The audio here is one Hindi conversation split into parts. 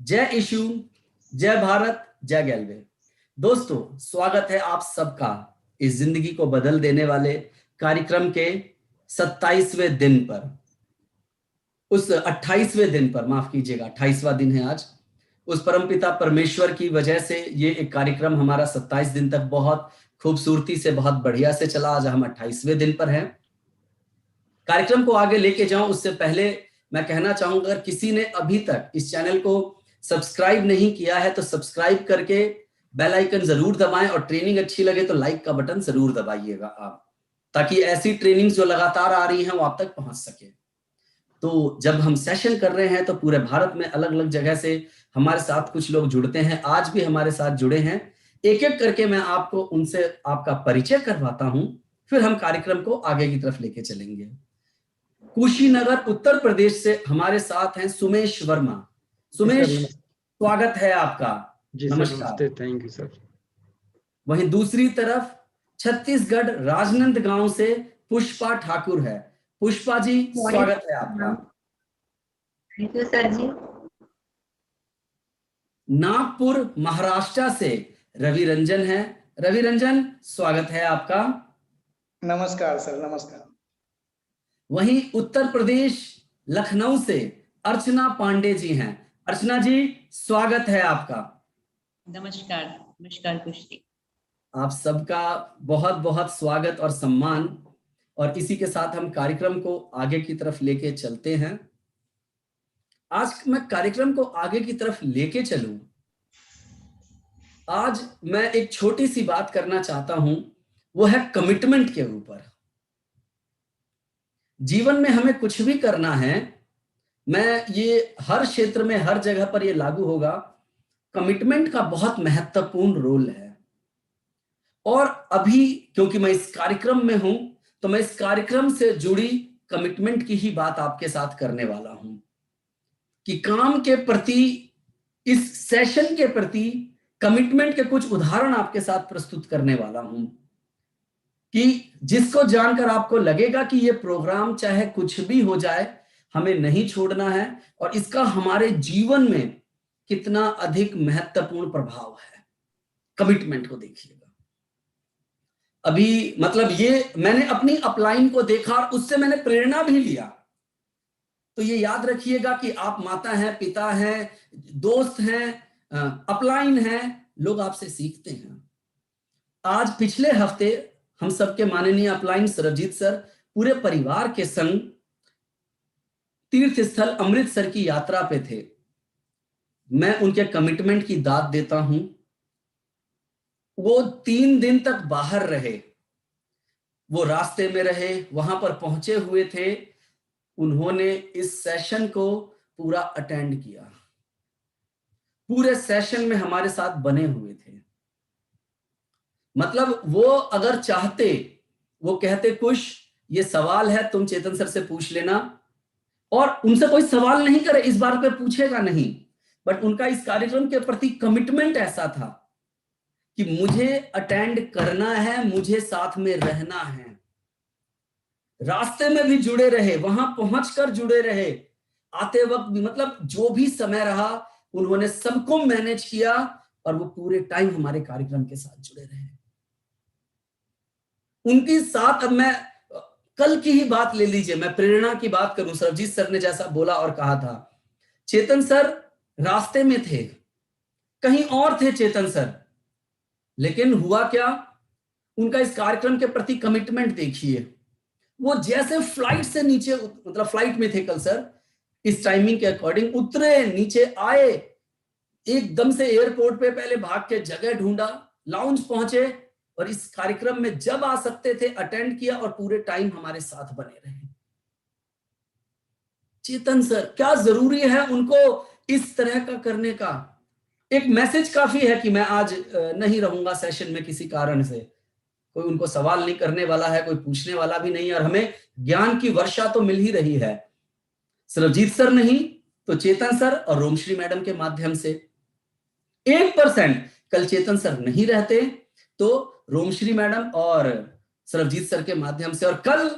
जय यीशु, जय भारत, जय गैलवे। दोस्तों, स्वागत है आप सबका इस जिंदगी को बदल देने वाले कार्यक्रम के 27वें दिन पर, उस 28वें दिन पर, माफ कीजिएगा 28वां दिन है आज। उस परमपिता परमेश्वर की वजह से ये एक कार्यक्रम हमारा 27 दिन तक बहुत खूबसूरती से, बहुत बढ़िया से चला। आज हम 28वें दिन पर हैं। कार्यक्रम को आगे लेके जाऊं उससे पहले मैं कहना चाहूंगा, अगर किसी ने अभी तक इस चैनल को सब्सक्राइब नहीं किया है तो सब्सक्राइब करके बेल आइकन जरूर दबाएं, और ट्रेनिंग अच्छी लगे तो लाइक का बटन जरूर दबाइएगा आप, ताकि ऐसी ट्रेनिंग जो लगातार आ रही हैं वो आप तक पहुंच सके। तो जब हम सेशन कर रहे हैं तो पूरे भारत में अलग अलग जगह से हमारे साथ कुछ लोग जुड़ते हैं। आज भी हमारे साथ जुड़े हैं। एक एक करके मैं आपको उनसे आपका परिचय करवाता हूं, फिर हम कार्यक्रम को आगे की तरफ लेके चलेंगे। कुशीनगर उत्तर प्रदेश से हमारे साथ हैं सुमेश वर्मा। सुमेश, स्वागत है आपका। जी सर, नमस्ते। Thank you sir. वहीं दूसरी तरफ छत्तीसगढ़ राजनांदगांव से पुष्पा ठाकुर है। पुष्पा जी, स्वागत है आपका। थैंक यू सर जी। नागपुर महाराष्ट्र से रवि रंजन है। रवि रंजन, स्वागत है आपका। नमस्कार सर, नमस्कार। वहीं उत्तर प्रदेश लखनऊ से अर्चना पांडे जी हैं। अर्चना जी, स्वागत है आपका। नमस्कार। नमस्कार कुश्ती। आप सबका बहुत बहुत स्वागत और सम्मान। और इसी के साथ हम कार्यक्रम को आगे की तरफ लेके चलते हैं। आज मैं कार्यक्रम को आगे की तरफ लेके चलूं, आज मैं एक छोटी सी बात करना चाहता हूं, वो है कमिटमेंट के ऊपर। जीवन में हमें कुछ भी करना है, मैं ये हर क्षेत्र में हर जगह पर ये लागू होगा, कमिटमेंट का बहुत महत्वपूर्ण रोल है। और अभी क्योंकि मैं इस कार्यक्रम में हूं तो मैं इस कार्यक्रम से जुड़ी कमिटमेंट की ही बात आपके साथ करने वाला हूं कि काम के प्रति, इस सेशन के प्रति कमिटमेंट के कुछ उदाहरण आपके साथ प्रस्तुत करने वाला हूं कि जिसको जानकर आपको लगेगा कि ये प्रोग्राम चाहे कुछ भी हो जाए हमें नहीं छोड़ना है, और इसका हमारे जीवन में कितना अधिक महत्वपूर्ण प्रभाव है। कमिटमेंट को देखिएगा। अभी मतलब ये मैंने अपनी अपलाइन को देखा और उससे मैंने प्रेरणा भी लिया। तो ये याद रखिएगा कि आप माता हैं, पिता हैं, दोस्त हैं, अपलाइन हैं, लोग आपसे सीखते हैं। आज पिछले हफ्ते हम सबके माननीय अपलाइन सरबजीत सर पूरे परिवार के संग तीर्थ स्थल अमृतसर की यात्रा पे थे। मैं उनके कमिटमेंट की दाद देता हूं। वो 3 दिन तक बाहर रहे, वो रास्ते में रहे, वहां पर पहुंचे हुए थे। उन्होंने इस सेशन को पूरा अटेंड किया, पूरे सेशन में हमारे साथ बने हुए थे। मतलब वो अगर चाहते, वो कहते कुछ ये सवाल है तुम चेतन सर से पूछ लेना, और उनसे कोई सवाल नहीं करे, इस बात पे पूछेगा नहीं, बट उनका इस कार्यक्रम के प्रति कमिटमेंट ऐसा था कि मुझे अटेंड करना है, मुझे साथ में रहना है। रास्ते में भी जुड़े रहे, वहां पहुंचकर जुड़े रहे, आते वक्त भी, मतलब जो भी समय रहा उन्होंने सबको मैनेज किया, और वो पूरे टाइम हमारे कार्यक्रम के साथ जुड़े रहे। उनके साथ, अब मैं कल की ही बात ले लीजिए, मैं प्रेरणा की बात करूं, सरबजीत सर ने जैसा बोला और कहा था, चेतन सर रास्ते में थे, कहीं और थे चेतन सर, लेकिन हुआ क्या, उनका इस कार्यक्रम के प्रति कमिटमेंट देखिए। वो जैसे फ्लाइट से नीचे, मतलब फ्लाइट में थे कल सर, इस टाइमिंग के अकॉर्डिंग उतरे, नीचे आए, एकदम से एयरपोर्ट पे पहले भाग के जगह ढूंढा, लाउंज पहुंचे, और इस कार्यक्रम में जब आ सकते थे अटेंड किया, और पूरे टाइम हमारे साथ बने रहे। चेतन सर, क्या जरूरी है उनको इस तरह का करने का। एक मैसेज काफी है कि मैं आज नहीं रहूंगा सेशन में किसी कारण से, कोई उनको सवाल नहीं करने वाला है, कोई पूछने वाला भी नहीं है, और हमें ज्ञान की वर्षा तो मिल ही रही है। सरबजीत सर नहीं तो चेतन सर और रोमश्री मैडम के माध्यम से। 1% कल चेतन सर नहीं रहते तो रोमश्री मैडम और सरबजीत सर के माध्यम से, और कल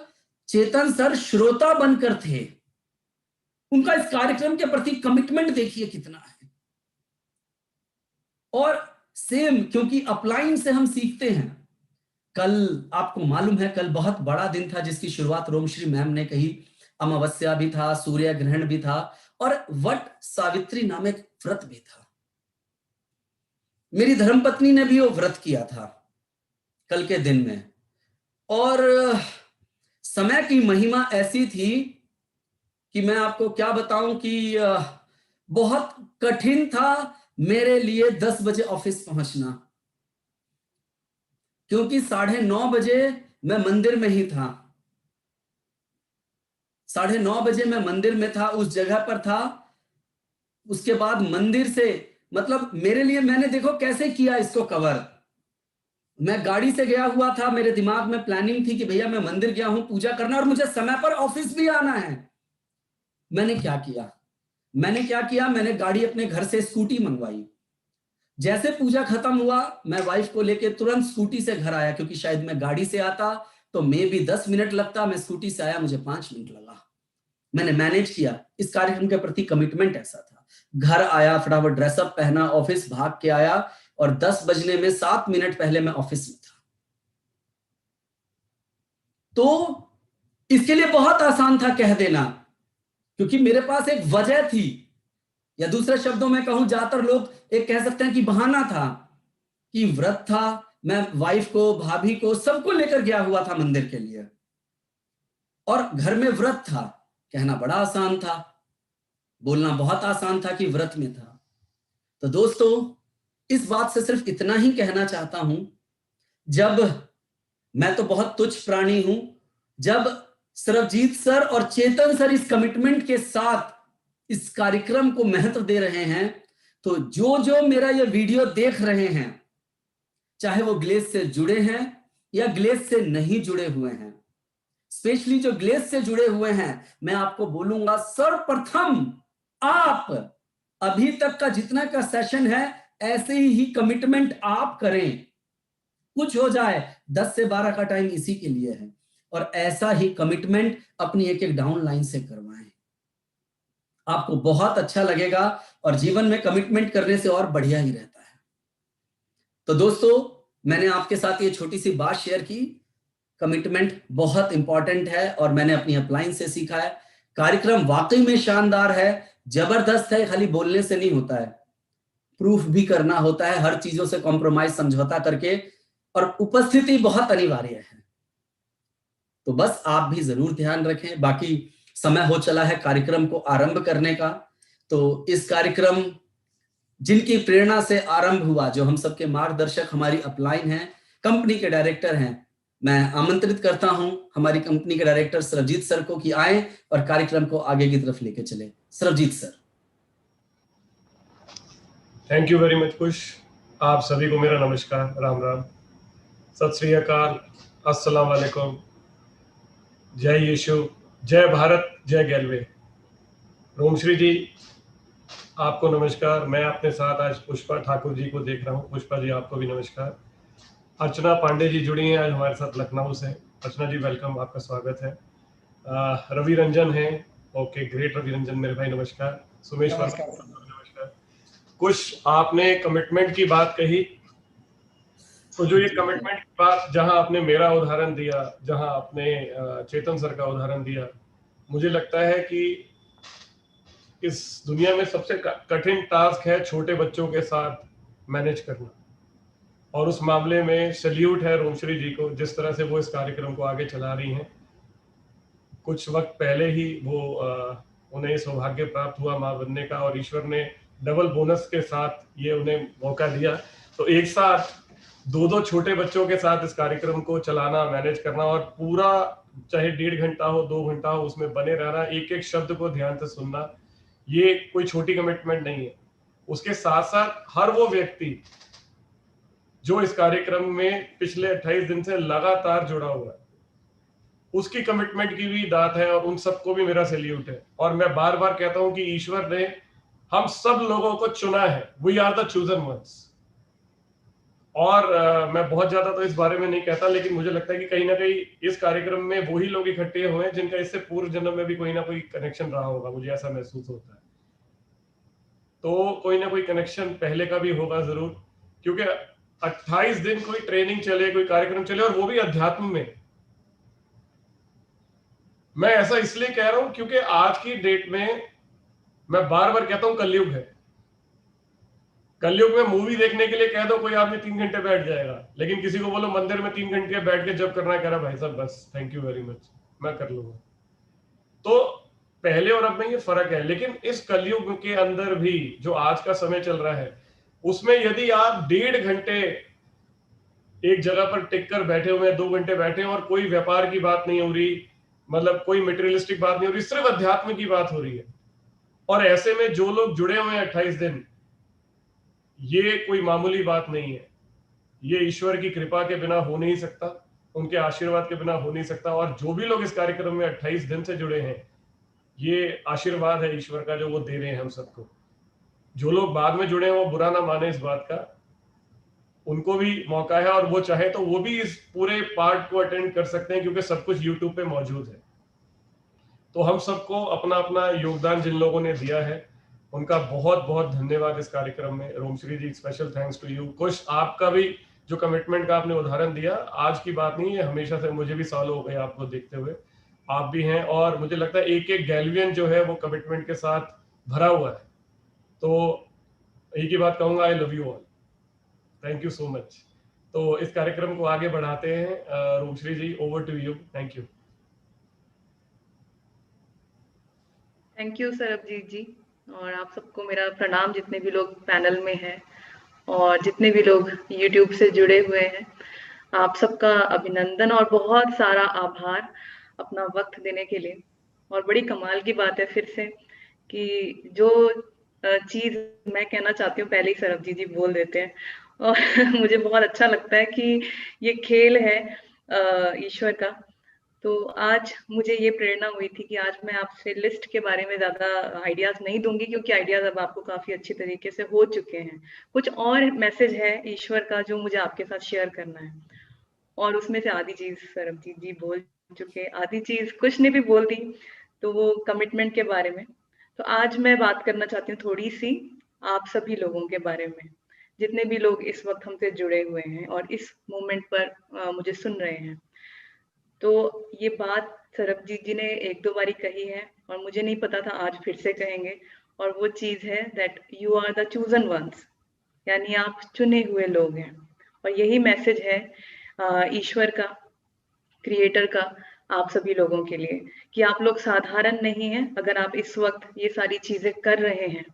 चेतन सर श्रोता बनकर थे। उनका इस कार्यक्रम के प्रति कमिटमेंट देखिए कितना है। और सेम, क्योंकि अपलाइन से हम सीखते हैं। कल आपको मालूम है, कल बहुत बड़ा दिन था जिसकी शुरुआत रोमश्री मैम ने कही। अमावस्या भी था, सूर्य ग्रहण भी था और वट सावित्री नामक व्रत भी था। मेरी धर्मपत्नी ने भी वो व्रत किया था कल के दिन में। और समय की महिमा ऐसी थी कि मैं आपको क्या बताऊं कि बहुत कठिन था मेरे लिए 10 बजे ऑफिस पहुंचना, क्योंकि 9:30 बजे मैं मंदिर में ही था। 9:30 बजे मैं मंदिर में था, उस जगह पर था। उसके बाद मंदिर से, मतलब मेरे लिए, मैंने देखो कैसे किया इसको कवर। मैं गाड़ी से गया हुआ था, मेरे दिमाग में प्लानिंग थी कि भैया मैं मंदिर गया हूं पूजा करना और मुझे समय पर ऑफिस भी आना है। मैंने क्या किया, मैंने गाड़ी अपने घर से स्कूटी मंगवाई। जैसे पूजा खत्म हुआ, मैं वाइफ को लेके तुरंत स्कूटी से घर आया, क्योंकि शायद मैं गाड़ी से आता तो मे भी 10 मिनट लगता, मैं स्कूटी से आया, मुझे 5 मिनट लगा। मैंने मैनेज किया। इस कार्यक्रम के प्रति कमिटमेंट ऐसा था। घर आया, फटाफट ड्रेसअप पहना, ऑफिस भाग के आया और 10 बजने में 7 मिनट पहले मैं ऑफिस में था। तो इसके लिए बहुत आसान था कह देना, क्योंकि मेरे पास एक वजह थी, या दूसरे शब्दों में कहूं, ज्यादातर लोग एक कह सकते हैं कि बहाना था, कि व्रत था, मैं वाइफ को, भाभी को, सबको लेकर गया हुआ था मंदिर के लिए, और घर में व्रत था। कहना बड़ा आसान था, बोलना बहुत आसान था कि व्रत में था। तो दोस्तों, इस बात से सिर्फ इतना ही कहना चाहता हूं, जब मैं तो बहुत तुच्छ प्राणी हूं, जब सरबजीत सर और चेतन सर इस कमिटमेंट के साथ इस कार्यक्रम को महत्व दे रहे हैं, तो जो जो मेरा ये वीडियो देख रहे हैं, चाहे वो ग्लेस से जुड़े हैं या ग्लेस से नहीं जुड़े हुए हैं, स्पेशली जो ग्लेस से जुड़े हुए हैं, मैं आपको बोलूंगा, सर्वप्रथम आप अभी तक का जितना का सेशन है, ऐसे ही कमिटमेंट आप करें। कुछ हो जाए, 10 से 12 का टाइम इसी के लिए है, और ऐसा ही कमिटमेंट अपनी एक एक डाउन लाइन से करवाएं। आपको बहुत अच्छा लगेगा और जीवन में कमिटमेंट करने से और बढ़िया ही रहता है। तो दोस्तों, मैंने आपके साथ ये छोटी सी बात शेयर की। कमिटमेंट बहुत इंपॉर्टेंट है और मैंने अपनी अपलाइन से सीखा है। कार्यक्रम वाकई में शानदार है, जबरदस्त है। खाली बोलने से नहीं होता है, प्रूफ भी करना होता है, हर चीजों से कॉम्प्रोमाइज, समझौता करके, और उपस्थिति बहुत अनिवार्य है। तो बस आप भी जरूर ध्यान रखें। बाकी समय हो चला है कार्यक्रम को आरंभ करने का। तो इस कार्यक्रम जिनकी प्रेरणा से आरंभ हुआ, जो हम सबके मार्गदर्शक हमारी अपलाइन हैं, कंपनी के डायरेक्टर हैं, मैं आमंत्रित करता हूं हमारी कंपनी के डायरेक्टर सरबजीत सर को कि आए और कार्यक्रम को आगे की तरफ लेके चले। Sarabjit sir. Thank you very much Kush. आप सभी को मेरा नमस्कार, राम राम, सत श्री अकाल, अस्सलाम वालेकुम, जय यीशु, जय भारत, जय गैलवे। रोमश्री जी, आपको नमस्कार। मैं अपने साथ आज पुष्पा ठाकुर जी को देख रहा हूँ। पुष्पा जी, आपको भी नमस्कार। अर्चना पांडे जी जुड़ी हैं आज हमारे साथ लखनऊ से। अर्चना जी वेलकम, आपका स्वागत है। रवि रंजन है, ओके ग्रेट रवि रंजन मेरे भाई, नमस्कार। सुमेश वर्मा, नमस्कार। कुछ आपने कमिटमेंट की बात कही, तो जो ये कमिटमेंट की बात, जहां आपने मेरा उदाहरण दिया, जहां आपने चेतन सर का उदाहरण दिया, मुझे लगता है कि इस दुनिया में सबसे कठिन टास्क है छोटे बच्चों के साथ मैनेज करना। और उस मामले में सैल्यूट है रोमश्री जी को, जिस तरह से वो इस कार्यक्रम को आगे चला रही हैं। कुछ वक्त पहले ही वो उन्हें सौभाग्य प्राप्त हुआ मां बनने का, और ईश्वर ने डबल बोनस के साथ ये उन्हें मौका दिया। तो एक साथ दो छोटे बच्चों के साथ इस कार्यक्रम को चलाना, मैनेज करना, और पूरा चाहे 1.5 घंटा हो, 2 घंटा हो, उसमें बने रहना, एक एक शब्द को ध्यान से सुनना, ये कोई छोटी कमिटमेंट नहीं है। उसके साथ साथ हर वो व्यक्ति जो इस कार्यक्रम में पिछले 28 दिन से लगातार जुड़ा हुआ है, उसकी कमिटमेंट की भी दात है, और उन सबको भी मेरा सैल्यूट है। और मैं बार बार कहता हूं कि ईश्वर ने हम सब लोगों को चुना है, we are the chosen ones. और मैं बहुत ज्यादा तो इस बारे में नहीं कहता, लेकिन मुझे लगता है कि कहीं ना कहीं इस कार्यक्रम में वही लोग इकट्ठे हुए हैं जिनका इससे पूर्व जन्म में भी कोई ना कोई कनेक्शन रहा होगा, मुझे ऐसा महसूस होता है। तो कोई ना कोई कनेक्शन पहले का भी होगा जरूर, क्योंकि 28 दिन कोई ट्रेनिंग चले, कोई कार्यक्रम चले, और वो भी अध्यात्म में। मैं ऐसा इसलिए कह रहा हूं क्योंकि आज की डेट में मैं बार बार कहता हूं कलयुग है। कलयुग में मूवी देखने के लिए कह दो, कोई आदमी 3 घंटे बैठ जाएगा, लेकिन किसी को बोलो मंदिर में 3 घंटे बैठ के जब करना है, कह रहा भाई साहब बस थैंक यू वेरी मच, मैं कर लूंगा। तो पहले और अब में ये फर्क है। लेकिन इस कलयुग के अंदर भी जो आज का समय चल रहा है, उसमें यदि आप 1.5 घंटे एक जगह पर टिक कर बैठे हुए, 2 घंटे बैठे हैं, और कोई व्यापार की बात नहीं हो रही, मतलब कोई मटेरियलिस्टिक बात नहीं हो रही, सिर्फ अध्यात्म की बात हो रही है, और ऐसे में जो लोग जुड़े हुए हैं 28 दिन, ये कोई मामूली बात नहीं है। ये ईश्वर की कृपा के बिना हो नहीं सकता, उनके आशीर्वाद के बिना हो नहीं सकता। और जो भी लोग इस कार्यक्रम में 28 दिन से जुड़े हैं, ये आशीर्वाद है ईश्वर का जो वो दे रहे हैं हम सबको। जो लोग बाद में जुड़े हैं वो बुरा ना माने इस बात का, उनको भी मौका है, और वो चाहे तो वो भी इस पूरे पार्ट को अटेंड कर सकते हैं, क्योंकि सब कुछ यूट्यूब पे मौजूद है। तो हम सबको अपना अपना योगदान जिन लोगों ने दिया है, उनका बहुत बहुत धन्यवाद इस कार्यक्रम में। रोमश्री जी, स्पेशल थैंक्स टू यू। कुछ आपका भी जो कमिटमेंट का आपने उदाहरण दिया, आज की बात नहीं है, हमेशा से, मुझे भी सालों हो गए आपको देखते हुए, आप भी हैं, और मुझे लगता है एक एक गैल्वियन जो है वो कमिटमेंट के साथ भरा हुआ है। तो एक ही बात कहूंगा, I love you all, thank you so much. तो इस कार्यक्रम को आगे बढ़ाते हैं। Romshree ji, over to you, thank you. Thank you Sarabjit ji, और आप सबको मेरा प्रणाम, जितने भी लोग पैनल में हैं और जितने भी लोग यूट्यूब से जुड़े हुए हैं, आप सबका अभिनंदन और बहुत सारा आभार अपना वक्त देने के लिए। और बड़ी कमाल की बात है फिर से कि जो चीज मैं कहना चाहती हूँ पहले ही सरबजीत जी बोल देते हैं, और मुझे बहुत अच्छा लगता है कि ये खेल है ईश्वर का। तो आज मुझे ये प्रेरणा हुई थी कि आज मैं आपसे लिस्ट के बारे में ज्यादा आइडियाज नहीं दूंगी, क्योंकि आइडियाज अब आपको काफी अच्छी तरीके से हो चुके हैं। कुछ और मैसेज है ईश्वर का जो मुझे आपके साथ शेयर करना है, और उसमें से आधी चीज सरबजीत जी बोल चुके, आधी चीज कुछ ने भी बोल दी, तो वो कमिटमेंट के बारे में। तो आज मैं बात करना चाहती हूँ थोड़ी सी आप सभी लोगों के बारे में, जितने भी लोग इस वक्त हमसे जुड़े हुए हैं और इस मोमेंट पर मुझे सुन रहे हैं। तो ये बात सरबजीत जी ने 1-2 बारी कही है, और मुझे नहीं पता था, आज फिर से कहेंगे। और वो चीज है that you are the chosen ones, यानी आप चुने हुए लोग हैं। और यही मैसेज है ईश्वर का, क्रिएटर का, आप सभी लोगों के लिए, कि आप लोग साधारण नहीं हैं। अगर आप इस वक्त ये सारी चीजें कर रहे हैं,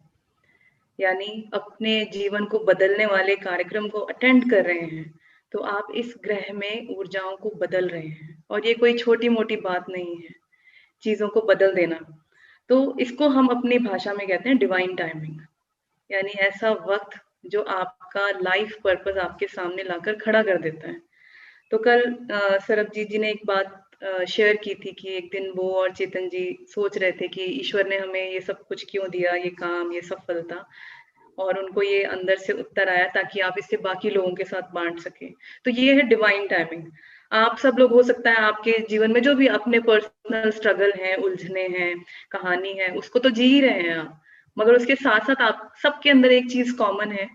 यानी अपने जीवन को बदलने वाले कार्यक्रम को अटेंड कर रहे हैं, तो आप इस ग्रह में ऊर्जाओं को बदल रहे हैं। और ये कोई छोटी मोटी बात नहीं है, चीजों को बदल देना। तो इसको हम अपनी भाषा में कहते हैं डिवाइन टाइमिंग, यानी ऐसा वक्त जो आपका लाइफ पर्पस आपके सामने लाकर खड़ा कर देता है। तो कल सरबजीत जी ने एक बात शेयर की थी कि एक दिन वो और चेतन जी सोच रहे थे कि ईश्वर ने हमें ये सब कुछ क्यों दिया, ये काम, ये सफलता, और उनको ये अंदर से उत्तर आया ताकि आप इससे बाकी लोगों के साथ बांट सके। तो ये है डिवाइन टाइमिंग। आप सब लोग, हो सकता है आपके जीवन में जो भी अपने पर्सनल स्ट्रगल हैं, उलझने हैं, कहानी है, उसको तो जी ही रहे हैं आप, मगर उसके साथ साथ आप सबके अंदर एक चीज कॉमन है,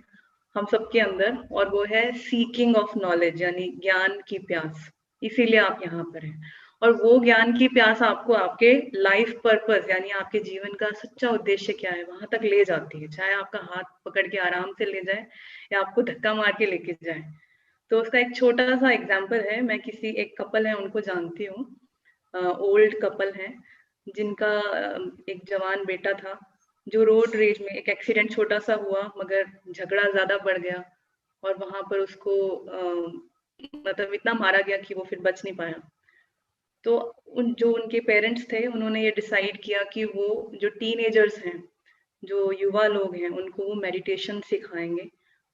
हम सबके अंदर, और वो है सीकिंग ऑफ नॉलेज, यानी ज्ञान की प्यास। इसीलिए आप यहाँ पर हैं, और वो ज्ञान की प्यास आपको आपके लाइफ पर्पस, यानी आपके जीवन का सच्चा उद्देश्य क्या है, वहां तक ले जाती है। चाहे आपका हाथ पकड़ के आराम से ले जाए या आपको धक्का मार के लेके जाए। तो उसका एक छोटा सा एग्जाम्पल है, मैं किसी एक कपल है उनको जानती हूँ, ओल्ड कपल है, जिनका एक जवान बेटा था, जो रोड रेज में एक एक्सीडेंट छोटा सा हुआ, मगर झगड़ा ज्यादा बढ़ गया, और वहां पर उसको मतलब इतना मारा गया कि वो फिर बच नहीं पाया। तो जो उनके पेरेंट्स थे, उन्होंने ये डिसाइड किया कि वो जो टीनेजर्स हैं, जो युवा लोग हैं, उनको वो मेडिटेशन सिखाएंगे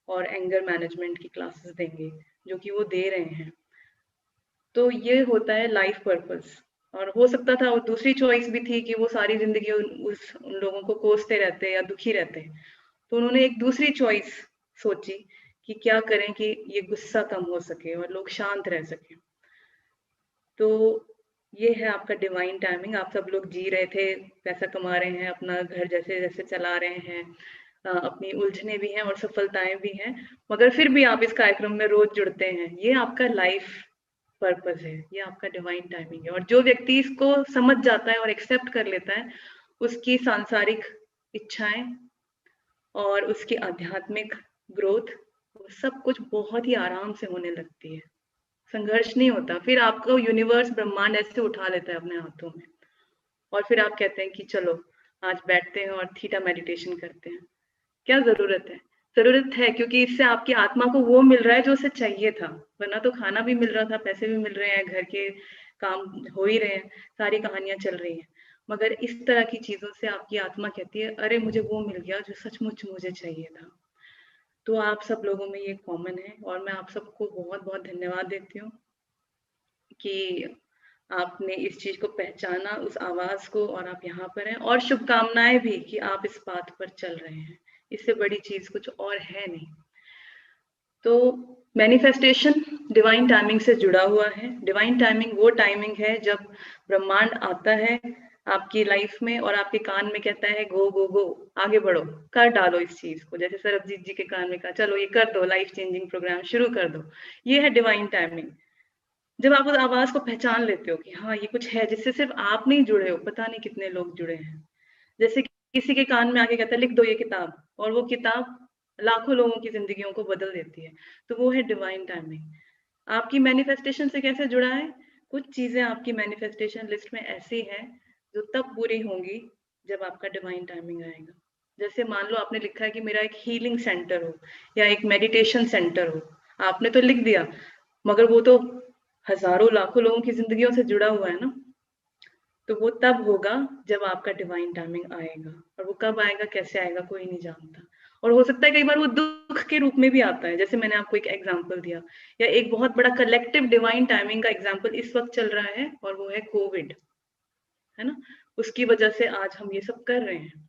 और एंगर मैनेजमेंट की क्लासेस देंगे, जो कि वो दे रहे हैं। तो ये होता है लाइफ पर्पस। और हो सकता था, और दूसरी चॉइस भी थी कि वो सारी जिंदगी उन लोगों को कोसते रहते या दुखी रहते। तो उन्होंने एक दूसरी चॉइस सोची कि क्या करें कि ये गुस्सा कम हो सके और लोग शांत रह सके। तो ये है आपका डिवाइन टाइमिंग। आप सब लोग जी रहे थे, पैसा कमा रहे हैं, अपना घर जैसे जैसे चला रहे हैं, अपनी उलझने भी हैं और सफलताएं भी हैं, मगर फिर भी आप इस कार्यक्रम में रोज जुड़ते हैं। ये आपका लाइफ पर्पस है, ये आपका डिवाइन टाइमिंग है। और जो व्यक्ति इसको समझ जाता है और एक्सेप्ट कर लेता है, उसकी सांसारिक इच्छाएं और उसकी आध्यात्मिक ग्रोथ, सब कुछ बहुत ही आराम से होने लगती है। संघर्ष नहीं होता। फिर आपको यूनिवर्स, ब्रह्मांड ऐसे उठा लेता है अपने हाथों में, और फिर आप कहते हैं कि चलो आज बैठते हैं और थीटा मेडिटेशन करते हैं। क्या जरूरत है? जरूरत है, क्योंकि इससे आपकी आत्मा को वो मिल रहा है जो उसे चाहिए था। वरना तो खाना भी मिल रहा था, पैसे भी मिल रहे हैं, घर के काम हो ही रहे हैं, सारी कहानियां चल रही हैं, मगर इस तरह की चीजों से आपकी आत्मा कहती है अरे मुझे वो मिल गया जो सचमुच मुझे चाहिए था। तो आप सब लोगों में ये कॉमन है, और मैं आप सबको बहुत बहुत धन्यवाद देती हूँ कि आपने इस चीज को पहचाना, उस आवाज को, और आप यहाँ पर हैं। और शुभकामनाएं भी कि आप इस बात पर चल रहे हैं। इससे बड़ी चीज कुछ और है नहीं। तो मैनिफेस्टेशन डिवाइन टाइमिंग से जुड़ा हुआ है। डिवाइन टाइमिंग वो टाइमिंग है जब ब्रह्मांड आता है आपकी लाइफ में और आपके कान में कहता है गो गो गो, आगे बढ़ो, कर डालो इस चीज को। जैसे सरबजीत जी के कान में कहा चलो ये कर दो, लाइफ चेंजिंग प्रोग्राम शुरू कर दो। ये है डिवाइन टाइमिंग। जब आप उस आवाज को पहचान लेते हो कि हाँ ये कुछ है जिससे सिर्फ आप नहीं जुड़े हो, पता नहीं कितने लोग जुड़े हैं। जैसे किसी के कान में आके कहता है लिख दो ये किताब, और वो किताब लाखों लोगों की जिंदगियों को बदल देती है। तो वो है डिवाइन टाइमिंग। आपकी मैनिफेस्टेशन से कैसे जुड़ा है? कुछ चीजें आपकी मैनिफेस्टेशन लिस्ट में ऐसी हैं जो तब पूरी होंगी जब आपका डिवाइन टाइमिंग आएगा। जैसे मान लो आपने लिखा है कि मेरा एक हीलिंग सेंटर हो या एक मेडिटेशन सेंटर हो, आपने तो लिख दिया, मगर वो तो हजारों लाखों लोगों की जिंदगियों से जुड़ा हुआ है ना। तो वो तब होगा जब आपका डिवाइन टाइमिंग आएगा। और वो कब आएगा, कैसे आएगा, कोई नहीं जानता। और हो सकता है कई बार वो दुख के रूप में भी आता है, जैसे मैंने आपको एक एग्जांपल दिया। या एक बहुत बड़ा कलेक्टिव डिवाइन टाइमिंग का एग्जांपल इस वक्त चल रहा है, और वो है कोविड, है ना। उसकी वजह से आज हम ये सब कर रहे हैं।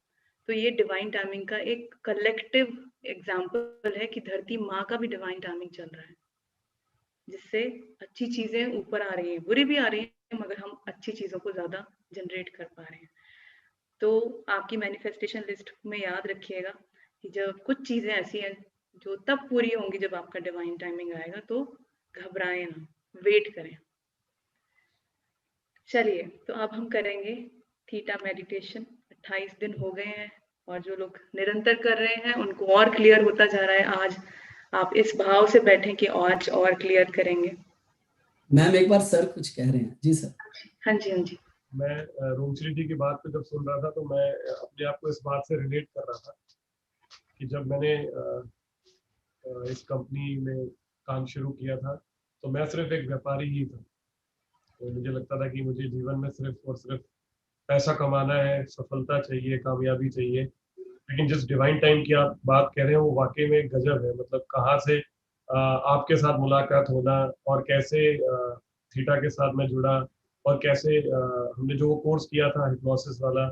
तो ये डिवाइन टाइमिंग का एक कलेक्टिव एग्जांपल है कि धरती माँ का भी डिवाइन टाइमिंग चल रहा है, जिससे अच्छी चीजें ऊपर आ रही हैं, बुरी भी आ रही हैं, मगर हम अच्छी चीजों को ज्यादा जनरेट कर पा रहे हैं। तो आपकी मैनिफेस्टेशन लिस्ट में याद रखिएगा कि जब कुछ चीजें ऐसी हैं जो तब पूरी होंगी जब आपका डिवाइन टाइमिंग आएगा, तो घबराएं ना, वेट करें। चलिए, तो अब हम करेंगे थीटा मेडिटेशन। 28 दिन हो गए हैं, और जो लोग निरंतर कर रहे हैं उनको और क्लियर होता जा रहा है। आज आप इस भाव से बैठें कि आज और क्लियर करेंगे। मैम एक बार सर कुछ कह रहे हैं। जी सर। हाँ जी, हाँ जी। मैं रोमश्री जी की बात को जब सुन रहा था तो मैं अपने आप को इस बात से रिलेट कर रहा था कि जब मैंने इस कंपनी में काम शुरू किया था तो मैं सिर्फ एक व्यापारी ही था। तो मुझे लगता था कि मुझे जीवन में सिर्फ और सिर्फ पैसा कमाना है, सफलता चाहिए, कामयाबी चाहिए। लेकिन जिस डिवाइन टाइम की आप बात कह रहे हैं वो वाकई में गजब है। मतलब कहाँ से आपके साथ मुलाकात होना और कैसे थीटा के साथ मैं जुड़ा और कैसे हमने जो वो कोर्स किया था हिप्नोसिस वाला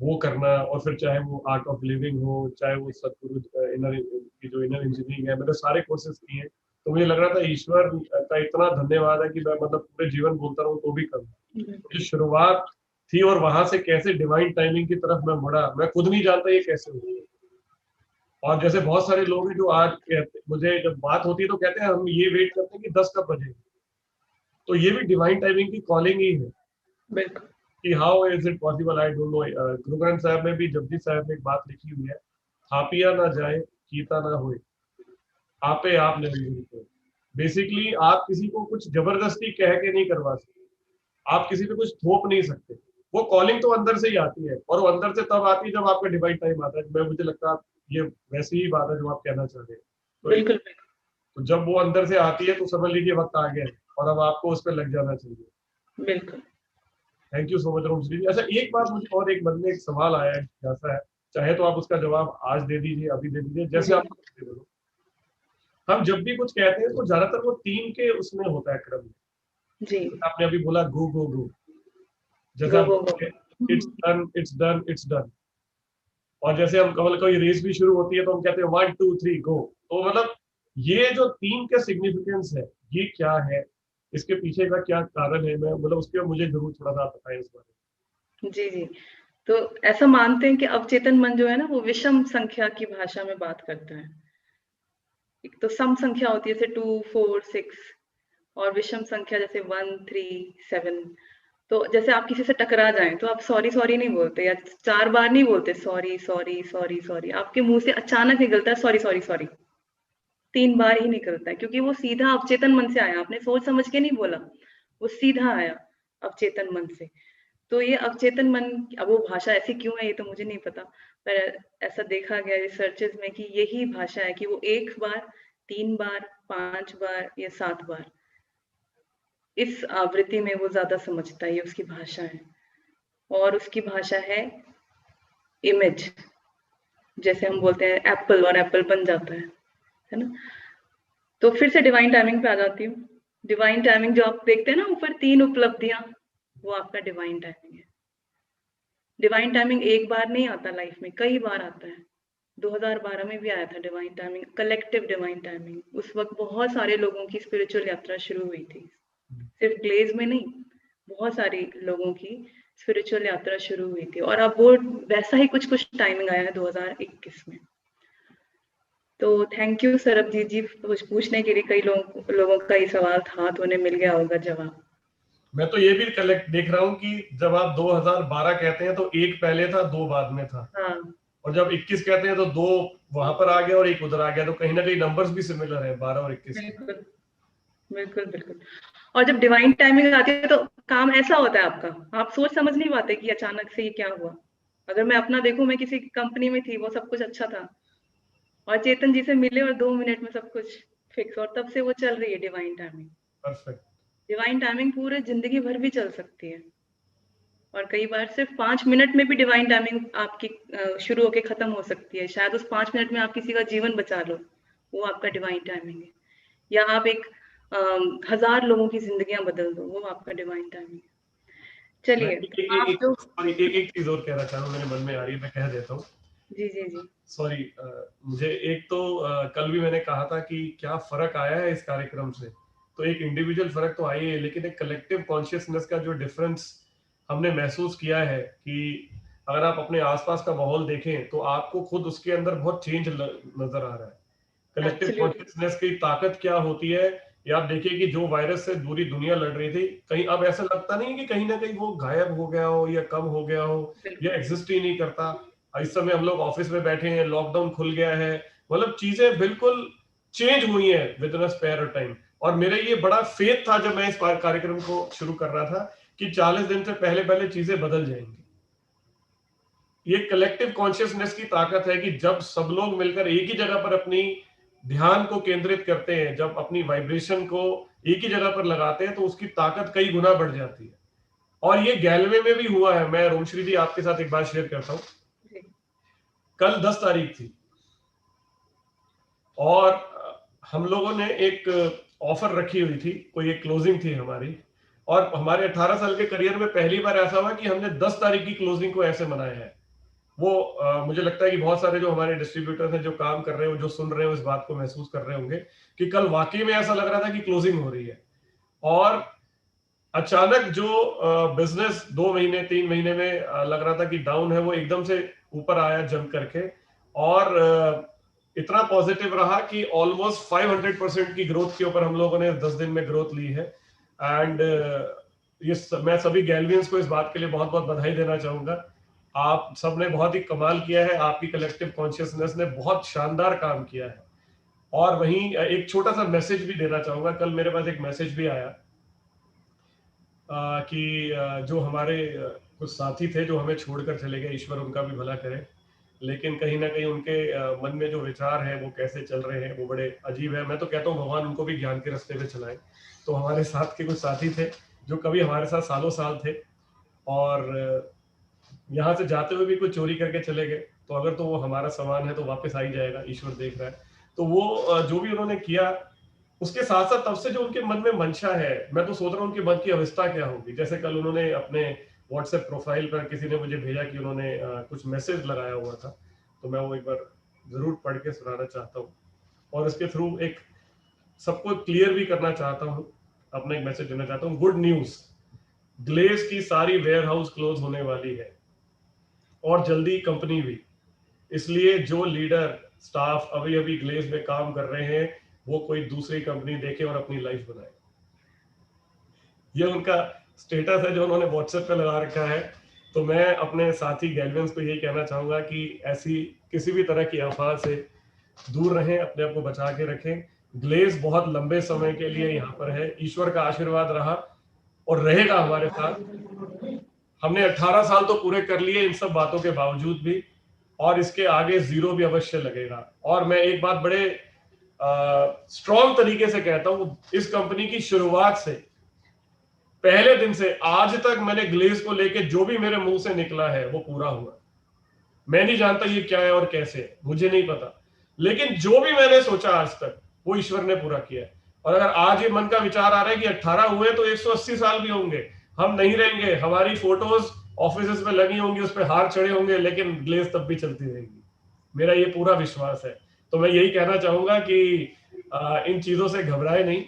वो करना, और फिर चाहे वो आर्ट ऑफ लिविंग हो, चाहे वो सतगुरु इनर की जो इनर इंजीनियरिंग है, मैंने सारे कोर्सेज किए हैं। तो मुझे लग रहा था ईश्वर का इतना धन्यवाद है कि मैं मतलब पूरे जीवन बोलता रहूं तो भी कम। तो शुरुआत थी और वहां से कैसे डिवाइन टाइमिंग की तरफ मैं मुड़ा, मैं खुद नहीं जानता ये कैसे हुआ। और जैसे बहुत सारे लोग हैं जो आज कहते, मुझे जब बात होती है तो कहते हैं हम ये वेट करते हैं कि 10 कब बजे। तो ये भी डिवाइन टाइमिंग की कॉलिंग ही है। बिल्कुल। कि how is it possible, I don't know. Guru Granth साहब में भी जपजी साहब ने एक बात लिखी हुई है, थापिया ना जाए कीता ना होए, आपे आप निर्मित। बेसिकली आप किसी को कुछ जबरदस्ती कह के नहीं करवा सकते, आप किसी पे कुछ थोप नहीं सकते। वो कॉलिंग तो अंदर से ही आती है, और वो अंदर से तब आती है जब आपका डिवाइन टाइम आता है। मैं मुझे लगता है ये वैसी ही बात है जो आप कहना चाह रहे हैं। बिल्कुल। तो जब वो अंदर से आती है तो समझ लीजिए वक्त आ गया है, और अब आपको उस पर लग जाना चाहिए। बिल्कुल। Thank you so much Romshree जी। अच्छा एक बात मुझे और एक मन में एक सवाल आया है, जैसा है, चाहे तो आप उसका जवाब आज दे दीजिए, अभी दे दीजिए, जैसे आप बोलो। हम जब भी कुछ कहते हैं तो ज्यादातर वो 3 के उसमें होता है क्रम में। जी। आपने अभी बोला गो गो गो, जैसे it's done it's done it's done. और जैसे हम कमल कोई रेस भी शुरू होती है तो हम कहते हैं 1 2 3 गो। तो मतलब ये जो 3 के सिग्निफिकेंस है ये क्या है, इसके पीछे का क्या कारण है, मैं मतलब उसके मुझे जरूर थोड़ा सा बताएं इस बारे में। जी जी। तो ऐसा मानते हैं कि अवचेतन मन जो है ना वो विषम संख्या की भाषा में बात करता है। एक तो सम संख्या होती है जैसे 2, 4, 6 और विषम संख्या जैसे 1, 3, 7। तो जैसे आप किसी से टकरा जाएं तो आप सॉरी सॉरी नहीं बोलते या 4 बार नहीं बोलते सॉरी सॉरी सॉरी सॉरी, आपके मुंह से अचानक निकलता है सॉरी सॉरी सॉरी। 3 बार ही निकलता है क्योंकि वो सीधा अवचेतन मन से आया, आपने सोच समझ के नहीं बोला, वो सीधा आया अवचेतन मन से। तो ये अवचेतन मन, अब वो भाषा ऐसी क्यों है ये तो मुझे नहीं पता, पर ऐसा देखा गया रिसर्चेस में कि यही भाषा है कि वो 1 बार, 3 बार, 5 बार या 7 बार इस आवृत्ति में वो ज्यादा समझता है, ये उसकी भाषा है। और उसकी भाषा है इमेज, जैसे हम बोलते हैं एप्पल और एप्पल बन जाता है ना। तो फिर से डिवाइन टाइमिंग पे आ जाती हूँ। डिवाइन टाइमिंग जो आप देखते हैं ना ऊपर 3 उपलब्धियां, वो आपका डिवाइन टाइमिंग है। डिवाइन टाइमिंग एक बार नहीं आता लाइफ में, कई बार आता है। 2012 में भी आया था divine timing, collective divine timing. उस वक्त बहुत सारे लोगों की स्पिरिचुअल यात्रा शुरू हुई थी, सिर्फ ग्लेज में नहीं, बहुत सारे लोगों की स्पिरिचुअल यात्रा शुरू हुई थी। और अब वो वैसा ही कुछ टाइमिंग आया है 2021 में। तो थैंक यू सरबजीत जी कुछ पूछने के लिए, कई लोगों का ये सवाल था तो उन्हें मिल गया होगा जवाब। मैं तो ये भी कलेक्ट देख रहा हूँ कि जब आप 2012 कहते हैं तो 1 पहले था, 2 बाद में था। हाँ। और जब 21 कहते हैं तो 2 वहां पर आ गया और 1 उधर आ गया, तो कहीं ना कहीं नंबर्स भी सिमिलर है 12 और 21। बिल्कुल बिल्कुल बिल्कुल। और जब डिवाइन टाइमिंग आती है तो काम ऐसा होता है आपका, आप सोच समझ नहीं पाते कि अचानक से ये क्या हुआ। अगर मैं अपना देखूं, मैं किसी कंपनी में थी, वो सब कुछ अच्छा था और चेतन जी से मिले और 2 मिनट में सब कुछ फिक्स, और तब से वो चल रही है divine timing. Perfect. Divine timing पूरे जिंदगी भर भी चल सकती है और कई बार सिर्फ 5 मिनट में भी डिवाइन टाइमिंग आपकी शुरू होके खत्म हो सकती है। शायद उस 5 मिनट में आप किसी का जीवन बचा लो, वो आपका डिवाइन टाइमिंग है। या आप एक 1000 लोगों की जिंदगियां बदल दो, वो आपका डिवाइन टाइमिंग है। चलिए एक चीज और कहना चाह रहा हूँ, मेरे मन में आ रही है, मैं कह देता हूँ। जी जी जी। सॉरी, मुझे एक तो कल भी मैंने कहा था कि क्या फर्क आया है इस कार्यक्रम से, तो एक इंडिविजुअल फर्क तो आई है, लेकिन एक कलेक्टिव कॉन्शियसनेस का जो डिफरेंस हमने महसूस किया है कि अगर आप अपने आसपास का माहौल देखें तो आपको खुद उसके अंदर बहुत चेंज नजर आ रहा है। कलेक्टिव कॉन्शियसनेस की ताकत क्या होती है, ये आप देखिए कि जो वायरस से पूरी दुनिया लड़ रही थी, कहीं अब ऐसा लगता नहीं कि कहीं ना कहीं वो गायब हो गया हो या कम हो गया हो या एग्जिस्ट ही नहीं करता। इस समय हम लोग ऑफिस में बैठे हैं, लॉकडाउन खुल गया है, मतलब चीजें बिल्कुल चेंज हुई हैं with in a span of time. और मेरा ये बड़ा फेथ था जब मैं इस कार्यक्रम को शुरू कर रहा था कि 40 दिन से पहले पहले चीजें बदल जाएंगी। ये कलेक्टिव कॉन्शियसनेस की ताकत है कि जब सब लोग मिलकर एक ही जगह पर अपनी ध्यान को केंद्रित करते हैं, जब अपनी वाइब्रेशन को एक ही जगह पर लगाते हैं, तो उसकी ताकत कई गुना बढ़ जाती है। और ये गैलवे में भी हुआ है। मैं रोमश्री जी आपके साथ एक बात शेयर करता हूँ। कल 10 तारीख थी और हम लोगों ने एक ऑफर रखी हुई थी, कोई एक क्लोजिंग थी हमारी, और हमारे 18 साल के करियर में पहली बार ऐसा हुआ कि हमने 10 तारीख की क्लोजिंग को ऐसे मनाया है। वो मुझे लगता है कि बहुत सारे जो हमारे डिस्ट्रीब्यूटर्स हैं, जो काम कर रहे हो, जो सुन रहे हो, इस बात को महसूस कर रहे होंगे कि कल वाकई में ऐसा लग रहा था कि क्लोजिंग हो रही है। और अचानक जो बिजनेस 2 महीने 3 महीने में लग रहा था कि डाउन है, वो एकदम से ऊपर आया जंप करके, और इतना पॉजिटिव रहा कि ऑलमोस्ट 500% की ग्रोथ के ऊपर हम लोगों ने 10 दिन में ग्रोथ ली है। एंड मैं सभी गैलवियंस को इस बात के लिए बहुत बहुत बधाई देना चाहूंगा। आप सबने बहुत ही कमाल किया है, आपकी कलेक्टिव कॉन्शियसनेस ने बहुत शानदार काम किया है। और वहीं एक छोटा सा मैसेज भी देना चाहूंगा। कल मेरे पास एक मैसेज भी आया कि जो हमारे कुछ साथी थे जो हमें छोड़कर चले गए, ईश्वर उनका भी भला करे, लेकिन कहीं ना कहीं उनके मन में जो विचार है वो कैसे चल रहे हैं वो बड़े अजीब है। मैं तो कहता हूँ भगवान उनको भी ज्ञान के रास्ते पे चलाए। तो हमारे साथ के कुछ साथी थे जो कभी हमारे साथ सालों साल थे, और यहाँ से जाते हुए भी कुछ चोरी करके चले गए, तो अगर तो वो हमारा सामान है तो वापस आ ही जाएगा, ईश्वर देख रहा है। तो वो जो भी उन्होंने किया, उसके साथ साथ तब से जो उनके मन में मंशा है, मैं तो सोच रहा हूँ उनके मन की अवस्था क्या होगी। जैसे कल उन्होंने अपने व्हाट्सएप प्रोफाइल पर किसी ने मुझे भेजा कि उन्होंने कुछ मैसेज लगाया हुआ था, तो मैं वो एक बार जरूर पढ़ के सुनाना चाहता हूँ और इसके थ्रू एक सबको क्लियर भी करना चाहता हूँ, अपना एक मैसेज देना चाहता हूँ। गुड न्यूज, ग्लेज की सारी वेयर हाउस क्लोज होने वाली है। और जल्दी कंपनी भी। इसलिए जो लीडर स्टाफ अभी अभी ग्लेज में काम कर रहे हैं वो कोई दूसरी कंपनी देखे और अपनी लाइफ बनाए। ये उनका स्टेटस है जो उन्होंने व्हाट्सएप पे लगा रखा है। तो मैं अपने साथी गैल्वेंस को यही कहना चाहूंगा कि ऐसी किसी भी तरह की अफवाह से दूर रहें, अपने आप को बचा के रखें। ग्लेज बहुत लंबे समय के लिए यहाँ पर है, ईश्वर का आशीर्वाद रहा और रहेगा हमारे साथ। हमने 18 साल तो पूरे कर लिए इन सब बातों के बावजूद भी, और इसके आगे जीरो भी अवश्य लगेगा। और मैं एक बात बड़े स्ट्रॉन्ग तरीके से कहता हूँ, इस कंपनी की शुरुआत से पहले दिन से आज तक मैंने ग्लेज को लेके जो भी मेरे मुंह से निकला है वो पूरा हुआ। मैं नहीं जानता ये क्या है और कैसे है, मुझे नहीं पता, लेकिन जो भी मैंने सोचा आज तक वो ईश्वर ने पूरा किया है। और अगर आज ये मन का विचार आ रहा है कि 18 हुए तो 180 साल भी होंगे, हम नहीं रहेंगे, हमारी फोटोज ऑफिस में लगी होंगी, उस पर हार चढ़े होंगे, लेकिन ग्लेज तब भी चलती रहेगी। मेरा ये पूरा विश्वास है। तो मैं यही कहना चाहूंगा कि इन चीजों से घबराए नहीं।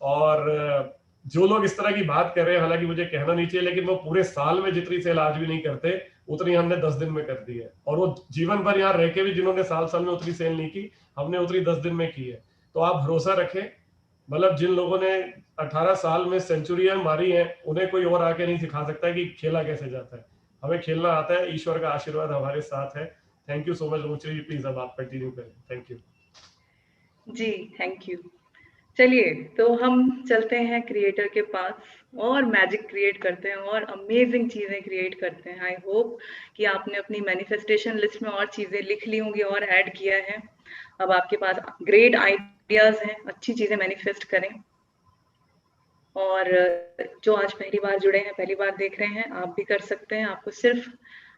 और जो लोग इस तरह की बात कर रहे हैं, हालांकि मुझे कहना नहीं चाहिए, लेकिन वो पूरे साल में जितनी सेल आज भी नहीं करते उतनी हमने 10 दिन में कर दी है। और वो जीवन भर यहाँ रह के भी जिन्होंने साल साल में उतनी सेल नहीं की, हमने उतनी 10 दिन में की है। तो आप भरोसा रखें, मतलब जिन लोगों ने 18 साल में सेंचुरियां मारी हैं उन्हें कोई और आके नहीं सिखा सकता कि खेला कैसे जाता है। हमें खेलना आता है, ईश्वर का आशीर्वाद हमारे साथ है। Thank you so much Ruchi ji, please अब आप कंटिन्यू करें। Thank you ji, thank you. चलिए, तो हम चलते हैं क्रिएटर के पास और मैजिक क्रिएट करते हैं और अमेजिंग चीजें क्रिएट करते हैं। आई होप कि आपने अपनी मैनिफेस्टेशन लिस्ट में और चीजें लिख ली होंगी और ऐड किया है। अब आपके पास ग्रेट आइडियाज हैं, अच्छी चीजें मैनिफेस्ट करें। और जो आज पहली बार जुड़े हैं, पहली बार देख रहे हैं, आप भी कर सकते हैं। आपको सिर्फ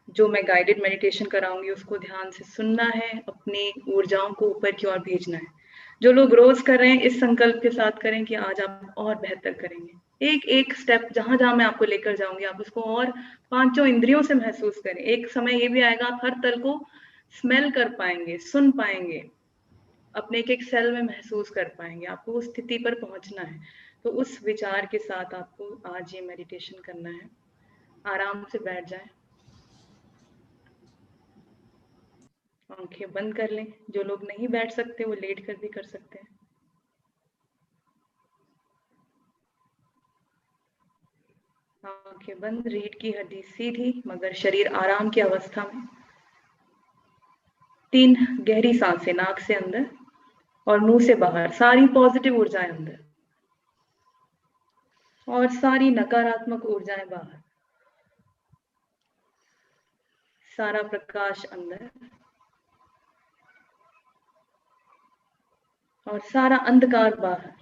जो मैं गाइडेड मेडिटेशन कराऊंगी उसको ध्यान से सुनना है, अपनी ऊर्जाओं को ऊपर की ओर भेजना है। जो लोग रोज कर रहे हैं इस संकल्प के साथ करें कि आज आप और बेहतर करेंगे। एक एक स्टेप जहां जहां मैं आपको लेकर जाऊंगी, आप उसको और पांचों इंद्रियों से महसूस करें। एक समय ये भी आएगा आप हर तल को स्मेल कर पाएंगे, सुन पाएंगे, अपने एक एक सेल में महसूस कर पाएंगे। आपको उस स्थिति पर पहुंचना है। तो उस विचार के साथ आपको आज ये मेडिटेशन करना है। आराम से बैठ जाएं, आंखें बंद कर लें। जो लोग नहीं बैठ सकते वो लेट कर भी कर सकते हैं। आंखें बंद, रीढ़ की हड्डी सीधी मगर शरीर आराम की अवस्था में। 3 गहरी सांसें नाक से अंदर और मुंह से बाहर। सारी पॉजिटिव ऊर्जाएं अंदर और सारी नकारात्मक ऊर्जाएं बाहर। सारा प्रकाश अंदर और सारा अंधकार बाहर।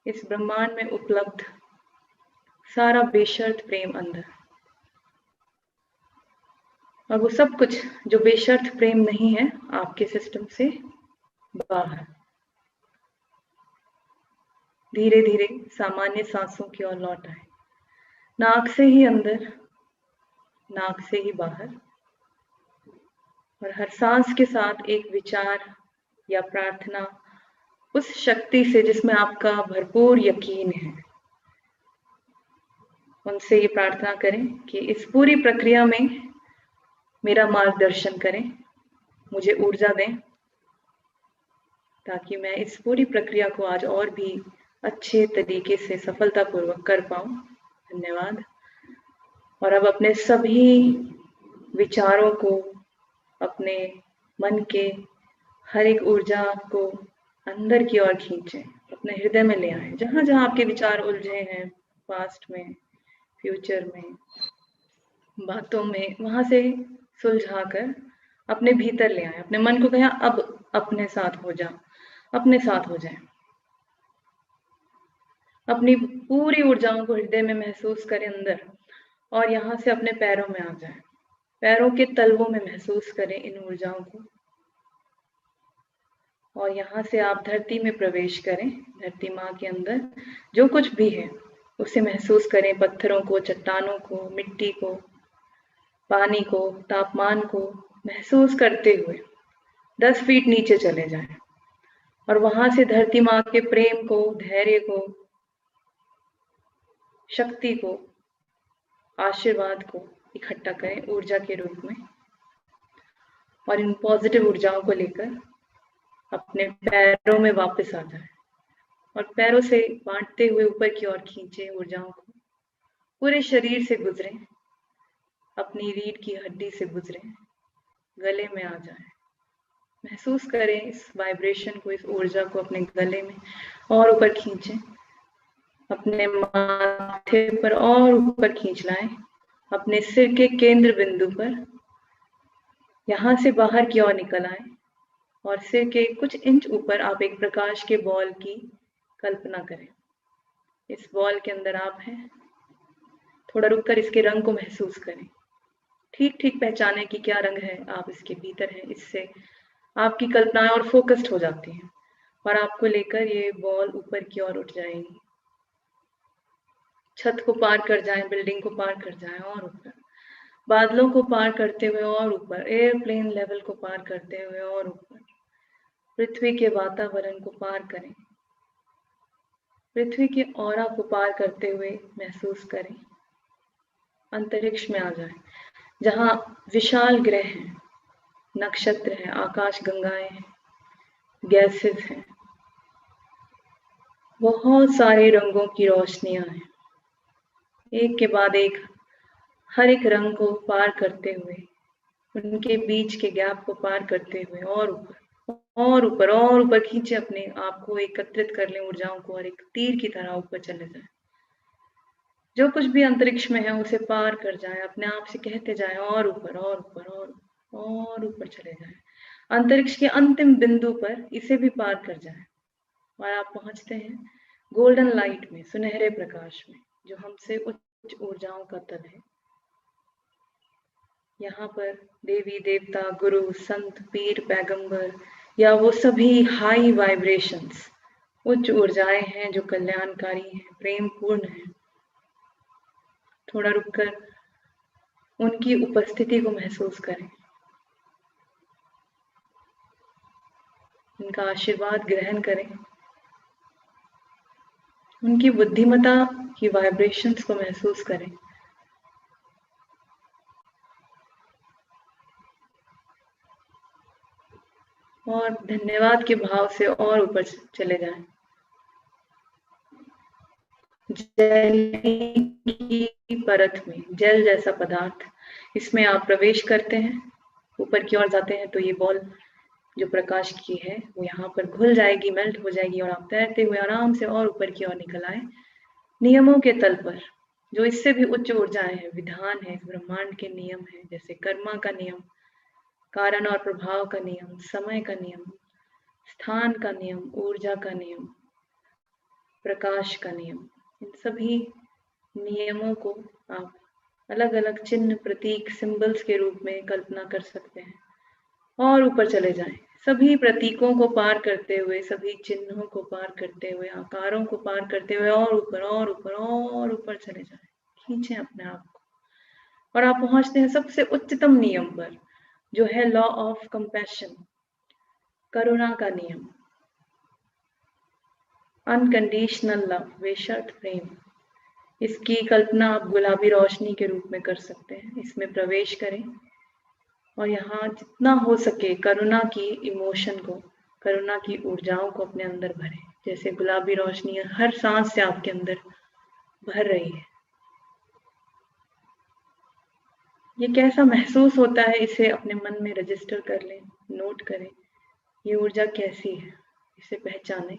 इस ब्रह्मांड में उपलब्ध सारा बेशर्त प्रेम अंदर, और वो सब कुछ जो बेशर्त प्रेम नहीं है आपके सिस्टम से बाहर। धीरे धीरे सामान्य सांसों की ओर लौट आए। नाक से ही अंदर, नाक से ही बाहर। और हर सांस के साथ एक विचार या प्रार्थना उस शक्ति से जिसमें आपका भरपूर यकीन है, उनसे ये प्रार्थना करें कि इस पूरी प्रक्रिया में मेरा मार्गदर्शन करें, मुझे ऊर्जा दें, ताकि मैं इस पूरी प्रक्रिया को आज और भी अच्छे तरीके से सफलतापूर्वक कर पाऊं। धन्यवाद। और अब अपने सभी विचारों को, अपने मन के हर एक ऊर्जा को अंदर की ओर खींचें, अपने हृदय में ले आए। जहां जहां आपके विचार उलझे हैं, पास्ट में, फ्यूचर में, बातों में, वहां से सुलझाकर अपने भीतर ले आए। अपने मन को कहें अब अपने साथ हो जा, अपने साथ हो जाए। अपनी पूरी ऊर्जाओं को हृदय में महसूस करें अंदर, और यहाँ से अपने पैरों में आ जाए। पैरों के तलवों में महसूस करें इन ऊर्जाओं को, और यहाँ से आप धरती में प्रवेश करें। धरती माँ के अंदर जो कुछ भी है उसे महसूस करें। पत्थरों को, चट्टानों को, मिट्टी को, पानी को, तापमान को महसूस करते हुए 10 फीट नीचे चले जाएं, और वहां से धरती माँ के प्रेम को, धैर्य को, शक्ति को आशीर्वाद को इकट्ठा करें ऊर्जा के रूप में, और इन पॉजिटिव ऊर्जाओं को लेकर अपने पैरों में वापस आ जाए और पैरों से बांटते हुए ऊपर की ओर खींचे ऊर्जाओं को, पूरे शरीर से गुजरे, अपनी रीढ़ की हड्डी से गुजरे, गले में आ जाए। महसूस करें इस वाइब्रेशन को, इस ऊर्जा को अपने गले में और ऊपर खींचें, अपने माथे पर और ऊपर खींच लाएं, अपने सिर के केंद्र बिंदु पर यहां से बाहर की ओर निकल आए और सिर के कुछ इंच ऊपर आप एक प्रकाश के बॉल की कल्पना करें। इस बॉल के अंदर आप हैं। थोड़ा रुककर इसके रंग को महसूस करें, ठीक ठीक पहचाने कि क्या रंग है आप इसके भीतर हैं। इससे आपकी कल्पनाएं और फोकस्ड हो जाती हैं और आपको लेकर ये बॉल ऊपर की ओर उठ जाएगी, छत को पार कर जाएं, बिल्डिंग को पार कर जाएं और ऊपर, बादलों को पार करते हुए और ऊपर, एयरप्लेन लेवल को पार करते हुए और ऊपर, पृथ्वी के वातावरण को पार करें, पृथ्वी के ऑरा को पार करते हुए महसूस करें, अंतरिक्ष में आ जाएं, जहां विशाल ग्रह हैं, नक्षत्र हैं, आकाश गंगाएं हैं, गैसेस हैं, बहुत सारे रंगों की रोशनियां हैं, एक के बाद एक हर एक रंग को पार करते हुए, उनके बीच के गैप को पार करते हुए और ऊपर और ऊपर और ऊपर खींचे, अपने आप को एकत्रित कर लें ऊर्जाओं को और एक तीर की तरह ऊपर चले जाएं। जो कुछ भी अंतरिक्ष में है उसे पार कर जाएं, अपने आप से कहते जाएं और ऊपर और ऊपर और ऊपर चले जाएं, अंतरिक्ष के अंतिम बिंदु पर इसे भी पार कर जाएं और आप पहुंचते हैं गोल्डन लाइट में, सुनहरे प्रकाश में, जो हमसे उच्च ऊर्जाओं का तल है। यहाँ पर देवी देवता, गुरु, संत, पीर, पैगंबर या वो सभी हाई वाइब्रेशंस, उच्च ऊर्जाएं हैं जो कल्याणकारी हैं, प्रेम पूर्ण हैं। थोड़ा रुककर उनकी उपस्थिति को महसूस करें, उनका आशीर्वाद ग्रहण करें, उनकी बुद्धिमत्ता की वाइब्रेशंस को महसूस करें। और धन्यवाद के भाव से और ऊपर चले जाएं। जल की परत में, जल जैसा पदार्थ, इसमें आप प्रवेश करते हैं, ऊपर की ओर जाते हैं तो ये बॉल जो प्रकाश की है वो यहाँ पर घुल जाएगी, मेल्ट हो जाएगी और आप तैरते हुए आराम से और ऊपर की ओर निकल आए नियमों के तल पर, जो इससे भी उच्च ऊर्जाएं हैं, विधान है, ब्रह्मांड के नियम है, जैसे कर्मा का नियम, कारण और प्रभाव का नियम, समय का नियम, स्थान का नियम, ऊर्जा का नियम, प्रकाश का नियम। इन सभी नियमों को आप अलग अलग चिन्ह, प्रतीक, सिंबल्स के रूप में कल्पना कर सकते हैं और ऊपर चले जाएं, सभी प्रतीकों को पार करते हुए, सभी चिन्हों को पार करते हुए, आकारों को पार करते हुए और ऊपर और ऊपर और ऊपर चले जाएं। खींचें अपने आप को और आप पहुंचते हैं सबसे उच्चतम नियम पर, जो है लॉ ऑफ कंपैशन, करुणा का नियम, अनकंडीशनल लव, बेशर्त प्रेम। इसकी कल्पना आप गुलाबी रोशनी के रूप में कर सकते हैं। इसमें प्रवेश करें और यहाँ जितना हो सके करुणा की इमोशन को, करुणा की ऊर्जाओं को अपने अंदर भरें, जैसे गुलाबी रोशनी हर सांस से आपके अंदर भर रही है। ये कैसा महसूस होता है, इसे अपने मन में रजिस्टर कर लें, नोट करें, ये ऊर्जा कैसी है, इसे पहचानें।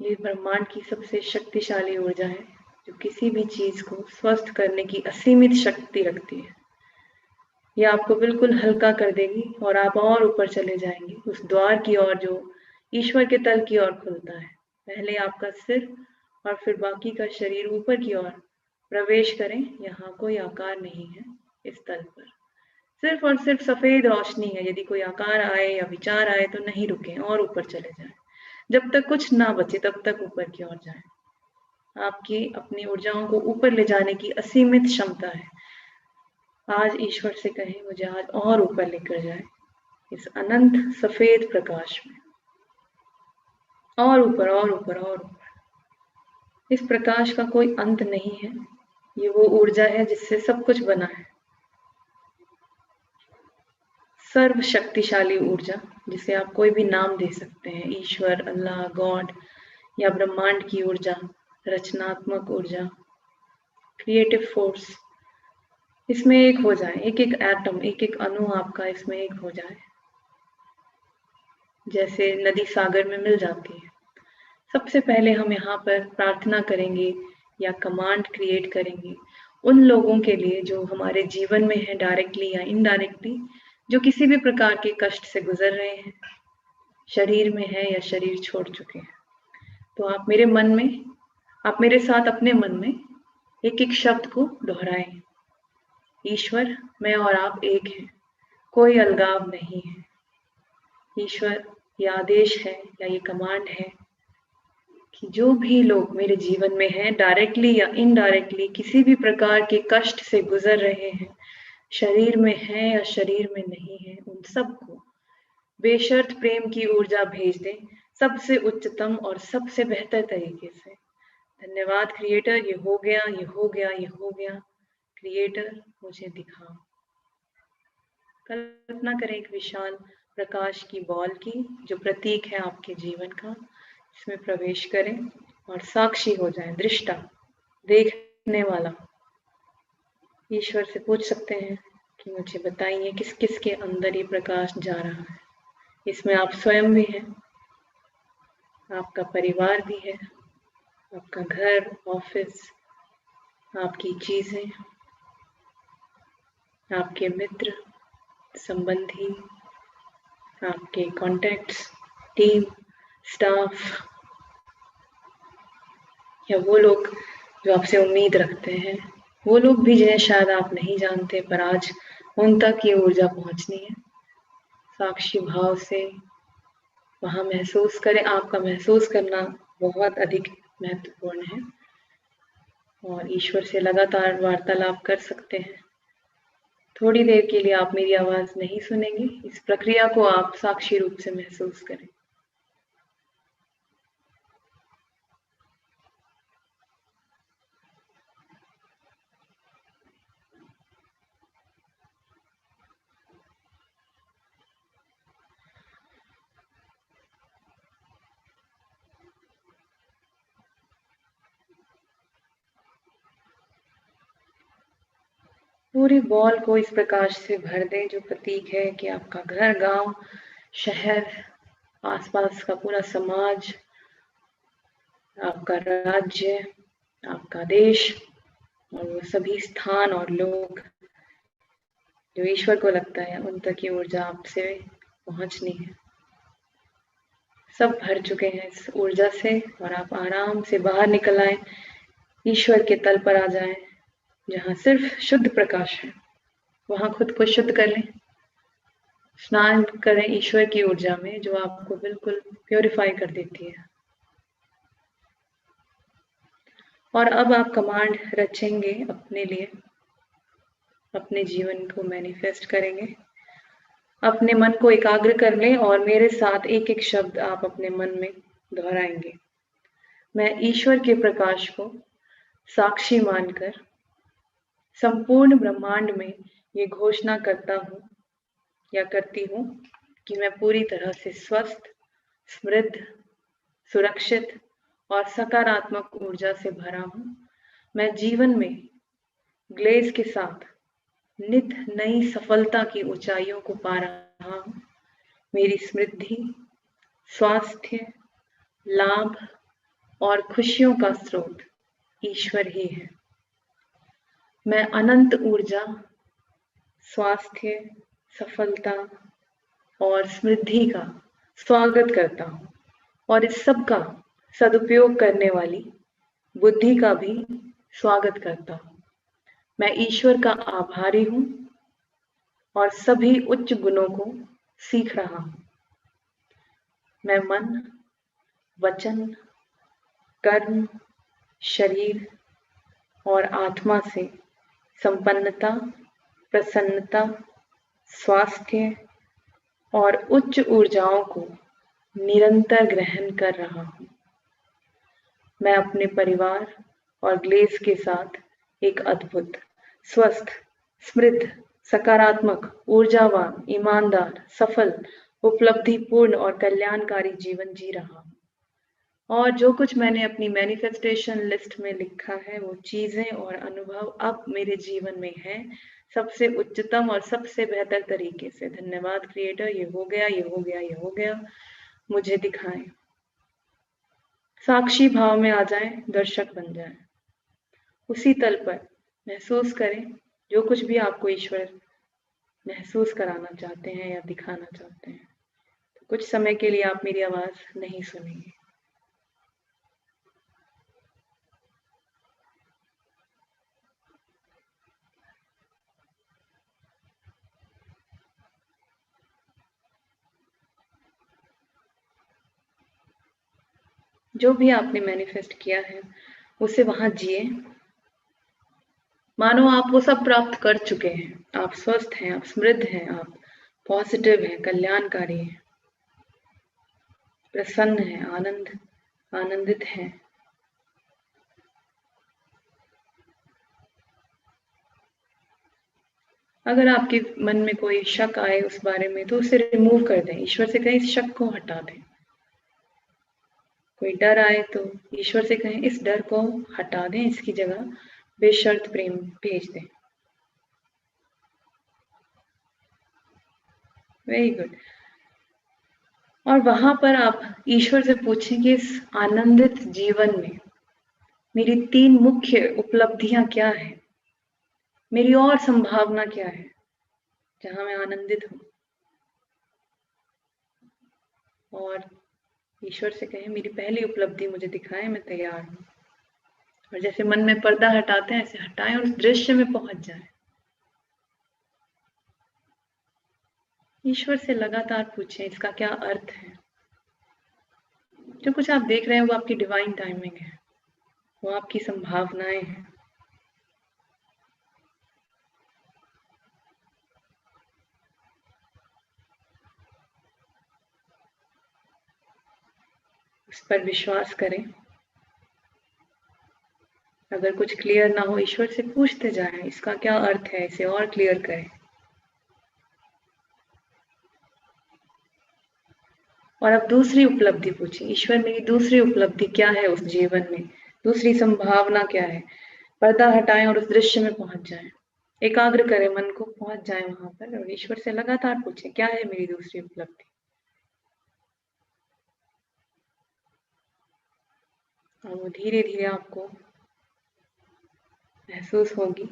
ये ब्रह्मांड की सबसे शक्तिशाली ऊर्जा है, जो किसी भी चीज को स्वस्थ करने की असीमित शक्ति रखती है। ये आपको बिल्कुल हल्का कर देगी और आप और ऊपर चले जाएंगे उस द्वार की ओर जो ईश्वर के तल की ओर खुलता है। पहले आपका सिर और फिर बाकी का शरीर ऊपर की ओर प्रवेश करें। यहाँ कोई आकार नहीं है इस तल पर, सिर्फ और सिर्फ सफेद रोशनी है। यदि कोई आकार आए या विचार आए तो नहीं रुकें और ऊपर चले जाएं, जब तक कुछ ना बचे तब तक ऊपर की ओर जाएं। आपकी अपनी ऊर्जाओं को ऊपर ले जाने की असीमित क्षमता है। आज ईश्वर से कहें, मुझे आज और ऊपर लेकर जाए इस अनंत सफेद प्रकाश में, और ऊपर और ऊपर और ऊपर। इस प्रकाश का कोई अंत नहीं है। ये वो ऊर्जा है जिससे सब कुछ बना है। सर्वशक्तिशाली ऊर्जा, जिसे आप कोई भी नाम दे सकते हैं, ईश्वर, अल्लाह, गॉड या ब्रह्मांड की ऊर्जा, रचनात्मक ऊर्जा, क्रिएटिव फोर्स, इसमें एक हो जाए, एक एक एटम, एक एक अणु आपका इसमें एक हो जाए, जैसे नदी सागर में मिल जाती है। सबसे पहले हम यहाँ पर प्रार्थना करेंगे या कमांड क्रिएट करेंगे उन लोगों के लिए जो हमारे जीवन में है, डायरेक्टली या इनडायरेक्टली, जो किसी भी प्रकार के कष्ट से गुजर रहे हैं, शरीर में है या शरीर छोड़ चुके हैं। तो आप मेरे मन में, आप मेरे साथ अपने मन में एक एक शब्द को दोहराएं। ईश्वर, मैं और आप एक हैं, कोई अलगाव नहीं है। ईश्वर, ये आदेश है या ये कमांड है कि जो भी लोग मेरे जीवन में हैं, डायरेक्टली या इनडायरेक्टली किसी भी प्रकार के कष्ट से गुजर रहे हैं, शरीर में है या शरीर में नहीं है, उन सबको बेशर्त प्रेम की ऊर्जा भेज दें, सबसे उच्चतम और सबसे बेहतर तरीके से। धन्यवाद क्रिएटर, ये हो गया, ये हो गया, ये हो गया। क्रिएटर, मुझे दिखाओ। कल्पना करें एक विशाल प्रकाश की बॉल की, जो प्रतीक है आपके जीवन का। इसमें प्रवेश करें और साक्षी हो जाएं, दृष्टा, देखने वाला। ईश्वर से पूछ सकते हैं कि मुझे बताइए किस किस के अंदर ये प्रकाश जा रहा है। इसमें आप स्वयं भी हैं, आपका परिवार भी है, आपका घर, ऑफिस, आपकी चीजें, आपके मित्र, संबंधी, आपके कॉन्टैक्ट्स, टीम, स्टाफ, या वो लोग जो आपसे उम्मीद रखते हैं, वो लोग भी जिन्हें शायद आप नहीं जानते, पर आज उन तक ये ऊर्जा पहुंचनी है। साक्षी भाव से वहां महसूस करें। आपका महसूस करना बहुत अधिक महत्वपूर्ण है और ईश्वर से लगातार वार्तालाप कर सकते हैं। थोड़ी देर के लिए आप मेरी आवाज नहीं सुनेंगे, इस प्रक्रिया को आप साक्षी रूप से महसूस करें। पूरी बॉल को इस प्रकाश से भर दें, जो प्रतीक है कि आपका घर, गांव, शहर, आसपास का पूरा समाज, आपका राज्य, आपका देश और वो सभी स्थान और लोग जो ईश्वर को लगता है, उन तक ये ऊर्जा आपसे पहुंचनी है। सब भर चुके हैं इस ऊर्जा से और आप आराम से बाहर निकल आए, ईश्वर के तल पर आ जाएं, जहाँ सिर्फ शुद्ध प्रकाश है। वहां खुद को शुद्ध कर लें, स्नान करें ईश्वर की ऊर्जा में, जो आपको बिल्कुल प्योरीफाई कर देती है। और अब आप कमांड रचेंगे अपने लिए, अपने जीवन को मैनिफेस्ट करेंगे। अपने मन को एकाग्र कर लें और मेरे साथ एक एक शब्द आप अपने मन में दोहराएंगे। मैं ईश्वर के प्रकाश को साक्षी मानकर संपूर्ण ब्रह्मांड में ये घोषणा करता हूँ या करती हूँ कि मैं पूरी तरह से स्वस्थ, समृद्ध, सुरक्षित और सकारात्मक ऊर्जा से भरा हूँ। मैं जीवन में ग्लेज के साथ नित नई सफलता की ऊंचाइयों को पा रहा हूँ। मेरी समृद्धि, स्वास्थ्य, लाभ और खुशियों का स्रोत ईश्वर ही है। मैं अनंत ऊर्जा, स्वास्थ्य, सफलता और समृद्धि का स्वागत करता हूँ और इस सब का सदुपयोग करने वाली बुद्धि का भी स्वागत करता हूँ। मैं ईश्वर का आभारी हूँ और सभी उच्च गुणों को सीख रहा हूँ। मैं मन, वचन, कर्म, शरीर और आत्मा से संपन्नता, प्रसन्नता, स्वास्थ्य और उच्च ऊर्जाओं को निरंतर ग्रहण कर रहा हूँ। मैं अपने परिवार और ग्लेज के साथ एक अद्भुत, स्वस्थ, समृद्ध, सकारात्मक, ऊर्जावान, ईमानदार, सफल, उपलब्धिपूर्ण और कल्याणकारी जीवन जी रहा हूँ। और जो कुछ मैंने अपनी मैनिफेस्टेशन लिस्ट में लिखा है वो चीजें और अनुभव अब मेरे जीवन में है, सबसे उच्चतम और सबसे बेहतर तरीके से। धन्यवाद क्रिएटर, ये हो गया, ये हो गया, ये हो गया, मुझे दिखाएं। साक्षी भाव में आ जाएं, दर्शक बन जाएं। उसी तल पर महसूस करें जो कुछ भी आपको ईश्वर महसूस कराना चाहते हैं या दिखाना चाहते हैं। तो कुछ समय के लिए आप मेरी आवाज नहीं सुनेंगे। जो भी आपने मैनिफेस्ट किया है उसे वहां जिए, मानो आप वो सब प्राप्त कर चुके हैं। आप स्वस्थ हैं, आप समृद्ध हैं, आप पॉजिटिव हैं, कल्याणकारी हैं, प्रसन्न हैं, आनंदित हैं। अगर आपके मन में कोई शक आए उस बारे में तो उसे रिमूव कर दें, ईश्वर से कहें इस शक को हटा दें। कोई डर आए तो ईश्वर से कहें इस डर को हटा दें, इसकी जगह बेशर्त प्रेम भेज दें। Very good. और वहां पर आप ईश्वर से पूछें कि इस आनंदित जीवन में मेरी 3 मुख्य उपलब्धियां क्या है, मेरी और संभावना क्या है जहां मैं आनंदित हूं। और ईश्वर से कहें मेरी पहली उपलब्धि मुझे दिखाएं, मैं तैयार हूं। और जैसे मन में पर्दा हटाते हैं ऐसे हटाएं और उस दृश्य में पहुंच जाएं। ईश्वर से लगातार पूछें इसका क्या अर्थ है। जो कुछ आप देख रहे हैं वो आपकी डिवाइन टाइमिंग है, वो आपकी संभावनाएं हैं। उस पर विश्वास करें। अगर कुछ क्लियर ना हो ईश्वर से पूछते जाएं इसका क्या अर्थ है, इसे और क्लियर करें। और अब दूसरी उपलब्धि पूछें, ईश्वर मेरी दूसरी उपलब्धि क्या है उस जीवन में, दूसरी संभावना क्या है। पर्दा हटाएं और उस दृश्य में पहुंच जाएं। एकाग्र करें मन को, पहुंच जाएं वहां पर और ईश्वर से लगातार पूछें क्या है मेरी दूसरी उपलब्धि। और वो धीरे धीरे आपको महसूस होगी।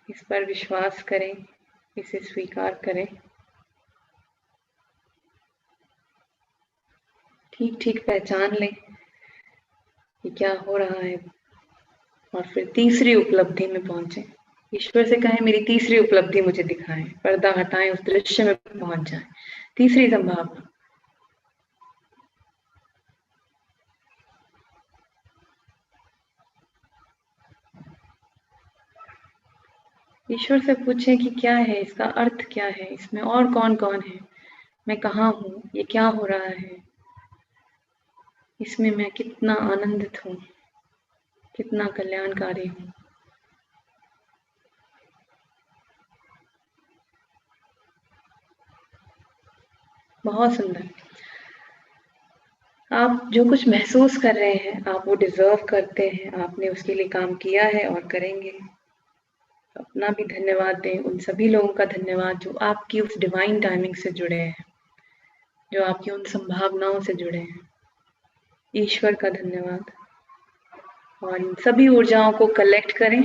इस पर विश्वास करें, इसे स्वीकार करें। ठीक ठीक पहचान लें कि क्या हो रहा है और फिर तीसरी उपलब्धि में पहुंचे। ईश्वर से कहें मेरी तीसरी उपलब्धि मुझे दिखाएं, पर्दा हटाएं, उस दृश्य में पहुंच जाएं। तीसरी संभावना। ईश्वर से पूछें कि क्या है, इसका अर्थ क्या है, इसमें और कौन कौन है, मैं कहाँ हूँ, ये क्या हो रहा है, इसमें मैं कितना आनंदित हूँ, कितना कल्याणकारी हूँ। बहुत सुंदर। आप जो कुछ महसूस कर रहे हैं आप वो डिजर्व करते हैं, आपने उसके लिए काम किया है और करेंगे। अपना भी धन्यवाद दें, उन सभी लोगों का धन्यवाद जो आपकी उस डिवाइन टाइमिंग से जुड़े हैं, जो आपकी उन संभावनाओं से जुड़े हैं। ईश्वर का धन्यवाद। और इन सभी ऊर्जाओं को कलेक्ट करें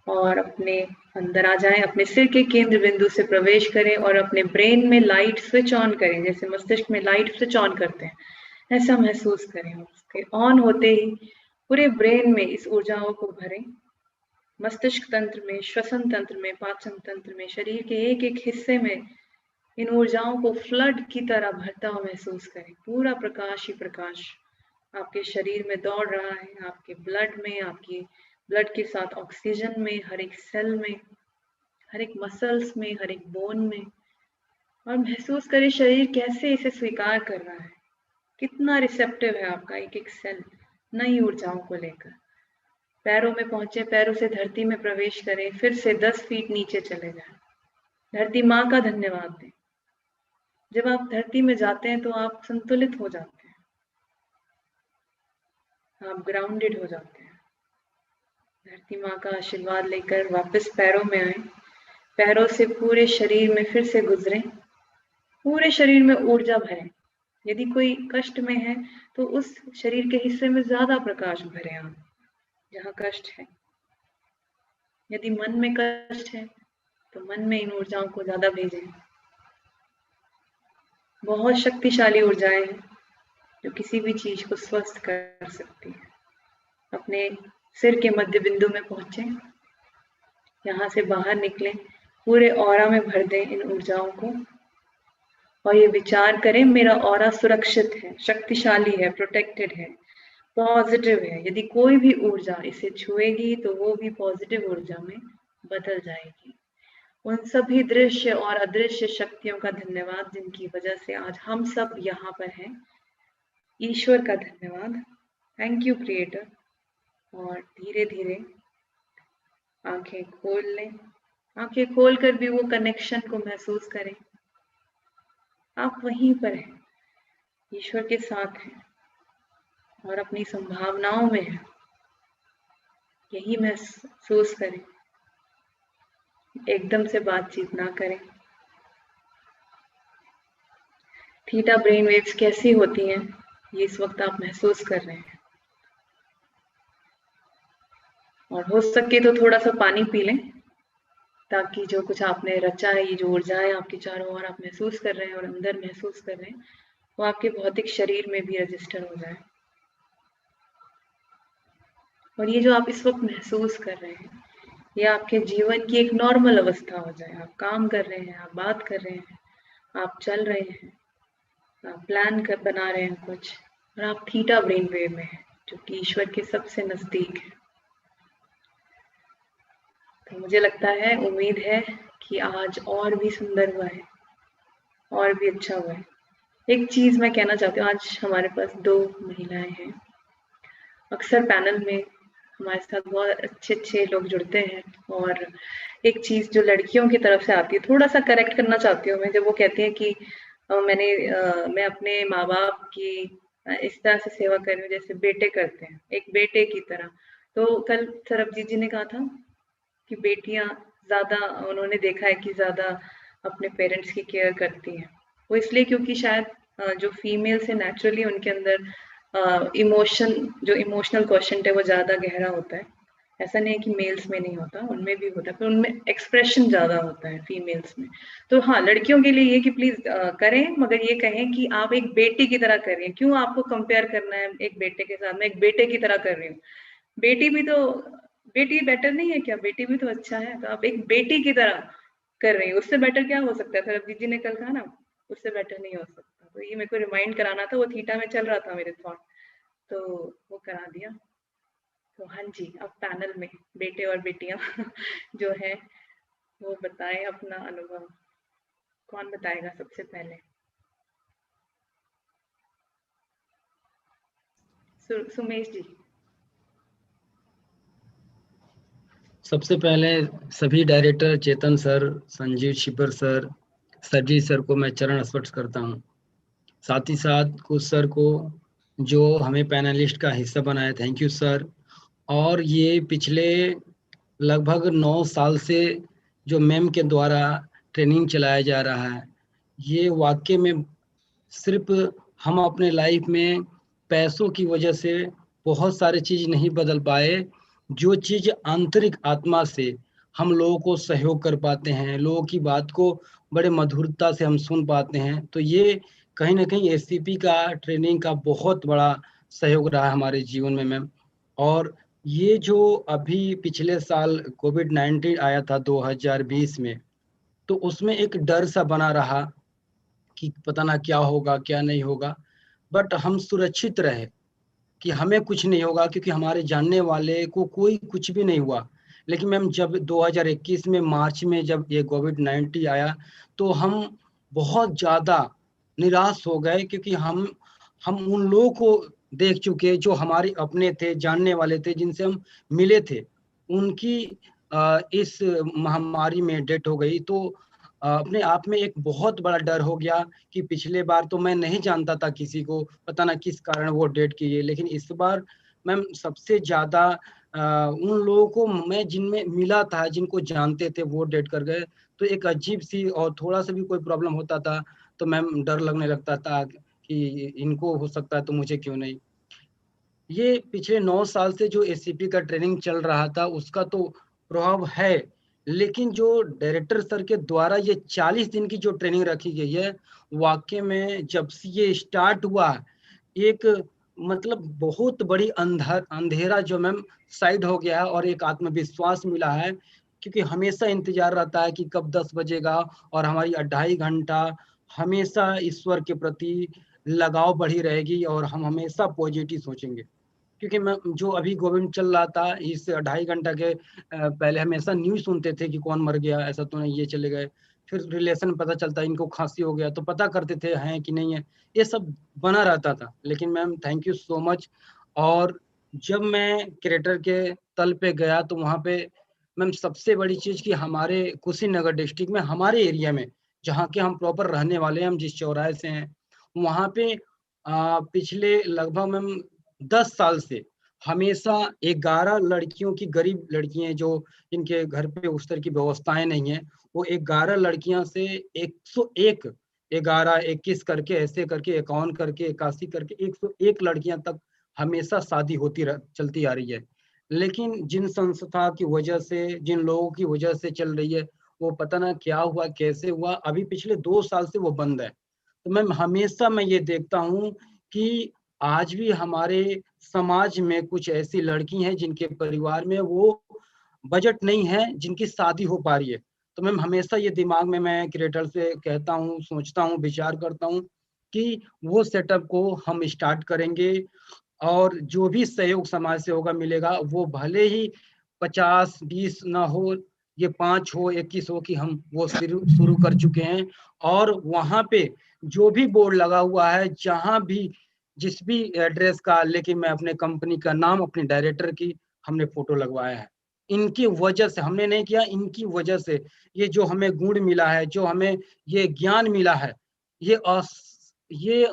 और अपने अंदर आ जाएं, अपने सिर के केंद्र बिंदु से प्रवेश करें और अपने ब्रेन में लाइट स्विच ऑन करें। जैसे मस्तिष्क में लाइट स्विच ऑन करते हैं ऐसा महसूस करें। उसके ऑन होते ही पूरे ब्रेन में इस ऊर्जाओं को भरें। मस्तिष्क तंत्र में, श्वसन तंत्र में, पाचन तंत्र में, शरीर के एक एक हिस्से में इन ऊर्जाओं को फ्लड की तरह भरता हुआ महसूस करें। पूरा प्रकाश ही प्रकाश आपके शरीर में दौड़ रहा है, आपके ब्लड में, आपकी ब्लड के साथ ऑक्सीजन में, हर एक सेल में, हर एक मसल्स में, हर एक बोन में, और महसूस करें शरीर कैसे इसे स्वीकार कर रहा है, कितना रिसेप्टिव है आपका एक एक सेल नई ऊर्जाओं को लेकर। पैरों में पहुंचे, पैरों से धरती में प्रवेश करें, फिर से 10 फीट नीचे चले जाएं। धरती माँ का धन्यवाद दें। जब आप धरती में जाते हैं तो आप संतुलित हो जाते हैं, आप ग्राउंडेड हो जाते हैं। धरती माँ का आशीर्वाद लेकर वापस पैरों में आए, पैरों से पूरे शरीर में फिर से गुजरें, पूरे शरीर में ऊर्जा भरें। यदि कोई कष्ट में है तो उस शरीर के हिस्से में ज्यादा प्रकाश भरें आप जहाँ कष्ट है। यदि मन में कष्ट है तो मन में इन ऊर्जाओं को ज्यादा भेजें। बहुत शक्तिशाली ऊर्जाएं हैं जो किसी भी चीज को स्वस्थ कर सकती है। अपने सिर के मध्य बिंदु में पहुंचे, यहाँ से बाहर निकलें, पूरे ऑरा में भर दें इन ऊर्जाओं को और ये विचार करें मेरा ऑरा सुरक्षित है, शक्तिशाली है, प्रोटेक्टेड है, पॉजिटिव है। यदि कोई भी ऊर्जा इसे छुएगी तो वो भी पॉजिटिव ऊर्जा में बदल जाएगी। उन सभी दृश्य और अदृश्य शक्तियों का धन्यवाद जिनकी वजह से आज हम सब यहाँ पर हैं। ईश्वर का धन्यवाद, थैंक यू क्रिएटर। और धीरे धीरे आंखें खोल लें। आंखें खोलकर भी वो कनेक्शन को महसूस करें। आप वहीं पर हैं, ईश्वर के साथ हैं और अपनी संभावनाओं में हैं। यही महसूस करें, एकदम से बातचीत ना करें। थीटा ब्रेन वेव्स कैसी होती हैं ये इस वक्त आप महसूस कर रहे हैं। और हो सके तो थोड़ा सा पानी पी लें ताकि जो कुछ आपने रचा है, ये जो ऊर्जाएं आपके चारों ओर आप महसूस कर रहे हैं और अंदर महसूस कर रहे हैं, वो आपके भौतिक शरीर में भी रजिस्टर हो जाए। और ये जो आप इस वक्त महसूस कर रहे हैं ये आपके जीवन की एक नॉर्मल अवस्था हो जाए। आप काम कर रहे हैं, आप बात कर रहे हैं, आप चल रहे हैं, आप प्लान बना रहे हैं कुछ, और आप थीटा ब्रेन वेव में हैं जो कि ईश्वर के सबसे नजदीक है। तो मुझे लगता है, उम्मीद है कि आज और भी सुंदर हुआ है, और भी अच्छा हुआ है। एक चीज मैं कहना चाहती हूँ, आज हमारे पास 2 महिलाएं हैं। अक्सर पैनल में हमारे साथ बहुत अच्छे लोग जुड़ते हैं, और एक चीज जो लड़कियों की तरफ से आती है, थोड़ा सा करेक्ट करना चाहती हूँ मैं, जब वो कहती है कि मैं अपने माँ बाप की इस तरह से सेवा कर रही हूँ जैसे बेटे करते हैं, एक बेटे की तरह। तो कल सरबजीत जी ने कहा था कि बेटियां ज्यादा, उन्होंने देखा है कि ज्यादा अपने पेरेंट्स की केयर करती हैं। वो इसलिए क्योंकि शायद जो फीमेल्स है नेचुरली उनके अंदर जो इमोशनल क्वेश्चन है वो ज्यादा गहरा होता है। ऐसा नहीं है कि मेल्स में नहीं होता, उनमें भी होता है, पर उनमें एक्सप्रेशन ज्यादा होता है फीमेल्स में। तो हाँ, लड़कियों के लिए ये कि प्लीज करें, मगर ये कहें कि आप एक बेटी की तरह कर रही हैं। क्यों आपको कंपेयर करना है एक बेटे के साथ? मैं एक बेटे की तरह कर रही हूँ। बेटी बेटर नहीं है क्या? बेटी भी तो अच्छा है। तो आप एक बेटी की तरह कर रही है, उससे बेटर क्या हो सकता है? सरबजीत जी ने कल कहा ना, उससे बेटर नहीं हो सकता। तो ये मेरे को रिमाइंड कराना था, वो थीटा में चल रहा था मेरे थॉट, तो वो करा दिया। तो हाँ जी, अब पैनल में बेटे और बेटियां जो है वो बताएं अपना अनुभव। कौन बताएगा सबसे पहले? सुमेश जी। सबसे पहले सभी director Chetan sir, Sanjeev Shipar sir, Sarjit sir को मैं चरण स्पर्श करता हूँ। साथ ही साथ कुछ सर को जो हमें पैनलिस्ट का हिस्सा बनाया, थैंक यू सर। और ये पिछले लगभग 9 साल से जो मैम के द्वारा ट्रेनिंग चलाया जा रहा है, ये वाकई में सिर्फ हम अपने लाइफ में पैसों की वजह से बहुत सारे चीज़ नहीं बदल पाए। जो चीज़ आंतरिक आत्मा से हम लोगों को सहयोग कर पाते हैं, लोगों की बात को बड़े मधुरता से हम सुन पाते हैं, तो ये कहीं ना कहीं एससीपी का ट्रेनिंग का बहुत बड़ा सहयोग रहा है हमारे जीवन में मैम। और ये जो अभी पिछले साल कोविड-19 आया था 2020 में, तो उसमें एक डर सा बना रहा कि पता ना क्या होगा क्या नहीं होगा, बट हम सुरक्षित रहे कि हमें कुछ नहीं होगा, क्योंकि हमारे जानने वाले को कोई कुछ भी नहीं हुआ। लेकिन मैम जब 2021 में मार्च में जब ये कोविड-19 आया तो हम बहुत ज़्यादा निराश हो गए, क्योंकि हम उन लोगों को देख चुके जो हमारे अपने थे, जानने वाले थे, जिनसे हम मिले थे, उनकी इस महामारी में डेथ हो गई। तो अपने आप में एक बहुत बड़ा डर हो गया कि पिछले बार तो मैं नहीं जानता था किसी को, पता ना किस कारण वो डेथ की है, लेकिन इस बार मैम सबसे ज़्यादा उन लोगों को मैं जिनमें मिला था, जिनको जानते थे, वो डेथ कर गए। तो एक अजीब-सी, और थोड़ा-सा भी कोई प्रॉब्लम होता था तो मैम डर लगने लगता था कि इनको हो सकता है तो मुझे क्यों नहीं। ये पिछले 9 साल से जो एससीपी का ट्रेनिंग चल रहा था उसका तो प्रभाव है, लेकिन जो डायरेक्टर सर के द्वारा ये 40 दिन की जो ट्रेनिंग रखी गई है, वाक़ई में जब से ये स्टार्ट हुआ, एक मतलब बहुत बड़ी अंधेरा जो मैम साइड हो गया है और एक आत्मविश्वास मिला है, क्योंकि हमेशा इंतज़ार रहता है कि कब 10 बजेगा और हमारी 2.5 घंटा हमेशा ईश्वर के प्रति लगाव बढ़ी रहेगी और हम हमेशा पॉजिटिव सोचेंगे। क्योंकि मैं जो अभी कोविड चल रहा था, इस 2.5 घंटा के पहले हमेशा न्यूज़ सुनते थे कि कौन मर गया, ऐसा तो नहीं, ये चले गए। फिर रिलेशन में पता चलता है इनको खाँसी हो गया, तो पता करते थे हैं कि नहीं है, ये सब बना रहता था। लेकिन ma'am thank you so much. और जब मैं क्रिएटर के तल पे गया तो वहाँ पे मैम सबसे बड़ी चीज़ कि हमारे कुशीनगर डिस्ट्रिक्ट में, हमारे एरिया में, जहाँ के हम प्रॉपर रहने वाले हैं, हम जिस चौराहे से हैं, वहाँ पे पिछले लगभग मैम 10 साल से हमेशा 11 लड़कियों की, गरीब लड़की हैं जो इनके घर पे उस तरह की व्यवस्थाएँ नहीं हैं, वो 11 लड़कियाँ से 101, 11, 21 करके, ऐसे करके 51 करके, 81 करके 101 लड़कियाँ तक हमेशा शादी होती चलती आ रही है। लेकिन जिन संस्था की वजह से, जिन लोगों की वजह से चल रही है, वो पता ना क्या हुआ, कैसे हुआ, अभी पिछले 2 साल से वो बंद है। तो मैम हमेशा मैं ये देखता हूँ कि आज भी हमारे समाज में कुछ ऐसी लड़की हैं जिनके परिवार में वो बजट नहीं है, जिनकी शादी हो पा रही है। तो मैम हमेशा ये दिमाग में मैं क्रिएटर से कहता हूँ, सोचता हूँ, विचार करता हूँ कि वो सेटअप को हम स्टार्ट करेंगे और जो भी सहयोग समाज से होगा, मिलेगा, वो भले ही 50, 20 ना हो, ये 5 हो, 21 हो, कि हम वो शुरू शुरू कर चुके हैं। और वहाँ पे जो भी बोर्ड लगा हुआ है, जहाँ भी, जिस भी एड्रेस का, लेकिन मैं अपने कंपनी का नाम, अपने डायरेक्टर की हमने फ़ोटो लगवाया है। इनकी वजह से हमने नहीं किया, इनकी वजह से ये जो हमें गुण मिला है, जो हमें ये ज्ञान मिला है, ये ये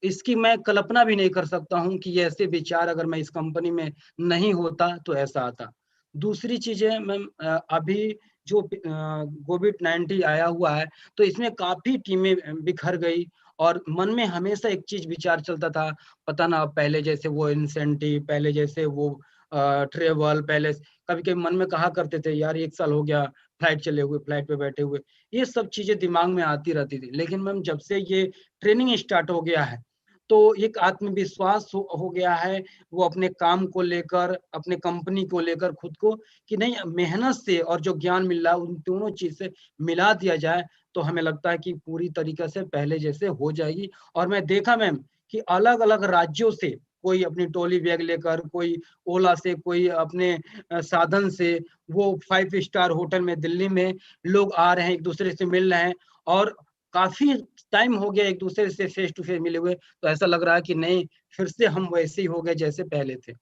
इसकी मैं कल्पना भी नहीं कर सकता हूँ कि ये ऐसे विचार अगर मैं इस कंपनी में नहीं होता तो ऐसा आता। दूसरी चीज़ है मैम, अभी जो कोविड-19 आया हुआ है, तो इसमें काफ़ी टीमें बिखर गई और मन में हमेशा एक चीज़ विचार चलता था, पता ना अब पहले जैसे वो इंसेंटिव, पहले जैसे वो ट्रैवल, पहले कभी-कभी मन में कहा करते थे, यार 1 साल हो गया फ्लाइट चले हुए, फ्लाइट पे बैठे हुए। ये सब चीज़ें दिमाग में आती रहती थी। लेकिन मैम जब से ये ट्रेनिंग स्टार्ट हो गया है, तो एक आत्मविश्वास हो गया है, वो अपने काम को लेकर, अपने कंपनी को लेकर खुद को, कि नहीं, मेहनत से और जो ज्ञान मिल रहा है उन दोनों चीज़ से मिला दिया जाए, तो हमें लगता है कि पूरी तरीक़े से पहले जैसे हो जाएगी। और मैं देखा मैम कि अलग-अलग राज्यों से कोई अपनी ट्रॉली बैग लेकर, कोई ओला से, कोई अपने साधन से, वो 5 स्टार होटल में दिल्ली में लोग आ रहे हैं, एक-दूसरे से मिल रहे हैं और काफ़ी टाइम हो गया एक-दूसरे से फेस टू फेस मिले हुए, तो ऐसा लग रहा है कि नहीं, फिर से हम वैसे ही हो गए जैसे पहले थे।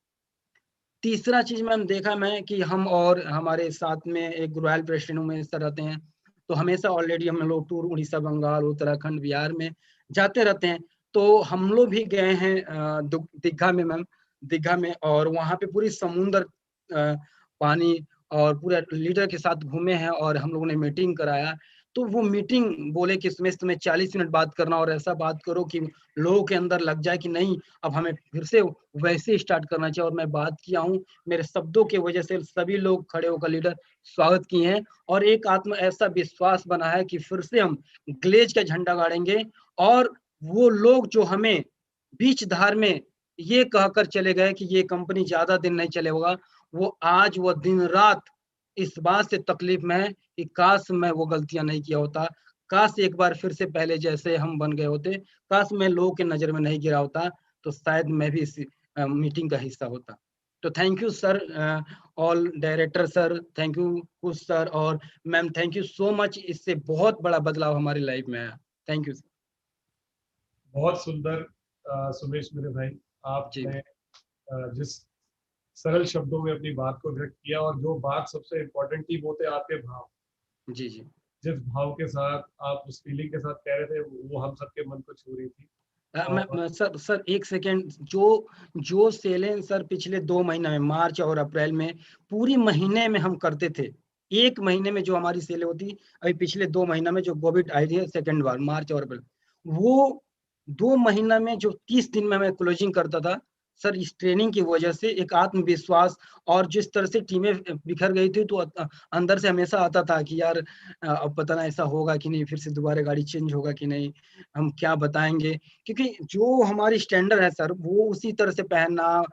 तीसरा चीज़ मैम देखा मैं कि हम और हमारे साथ में एक रॉयल प्रेसिडेंट में सर रहते हैं, तो हमेशा ऑलरेडी हम लोग टूर उड़ीसा, बंगाल, उत्तराखंड, बिहार में जाते रहते हैं। तो हम लोग भी गए हैं दु दीघा में मैम, दीघा में, और वहाँ पे पूरी समुद्र पानी और पूरा लीडर के साथ घूमे हैं और हम लोगों ने मीटिंग कराया। तो वो मीटिंग बोले कि इसमें तुम्हें 40 मिनट बात करना और ऐसा बात करो कि लोगों के अंदर लग जाए कि नहीं, अब हमें फिर से वैसे ही स्टार्ट करना चाहिए। और मैं बात किया हूँ, मेरे शब्दों की वजह से सभी लोग खड़े होकर लीडर स्वागत किए हैं और एक ऐसा विश्वास बना है कि फिर से हम ग्लेज का झंडा गाड़ेंगे। और वो लोग जो हमें बीच धार में ये कहकर चले गए कि ये कंपनी ज़्यादा दिन नहीं चलेगा, वो दिन-रात इस बात से तकलीफ में है कि काश मैं वो गलतियाँ नहीं किया होता, काश एक बार फिर से पहले जैसे हम बन गए होते, काश मैं लोगों की नज़र में नहीं गिरा होता, तो शायद मैं भी इस मीटिंग का हिस्सा होता। तो thank you sir, all director sir, thank you Kush sir और ma'am, thank you so much. इससे बहुत बड़ा बदलाव हमारी लाइफ में आया। Thank you. बहुत सुंदर सुमेश मेरे भाई, जी आपने जिस सरल शब्दों में अपनी बात को व्यक्त किया, और जो बात सबसे इम्पोर्टेंट थी वो थे आपके भाव। जी जी। जिस भाव के साथ आप उस फीलिंग के साथ कह रहे थे वो हम सबके मन को छू रही थी। और सर एक सेकेंड, जो सेलें सर पिछले 2 महीना में, मार्च और अप्रैल में, पूरी महीने में हम करते थे, 1 महीने में जो हमारी सेलें होती, अभी पिछले 2 महीना में जो कोविड आई थी सेकेंड बार, मार्च और अप्रैल, वो 2 महीना में जो 30 दिन में मैं क्लोजिंग करता था सर, इस ट्रेनिंग की वजह से एक आत्मविश्वास, और जिस तरह से टीमें बिखर गई थी, तो अंदर से हमेशा आता था कि यार अब पता ना ऐसा होगा कि नहीं, फिर से दोबारा गाड़ी चेंज होगा कि नहीं, हम क्या बताएंगे, क्योंकि जो हमारी स्टैंडर्ड है सर, वो उसी तरह से पहनना,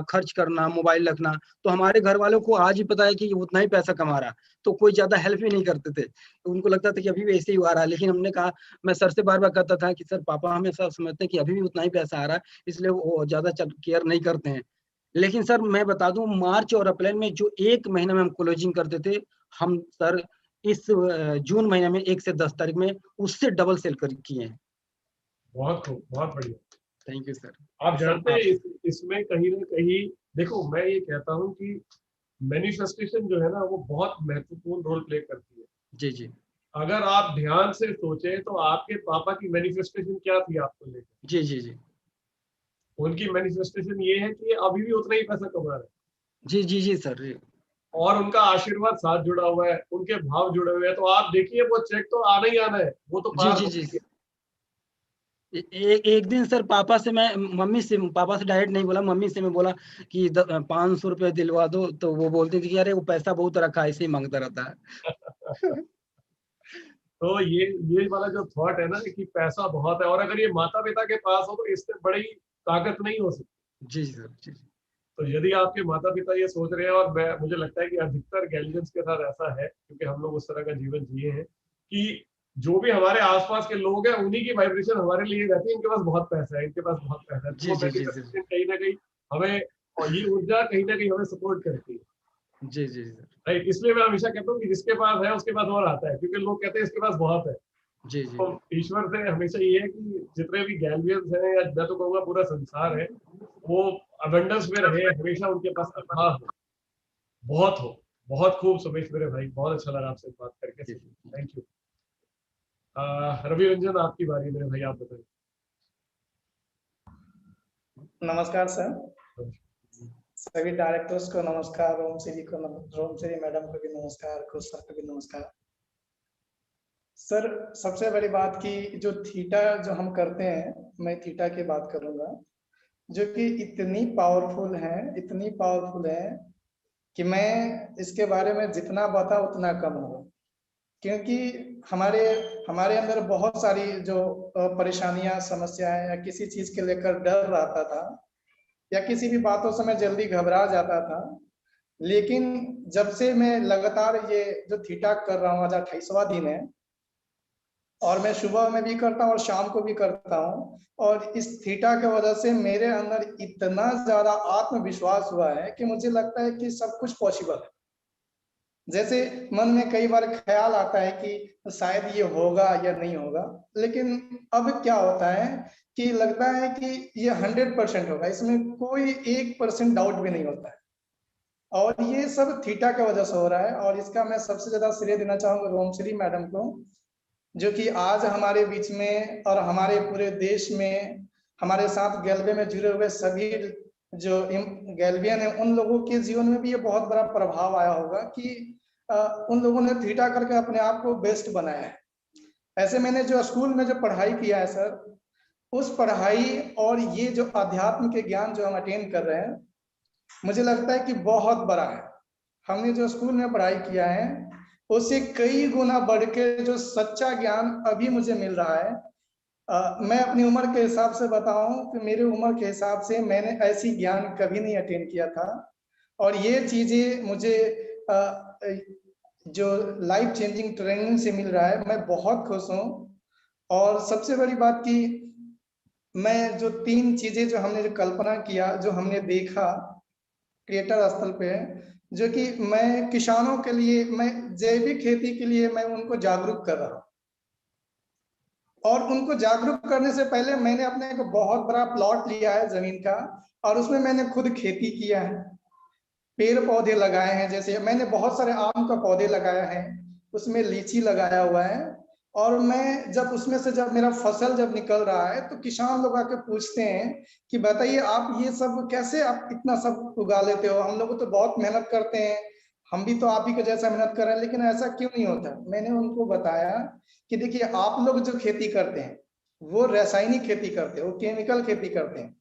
खर्च करना, मोबाइल रखना, तो हमारे घर वालों को आज ही पता है कि उतना ही पैसा कमा रहा, तो कोई ज्यादा हेल्प भी नहीं करते थे, उनको लगता था कि अभी भी ऐसे ही आ रहा है। लेकिन हमने कहा, मैं सर से बार बार कहता था कि सर पापा हमेशा समझते हैं कि अभी भी उतना ही पैसा आ रहा है, इसलिए वो ज्यादा केयर नहीं करते हैं। लेकिन सर मैं बता दूं, मार्च और अप्रैल में जो 1 महीने में हम क्लोजिंग करते थे, हम सर इस जून महीने में 1 से 10 तारीख में उससे डबल सेल कर किए हैं। बहुत खूब, बहुत बढ़िया। Thank you sir. आप जानते हैं इसमें कहीं ना कहीं, देखो मैं ये कहता हूँ कि मैनिफेस्टेशन जो है ना वो बहुत महत्वपूर्ण रोल प्ले करती है। जी जी अगर आप ध्यान से सोचे तो आपके पापा की मैनिफेस्टेशन क्या थी आपको लेकर? जी जी जी उनकी मैनिफेस्टेशन ये है कि ये अभी भी उतना ही पैसा कमा रहे हैं, जी जी जी सर। और उनका आशीर्वाद साथ जुड़ा हुआ है, उनके भाव जुड़े हुए हैं, तो आप देखिए वो चेक तो आना ही आना है, वो तो जी पार जी हो जी। ही है। एक दिन सर पापा से डायरेक्ट नहीं बोला, मम्मी से मैं बोला कि 500 रुपये दिलवा दो, तो वो बोलती थी कि अरे वो पैसा बहुत रखा है, ऐसे ही मांगता रहता है। तो ये वाला जो थॉट है ना कि पैसा बहुत है, और अगर ये माता पिता के पास हो तो इससे बड़ी ताकत नहीं हो सकती। जी सर जी। तो यदि आपके माता पिता ये सोच रहे हैं, और मुझे लगता है कि अधिकतर गैलियंस के साथ ऐसा है, क्योंकि हम लोग उस तरह का जीवन जिए हैं कि जो भी हमारे आसपास के लोग हैं उन्हीं की वाइब्रेशन हमारे लिए रहती है, इनके पास बहुत पैसा है, इनके पास बहुत पैसा है, तो जी वो जी जी सर। मैनिफेस्टेशन कहीं ना कहीं हमें, और ये ऊर्जा कहीं ना कहीं हमें सपोर्ट करती है। जी जी सर। राइट, इसलिए मैं हमेशा कहता हूँ कि जिसके पास है उसके पास और आता है, क्योंकि लोग कहते हैं इसके पास बहुत है। जी जी तो ईश्वर से हमेशा ये है कि जितने भी गैलियंस हैं, या मैं तो कहूँगा पूरा संसार है, वो अबंडेंस में रहे, हमेशा उनके पास अथाह हो, बहुत हो। बहुत खूब सुमेश मेरे भाई, बहुत अच्छा लगा आपसे बात करके। जी। Thank you. रवि रंजन, आपकी बारी मेरे भाई, आप बताइए। नमस्कार सर, सभी डायरेक्टर्स को नमस्कार, रोम श्री मैडम को भी नमस्कार, खुश सर को भी नमस्कार। सर सबसे बड़ी बात की जो थीटा जो हम करते हैं, मैं थीटा की बात करूंगा, जो कि इतनी पावरफुल है कि मैं इसके बारे में जितना बता उतना कम होगा, क्योंकि हमारे हमारे अंदर बहुत सारी जो परेशानियां, समस्याएं या किसी चीज के लेकर डर रहता था, या किसी भी बातों से मैं जल्दी घबरा जाता था। लेकिन जब से मैं लगातार ये जो थीटा कर रहा हूँ, आज 28वां दिन है, और मैं सुबह में भी करता हूँ और शाम को भी करता हूँ, और इस थीटा की वजह से मेरे अंदर इतना ज्यादा आत्मविश्वास हुआ है कि मुझे लगता है कि सब कुछ पॉसिबल है। जैसे मन में कई बार ख्याल आता है कि शायद ये होगा या नहीं होगा, लेकिन अब क्या होता है कि लगता है कि ये 100% होगा, इसमें कोई 1% डाउट भी नहीं होता है, और ये सब थीटा की वजह से हो रहा है। और इसका मैं सबसे ज्यादा श्रेय देना चाहूंगा रोमश्री मैडम को, जो कि आज हमारे बीच में और हमारे पूरे देश में हमारे साथ गैल्वे में जुड़े हुए सभी जो गैल्वियन है, उन लोगों के जीवन में भी ये बहुत बड़ा प्रभाव आया होगा कि उन लोगों ने थीटा करके अपने आप को बेस्ट बनाया है। ऐसे मैंने जो स्कूल में जो पढ़ाई किया है सर, उस पढ़ाई और ये जो अध्यात्म के ज्ञान जो हम अटेंड कर रहे हैं, मुझे लगता है कि बहुत बड़ा है। हमने जो स्कूल में पढ़ाई किया है उससे कई गुना बढ़ के जो सच्चा ज्ञान अभी मुझे मिल रहा है। मैं अपनी उम्र के हिसाब से बताऊं कि मेरी उम्र के हिसाब से मैंने ऐसी ज्ञान कभी नहीं अटेंड किया था, और ये चीजें मुझे जो लाइफ चेंजिंग ट्रेनिंग से मिल रहा है, मैं बहुत खुश हूँ। और सबसे बड़ी बात की, मैं जो 3 चीजें जो हमने जो कल्पना किया, जो हमने देखा, क्रिएटर स्थल पे है, जो कि मैं किसानों के लिए, मैं जैविक खेती के लिए मैं उनको जागरूक कर रहा हूँ। और उनको जागरूक करने से पहले मैंने अपने एक बहुत बड़ा प्लॉट लिया है जमीन का, और उसमें मैंने खुद खेती किया है, पेड़ पौधे लगाए हैं। जैसे मैंने बहुत सारे आम का पौधे लगाया है, उसमें लीची लगाया हुआ है। और मैं जब उसमें से जब मेरा फसल जब निकल रहा है तो किसान लोग आके पूछते हैं कि बताइए आप ये सब कैसे आप इतना सब उगा लेते हो, हम लोग तो बहुत मेहनत करते हैं, हम भी तो आप ही के जैसा मेहनत कर रहे हैं, लेकिन ऐसा क्यों नहीं होता। मैंने उनको बताया कि देखिए आप लोग जो खेती करते हैं वो रासायनिक खेती करते हैं, वो केमिकल खेती करते हैं,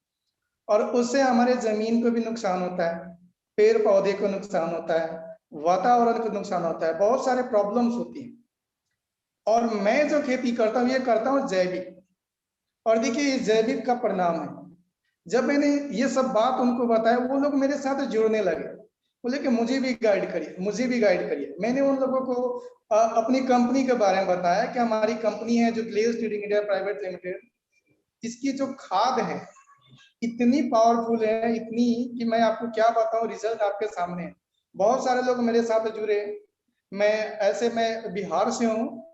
और उससे हमारे जमीन को भी नुकसान होता है, पेड़ पौधे को नुकसान होता है, वातावरण को नुकसान होता है, बहुत सारे प्रॉब्लम्स होती हैं। और मैं जो खेती करता हूँ ये करता हूँ जैविक। और देखिए ये जैविक का परिणाम है। जब मैंने ये सब बात उनको बताया वो लोग मेरे साथ जुड़ने लगे, बोले कि मुझे भी गाइड करिए, मुझे भी गाइड करिए। मैंने उन लोगों को अपनी कंपनी के बारे में बताया कि हमारी कंपनी है जो glaze trading India private limited, इसकी जो खाद है इतनी पावरफुल है, इतनी कि मैं आपको क्या बताऊं, रिजल्ट आपके सामने है। बहुत सारे लोग मेरे साथ जुड़े। मैं बिहार से हूँ,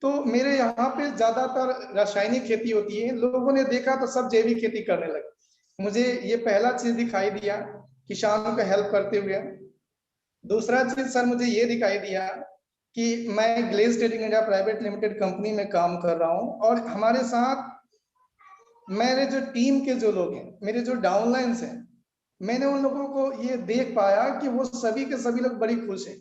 तो मेरे यहाँ पे ज्यादातर रासायनिक खेती होती है, लोगों ने देखा तो सब जैविक खेती करने लगे। मुझे ये पहला चीज दिखाई दिया किसानों को हेल्प करते हुए। दूसरा चीज सर मुझे ये दिखाई दिया कि मैं glaze trading India private limited company में काम कर रहा हूँ, और हमारे साथ मेरे जो टीम के जो लोग हैं, मेरे जो डाउनलाइंस हैं, मैंने उन लोगों को ये देख पाया कि वो सभी के सभी लोग बड़ी खुश हैं,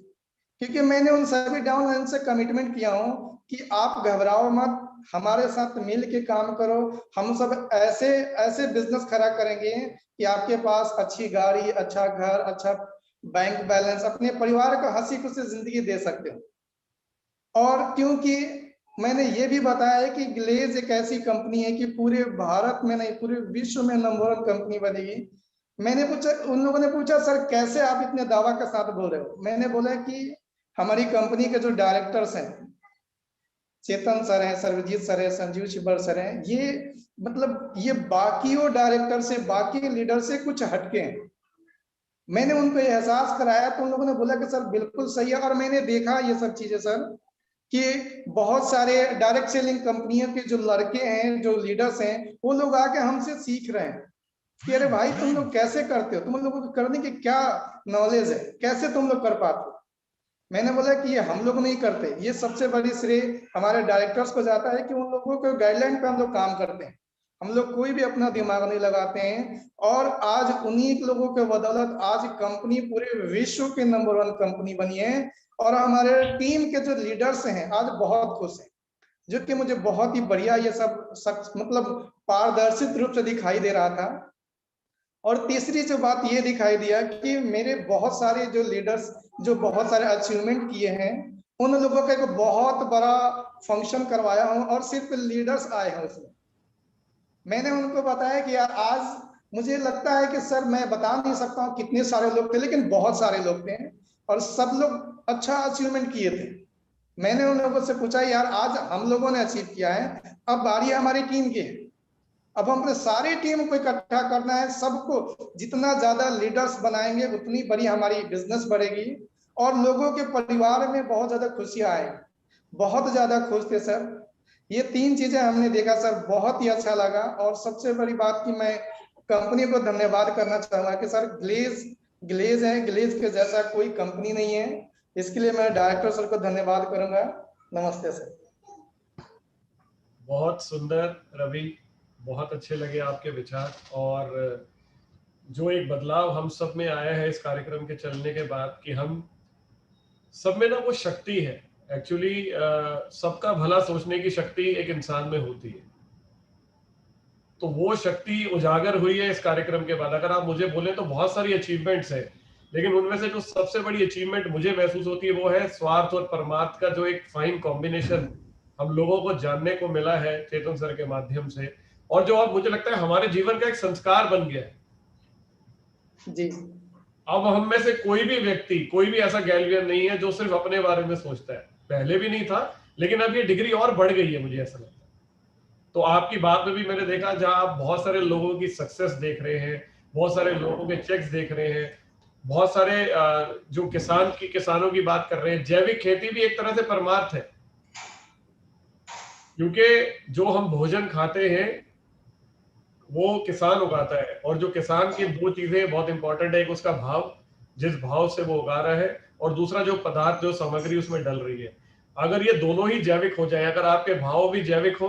क्योंकि मैंने उन सभी डाउनलाइन से कमिटमेंट किया हूँ कि आप घबराओ मत, हमारे साथ मिल के काम करो, हम सब ऐसे ऐसे बिजनेस खड़ा करेंगे कि आपके पास अच्छी गाड़ी, अच्छा घर, अच्छा बैंक बैलेंस, अपने परिवार को हंसी खुशी जिंदगी दे सकते हो। और क्योंकि मैंने ये भी बताया है कि ग्लेज एक ऐसी कंपनी है कि पूरे भारत में नहीं पूरे विश्व में नंबर 1 कंपनी बनेगी। मैंने पूछा, उन लोगों ने पूछा सर कैसे आप इतने दावा के साथ बोल रहे हो। मैंने बोला कि हमारी कंपनी के जो डायरेक्टर्स हैं, चेतन सर हैं, सर्वजीत सर है, संजीव शिबर सर हैं, ये मतलब ये बाकी डायरेक्टर से, बाकी लीडर से कुछ हटके हैं। मैंने उनको एहसास कराया तो उन लोगों ने बोला कि सर बिल्कुल सही है। और मैंने देखा ये सब चीजें सर कि बहुत सारे डायरेक्ट सेलिंग कंपनियों के जो लड़के हैं, जो लीडर्स हैं, वो लोग आके हमसे सीख रहे हैं कि अरे भाई तुम लोग कैसे करते हो, तुम लोगों को करने की क्या नॉलेज है, कैसे तुम लोग कर पाते हो। मैंने बोला कि ये हम लोग नहीं करते, ये सबसे बड़ी श्रेय हमारे डायरेक्टर्स को जाता है कि उन लोगों के गाइडलाइन पे हम लोग काम करते हैं, हम लोग कोई भी अपना दिमाग नहीं लगाते हैं। और आज उन्हीं लोगों के बदौलत आज कंपनी पूरे विश्व के नंबर 1 कंपनी बनी है। और हमारे टीम के जो लीडर्स हैं आज बहुत खुश हैं, जो कि मुझे बहुत ही बढ़िया ये सब मतलब पारदर्शित रूप से दिखाई दे रहा था। और तीसरी जो बात ये दिखाई दिया कि मेरे बहुत सारे जो लीडर्स जो बहुत सारे अचीवमेंट किए हैं, उन लोगों का एक बहुत बड़ा फंक्शन करवाया हूं, और सिर्फ लीडर्स आए हैं उसमें। मैंने उनको बताया कि यार आज मुझे लगता है कि सर मैं बता नहीं सकता हूँ कितने सारे लोग थे, लेकिन बहुत सारे लोग थे और सब लोग अच्छा अचीवमेंट किए थे। मैंने उन लोगों से पूछा यार आज हम लोगों ने अचीव किया है, अब बारी हमारी टीम की है, अब हम अपने सारी टीम को इकट्ठा करना है, सबको जितना ज्यादा लीडर्स बनाएंगे उतनी बड़ी हमारी बिजनेस बढ़ेगी और लोगों के परिवार में बहुत ज्यादा खुशियां आएगी। बहुत ज्यादा खुश थे सर। ये 3 चीजें हमने देखा सर, बहुत ही अच्छा लगा। और सबसे बड़ी बात कि मैं कंपनी को धन्यवाद करना चाहूंगा कि सर ग्लेज है, ग्लेज के जैसा कोई कंपनी नहीं है। इसके लिए मैं डायरेक्टर सर को धन्यवाद करूंगा। नमस्ते सर। बहुत सुंदर रवि, बहुत अच्छे लगे आपके विचार। और जो एक बदलाव हम सब में आया है इस कार्यक्रम के चलने के बाद कि हम सब में ना वो शक्ति है, एक्चुअली सबका भला सोचने की शक्ति एक इंसान में होती है, तो वो शक्ति उजागर हुई है इस कार्यक्रम के बाद। अगर आप मुझे बोले तो बहुत सारी अचीवमेंट्स है, लेकिन उनमें से जो सबसे बड़ी अचीवमेंट मुझे महसूस होती है वो है स्वार्थ और परमार्थ का जो एक फाइन कॉम्बिनेशन हम लोगों को जानने को मिला है चेतन सर के माध्यम से, और जो अब मुझे लगता है हमारे जीवन का एक संस्कार बन गया है जी। अब हम में से कोई भी व्यक्ति, कोई भी ऐसा गैल्वियन नहीं है जो सिर्फ अपने बारे में सोचता है। पहले भी नहीं था, लेकिन अब ये डिग्री और बढ़ गई है, मुझे ऐसा लगता है। तो आपकी बात में भी मैंने देखा जहां आप बहुत सारे लोगों की सक्सेस देख रहे हैं, बहुत सारे लोगों के चेक्स देख रहे हैं, बहुत सारे जो किसानों की बात कर रहे हैं, जैविक खेती भी एक तरह से परमार्थ है, क्योंकि जो हम भोजन खाते हैं वो किसान उगाता है, और जो किसान की दो चीजें बहुत इंपॉर्टेंट है, एक उसका भाव, जिस भाव से वो उगा रहा है, और दूसरा जो पदार्थ, जो सामग्री उसमें डल रही है। अगर ये दोनों ही जैविक हो जाए, अगर आपके भाव भी जैविक हो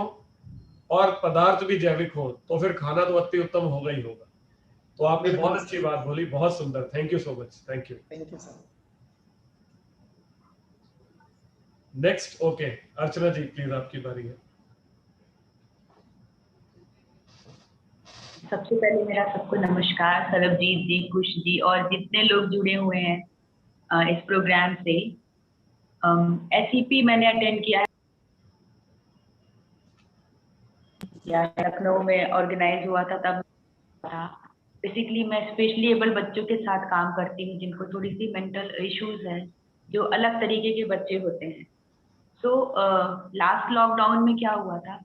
और पदार्थ भी जैविक हो, तो फिर खाना तो अति उत्तम होगा ही होगा। तो आपने बहुत अच्छी बात बोली, बहुत सुंदर, thank you so much, thank you. Thank you sir. Next, okay, Archana ji please, आपकी बारी है। सबसे पहले मेरा सबको नमस्कार, सरबजीत जी, कुश जी और जितने लोग जुड़े हुए हैं इस प्रोग्राम से। SEP मैंने अटेंड किया है, लखनऊ में ऑर्गेनाइज हुआ था तब था। बेसिकली मैं स्पेशली एबल बच्चों के साथ काम करती हूँ जिनको थोड़ी सी मेंटल इश्यूज है, जो अलग तरीके के बच्चे होते हैं। तो लास्ट लॉकडाउन में क्या हुआ था,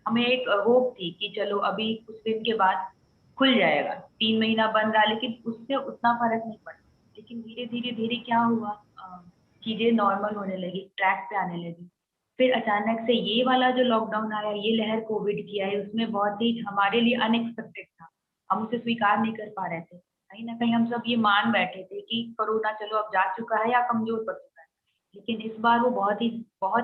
हमें एक होप थी कि चलो अभी कुछ दिन के बाद खुल जाएगा, 3 महीना बंद रहा लेकिन उससे उतना फर्क नहीं पड़ा। लेकिन धीरे धीरे धीरे क्या हुआ, चीजें नॉर्मल होने लगी, ट्रैक पे आने लगी। फिर अचानक से ये वाला जो लॉकडाउन आया, ये लहर कोविड की आई, उसमें बहुत ही हमारे लिए अनएक्सपेक्टेड था। हम उसे स्वीकार नहीं कर पा रहे थे। कहीं ना कहीं हम सब ये मान बैठे थे कि कोरोना चलो अब जा चुका है या कमजोर पड़ चुका है, लेकिन इस बार वो बहुत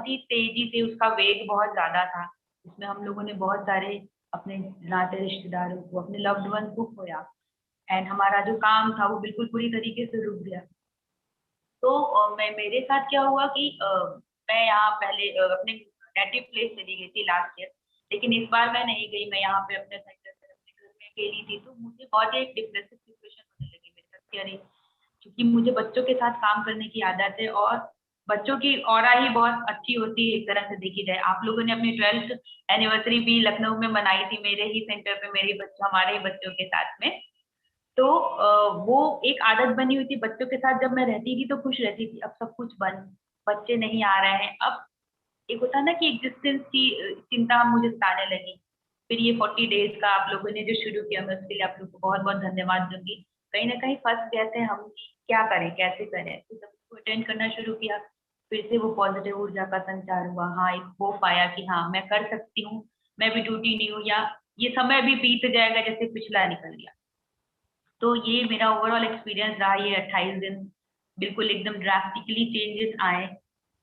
ही तेजी से, उसका वेग बहुत ज्यादा था। इसमें हम लोगों ने बहुत सारे अपने नाते रिश्तेदारों को, अपने लव्ड वन को खोया, एंड हमारा जो काम था वो बिल्कुल पूरी तरीके से रुक गया। तो मैं मेरे साथ क्या हुआ कि मैं यहाँ पहले अपने नेटिव प्लेस चली गई थी लास्ट ईयर, लेकिन इस बार मैं नहीं गई। मैं यहाँ पे अपने सेंटर पे अपने घर में अकेली थी, तो मुझे बहुत ही एक डिप्रेसिव सिचुएशन होने लगी मेरे साथ कि अरे, क्योंकि मुझे बच्चों के साथ काम करने की आदत है और बच्चों की ऑरा ही बहुत अच्छी होती है एक तरह से देखी जाए। आप लोगों ने अपनी 12th एनिवर्सरी भी लखनऊ में मनाई थी, मेरे ही सेंटर पे, मेरे ही बच्चों, हमारे ही बच्चों के साथ में। तो वो एक आदत बनी हुई थी, बच्चों के साथ जब मैं रहती थी तो खुश रहती थी। अब सब कुछ बंद, बच्चे नहीं आ रहे हैं। अब एक होता है ना कि एग्जिस्टेंस की चिंता मुझे सताने लगी। फिर ये 40 डेज का आप लोगों ने जो शुरू किया, मैं उसके लिए आप लोग को बहुत बहुत धन्यवाद दूंगी। कहीं ना कहीं फंस गए थे हम कि क्या करें, कैसे करें, तो सबको अटेंड करना शुरू किया। फिर से वो पॉजिटिव ऊर्जा का संचार हुआ। हाँ, एक होप आया कि हाँ मैं कर सकती हूँ, मैं भी टूटी नहीं हूँ, या ये समय भी बीत जाएगा जैसे पिछला निकल गया। तो ये मेरा ओवरऑल एक्सपीरियंस रहा, ये 28 दिन बिल्कुल एकदम ड्रास्टिकली चेंजेस आए।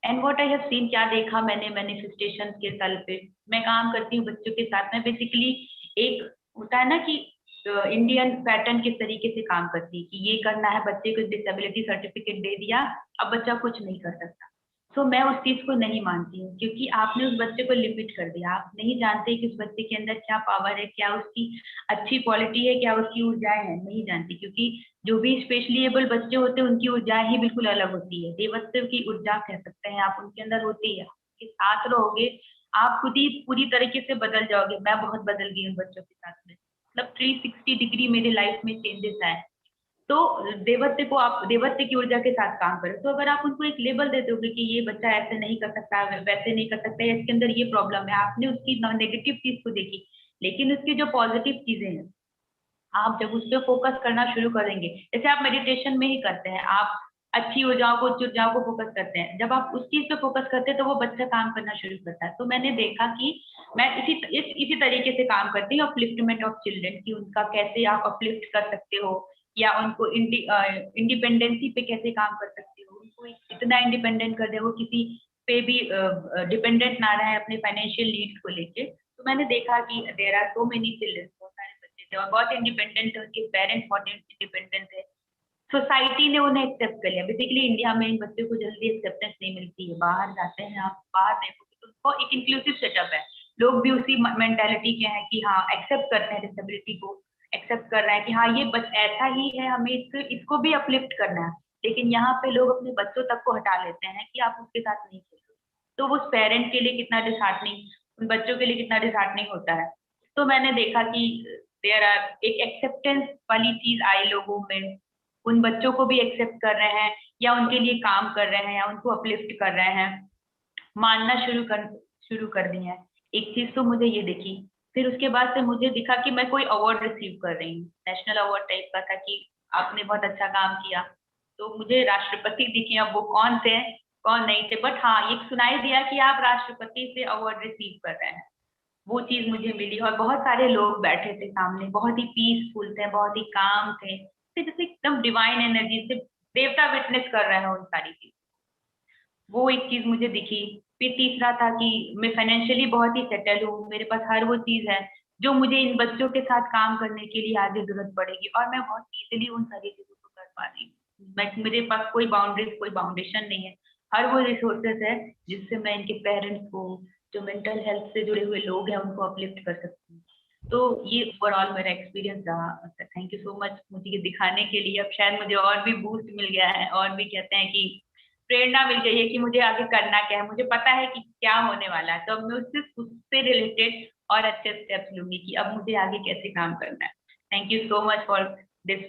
And what I have seen, क्या देखा मैंने मैनिफेस्टेशन के तल पे। मैं काम करती हूँ बच्चों के साथ में, बेसिकली एक होता है ना कि इंडियन पैटर्न किस तरीके से काम करती है कि ये करना है, बच्चे को डिसेबिलिटी सर्टिफिकेट दे दिया, अब बच्चा कुछ नहीं कर सकता। तो मैं उस चीज को नहीं मानती हूँ, क्योंकि आपने उस बच्चे को लिमिट कर दिया। आप नहीं जानते कि उस बच्चे के अंदर क्या पावर है, क्या उसकी अच्छी क्वालिटी है, क्या उसकी ऊर्जाएं हैं, नहीं जानती। क्योंकि जो भी स्पेशली एबल बच्चे होते हैं उनकी ऊर्जाएं ही बिल्कुल अलग होती है। देवत्व की ऊर्जा कह सकते हैं आप, उनके अंदर होती है। आपके साथ रहोगे, आप खुद ही पूरी तरीके से बदल जाओगे। मैं बहुत बदल गई हूँ बच्चों के साथ में, मतलब 360 डिग्री मेरी लाइफ में चेंजेस आए। तो देवत्व को, आप देवत्व की ऊर्जा के साथ काम करें। तो अगर आप उनको एक लेबल दे दोगे कि ये बच्चा ऐसे नहीं कर सकता, वैसे नहीं कर सकता, या इसके अंदर ये प्रॉब्लम है, आपने उसकी नेगेटिव चीज को देखी, लेकिन उसकी जो पॉजिटिव चीजें हैं, आप जब उस पर फोकस करना शुरू करेंगे, जैसे आप मेडिटेशन में ही करते हैं, आप अच्छी ऊर्जाओं को, उच्च ऊर्जाओं को फोकस करते हैं, जब आप उस चीज पे फोकस करते हैं तो वो बच्चा काम करना शुरू करता है। तो मैंने देखा कि मैं इसी तरीके से काम करती हूँ, अपलिफ्टमेंट ऑफ चिल्ड्रन, की उनका कैसे आप अपलिफ्ट कर सकते हो, या उनको इंडिपेंडेंसी पे कैसे काम कर सकते हो, उनको इतना इंडिपेंडेंट कर दे वो किसी पे भी डिपेंडेंट ना रहे अपने फाइनेंशियल नीड्स को लेके। तो मैंने देखा कि there are so many children, बहुत सारे बच्चे थे और बहुत इंडिपेंडेंट थे, उनके पेरेंट्स बहुत इंडिपेंडेंट थे। सोसाइटी ने उन्हें एक्सेप्ट कर लिया। बेसिकली इंडिया में इन बच्चों को जल्दी एक्सेप्टेंस नहीं मिलती है। बाहर जाते हैं, आप बाहर देखोगे तो उनको एक इंक्लूसिव सेटअप है, लोग भी उसी मेंटालिटी के हैं कि हाँ एक्सेप्ट करते हैं, डिसेबिलिटी को एक्सेप्ट कर रहे हैं कि हाँ ये ऐसा ही है, हमें इसको भी अपलिफ्ट करना है। लेकिन यहाँ पे लोग अपने बच्चों तक को हटा लेते हैं कि आप उसके साथ नहीं खेलो। तो उस पेरेंट के लिए कितना डिसहार्टनिंग, उन बच्चों के लिए कितना डिसहार्टनिंग होता है। तो मैंने देखा कि देयर आर एक एक्सेप्टेंस वाली चीज आई लोगों में, उन बच्चों को भी एक्सेप्ट कर रहे हैं, या उनके लिए काम कर रहे हैं, या उनको अपलिफ्ट कर रहे हैं, मानना शुरू कर दिए हैं। एक चीज तो मुझे ये दिखी। फिर उसके बाद से मुझे दिखा कि मैं कोई अवार्ड रिसीव कर रही हूँ, नेशनल अवार्ड टाइप का था कि आपने बहुत अच्छा काम किया। तो मुझे राष्ट्रपति दिखे, अब वो कौन थे कौन नहीं थे, बट हाँ ये सुनाई दिया कि आप राष्ट्रपति से अवार्ड रिसीव कर रहे हैं, वो चीज मुझे मिली। और बहुत सारे लोग बैठे थे सामने, बहुत ही पीसफुल थे, बहुत ही काम थे, जैसे एकदम डिवाइन एनर्जी से देवता विटनेस कर रहे हैं उन सारी चीज, वो एक चीज मुझे दिखी। फिर तीसरा था कि मैं फाइनेंशियली बहुत ही सेटल हूँ, मेरे पास हर वो चीज है जो मुझे इन बच्चों के साथ काम करने के लिए आगे जरूरत पड़ेगी, और मैं बहुत इजीली उन सारी चीजों को कर पा रही हूँ। मेरे पास कोई बाउंड्रीज, कोई बाउंडेशन नहीं है, हर वो रिसोर्सेस है जिससे मैं इनके पेरेंट्स को, जो मेंटल हेल्थ से जुड़े हुए लोग हैं, उनको अपलिफ्ट कर सकती हूँ। तो ये ओवरऑल मेरा एक्सपीरियंस रहा। थैंक यू सो मच मुझे ये दिखाने के लिए। अब शायद मुझे और भी बूस्ट मिल गया है, और भी कहते हैं कि प्रेरणा मिल गई है कि मुझे आगे करना क्या है, मुझे पता है कि क्या होने वाला है, तो अब मैं उससे रिलेटेड और अच्छे स्टेप्स लूंगी कि अब मुझे आगे कैसे काम करना है। Thank you so much for this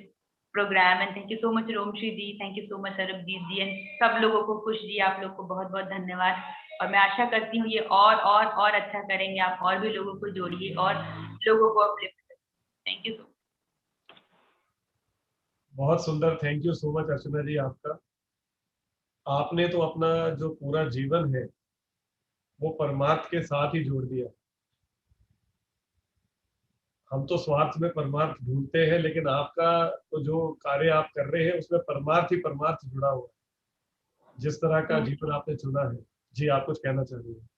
programme, and thank you so much Romshree ji, thank you so much Sarabjit ji, and सब लोगों को, खुश जी, आप लोग को बहुत बहुत धन्यवाद। और मैं आशा करती हूँ ये और अच्छा करेंगे आप, और भी लोगों को जोड़िए और लोगों को अपलिफ्ट करिए। Thank you so much. बहुत सुंदर, थैंक यू सो मच अर्चना जी आपका। आपने तो अपना जो पूरा जीवन है वो परमार्थ के साथ ही जोड़ दिया। हम तो स्वार्थ में परमार्थ ढूंढते हैं, लेकिन आपका तो जो कार्य आप कर रहे हैं उसमें परमार्थ ही परमार्थ जुड़ा हुआ है, जिस तरह का जीवन आपने चुना है। जी, आप कुछ कहना चाह रही हैं?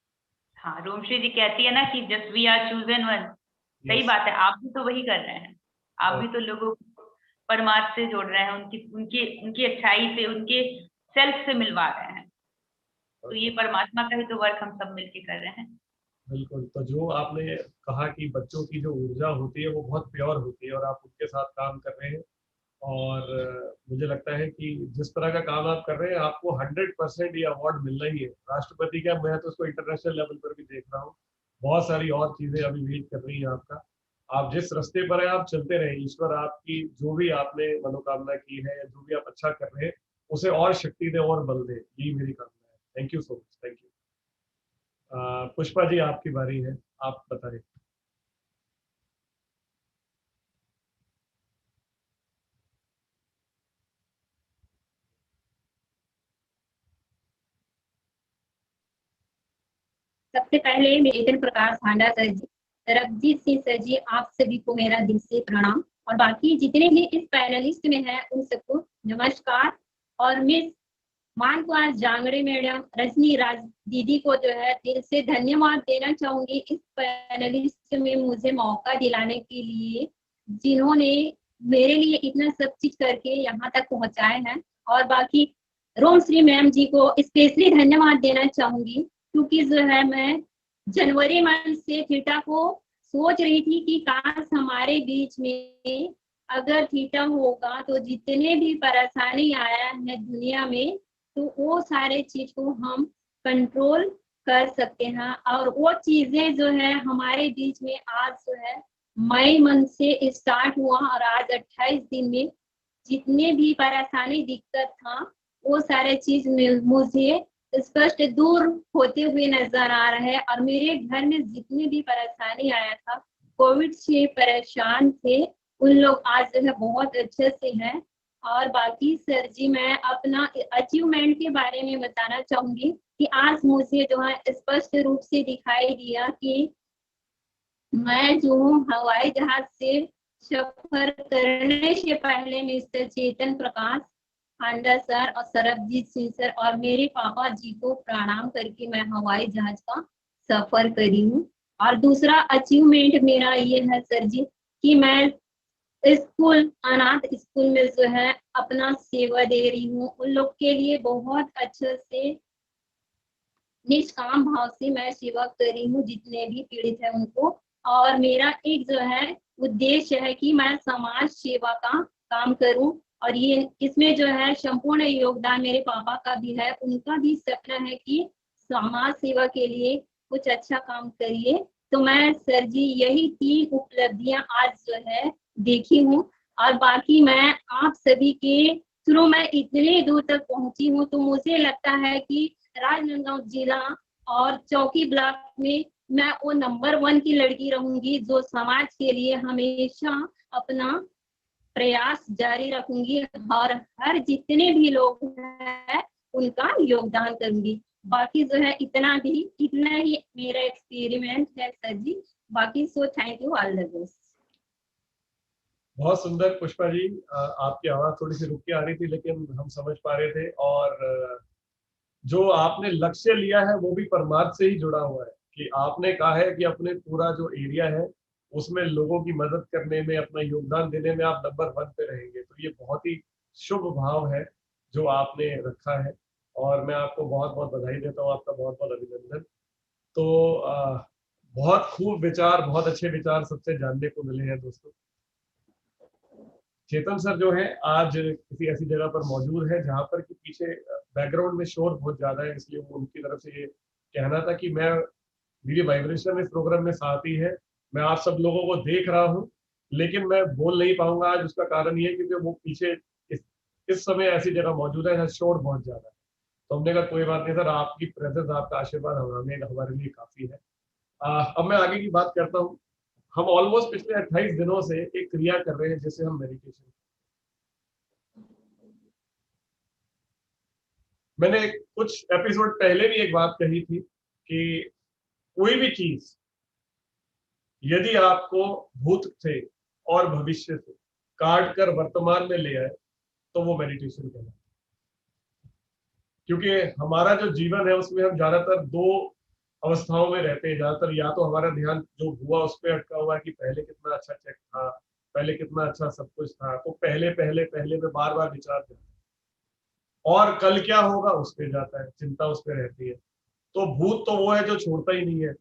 हाँ, रोमश्री जी कहती है ना कि just we are chosen one. सही Yes. बात है, आप भी तो वही कर रहे हैं, आप भी तो लोगों को परमार्थ से जोड़ रहे हैं, उनकी उनकी उनकी अच्छाई से, उनके सेल्फ से मिलवा रहे हैं। तो ये परमात्मा का ही तो वर्क हम सब मिलके कर रहे हैं। बिल्कुल। तो जो आपने कहा कि बच्चों की जो ऊर्जा होती है वो बहुत प्योर होती है और आप उनके साथ काम कर रहे हैं, और मुझे लगता है कि जिस तरह का काम आप कर रहे हैं आपको 100% ये अवार्ड मिलना ही है। राष्ट्रपति का, मैं तो उसको इंटरनेशनल लेवल पर भी देख रहा हूँ। बहुत सारी और चीजें अभी वेट कर रही हैं आपका। आप जिस रास्ते पर है आप चलते रहे, ईश्वर आपकी जो भी आपने मनोकामना की है, जो भी आप अच्छा कर रहे हैं उसे और शक्ति दे और बल दे, यही मेरी कामना है। Thank you so much. Thank you. Pushpa ji, आपकी बारी है, आप बताएं। सबसे पहले major Prakash Handa sir ji, Sarabjit Singh sir ji, आप सभी को मेरा दिल से प्रणाम, और बाकी जितने भी इस पैनलिस्ट में हैं उन सबको नमस्कार। और मिस मान कुमार जांगड़े मैडम, रजनी राज दीदी को जो है दिल से धन्यवाद देना चाहूंगी इस पैनलिस्ट में मुझे मौका दिलाने के लिए, जिन्होंने मेरे लिए इतना सब चीज करके यहाँ तक पहुंचाए हैं। और बाकी रोमश्री मैम जी को स्पेशली धन्यवाद देना चाहूंगी, क्योंकि जो है मैं जनवरी मंथ से थीटा को सोच रही थी कि काश हमारे बीच में अगर थीटा होगा तो जितने भी परेशानी आया है दुनिया में, तो वो सारे चीज को हम कंट्रोल कर सकते हैं। और वो चीजें जो है हमारे बीच में आज जो है मई मंथ से स्टार्ट हुआ, और आज 28 दिन में जितने भी परेशानी दिक्कत था वो सारे चीज मुझे स्पष्ट दूर होते हुए नजर आ रहा है। और मेरे घर में जितने भी परेशानी आया था, कोविड से परेशान थे, उन लोग आज जो है बहुत अच्छे से हैं। और बाकी सर जी, मैं अपना अचीवमेंट के बारे में बताना चाहूंगी कि आज मुझे जो है स्पष्ट रूप से दिखाई दिया कि मैं जो हूँ हवाई जहाज से सफर करने से पहले मिस्टर चेतन प्रकाश हांडा सर और सरबजीत सिंह सर और मेरे पापा जी को प्रणाम करके मैं हवाई जहाज का सफर करी हूँ। और दूसरा अचीवमेंट मेरा ये है सर जी कि मैं स्कूल, अनाथ स्कूल में जो है अपना सेवा दे रही हूँ, उन लोग के लिए बहुत अच्छे से निष्काम भाव से मैं सेवा कर रही हूँ, जितने भी पीड़ित है उनको। और मेरा एक जो है उद्देश्य है कि मैं समाज सेवा का काम करूं, और ये इसमें जो है संपूर्ण योगदान मेरे पापा का भी है। उनका भी सपना है कि समाज सेवा के लिए कुछ अच्छा काम करिए। तो मैं सर जी यही 3 उपलब्धियां आज जो है देखी हूँ। और बाकी मैं आप सभी के थ्रू मैं इतने दूर तक पहुंची हूँ, तो मुझे लगता है कि राजनांदगांव जिला और चौकी ब्लॉक में मैं वो नंबर 1 की लड़की रहूंगी जो समाज के लिए हमेशा अपना प्रयास जारी रखूंगी और हर जितने भी लोग हैं उनका योगदान करूंगी। बाकी जो है इतना ही मेरा एक्सपेरिमेंट है सर जी। बाकी so thank you, all the best. बहुत सुंदर पुष्पा जी, आपकी आवाज थोड़ी सी रुक के आ रही थी लेकिन हम समझ पा रहे थे, और जो आपने लक्ष्य लिया है वो भी परमार्थ से ही जुड़ा हुआ है कि आपने कहा है कि अपने पूरा जो एरिया है उसमें लोगों की मदद करने में, अपना योगदान देने में आप नंबर 1 पे रहेंगे। तो ये बहुत ही शुभ भाव है जो आपने रखा है, और मैं आपको बहुत बहुत बधाई देता हूँ, आपका बहुत बहुत अभिनंदन। तो बहुत खूब विचार, बहुत अच्छे विचार सबसे जानने को मिले हैं दोस्तों। चेतन सर जो है आज किसी ऐसी जगह पर मौजूद है जहां पर कि पीछे बैकग्राउंड में शोर बहुत ज्यादा है, इसलिए वो उनकी तरफ से ये कहना था कि मेरी वाइब्रेशन इस प्रोग्राम में साथ ही है, मैं आप सब लोगों को देख रहा हूँ लेकिन मैं बोल नहीं पाऊंगा आज। उसका कारण ये है क्योंकि वो पीछे इस समय ऐसी जगह मौजूद है जहाँ शोर बहुत ज्यादा है। तो हमने कहा कोई बात नहीं सर, आपकी प्रेजेंस, आपका आशीर्वाद हमारे लिए काफी है। अब मैं आगे की बात करता हूँ। हम ऑलमोस्ट पिछले 28 दिनों से एक क्रिया कर रहे हैं जिसे हम मेडिटेशन। मैंने कुछ एपिसोड पहले भी एक बात कही थी कि कोई भी चीज यदि आपको भूत से और भविष्य से काट कर वर्तमान में ले आए तो वो मेडिटेशन कहलाता है। क्योंकि हमारा जो जीवन है उसमें हम ज्यादातर 2 अवस्थाओं में रहते हैं ज्यादातर। या तो हमारा ध्यान जो हुआ उस पर अटका हुआ है कि पहले कितना अच्छा चेक था, पहले कितना अच्छा सब कुछ था, तो पहले पहले पहले में बार बार विचार करते हैं, और कल क्या होगा उस पर जाता है, चिंता उस पर रहती है। तो भूत तो वो है जो छोड़ता ही नहीं है।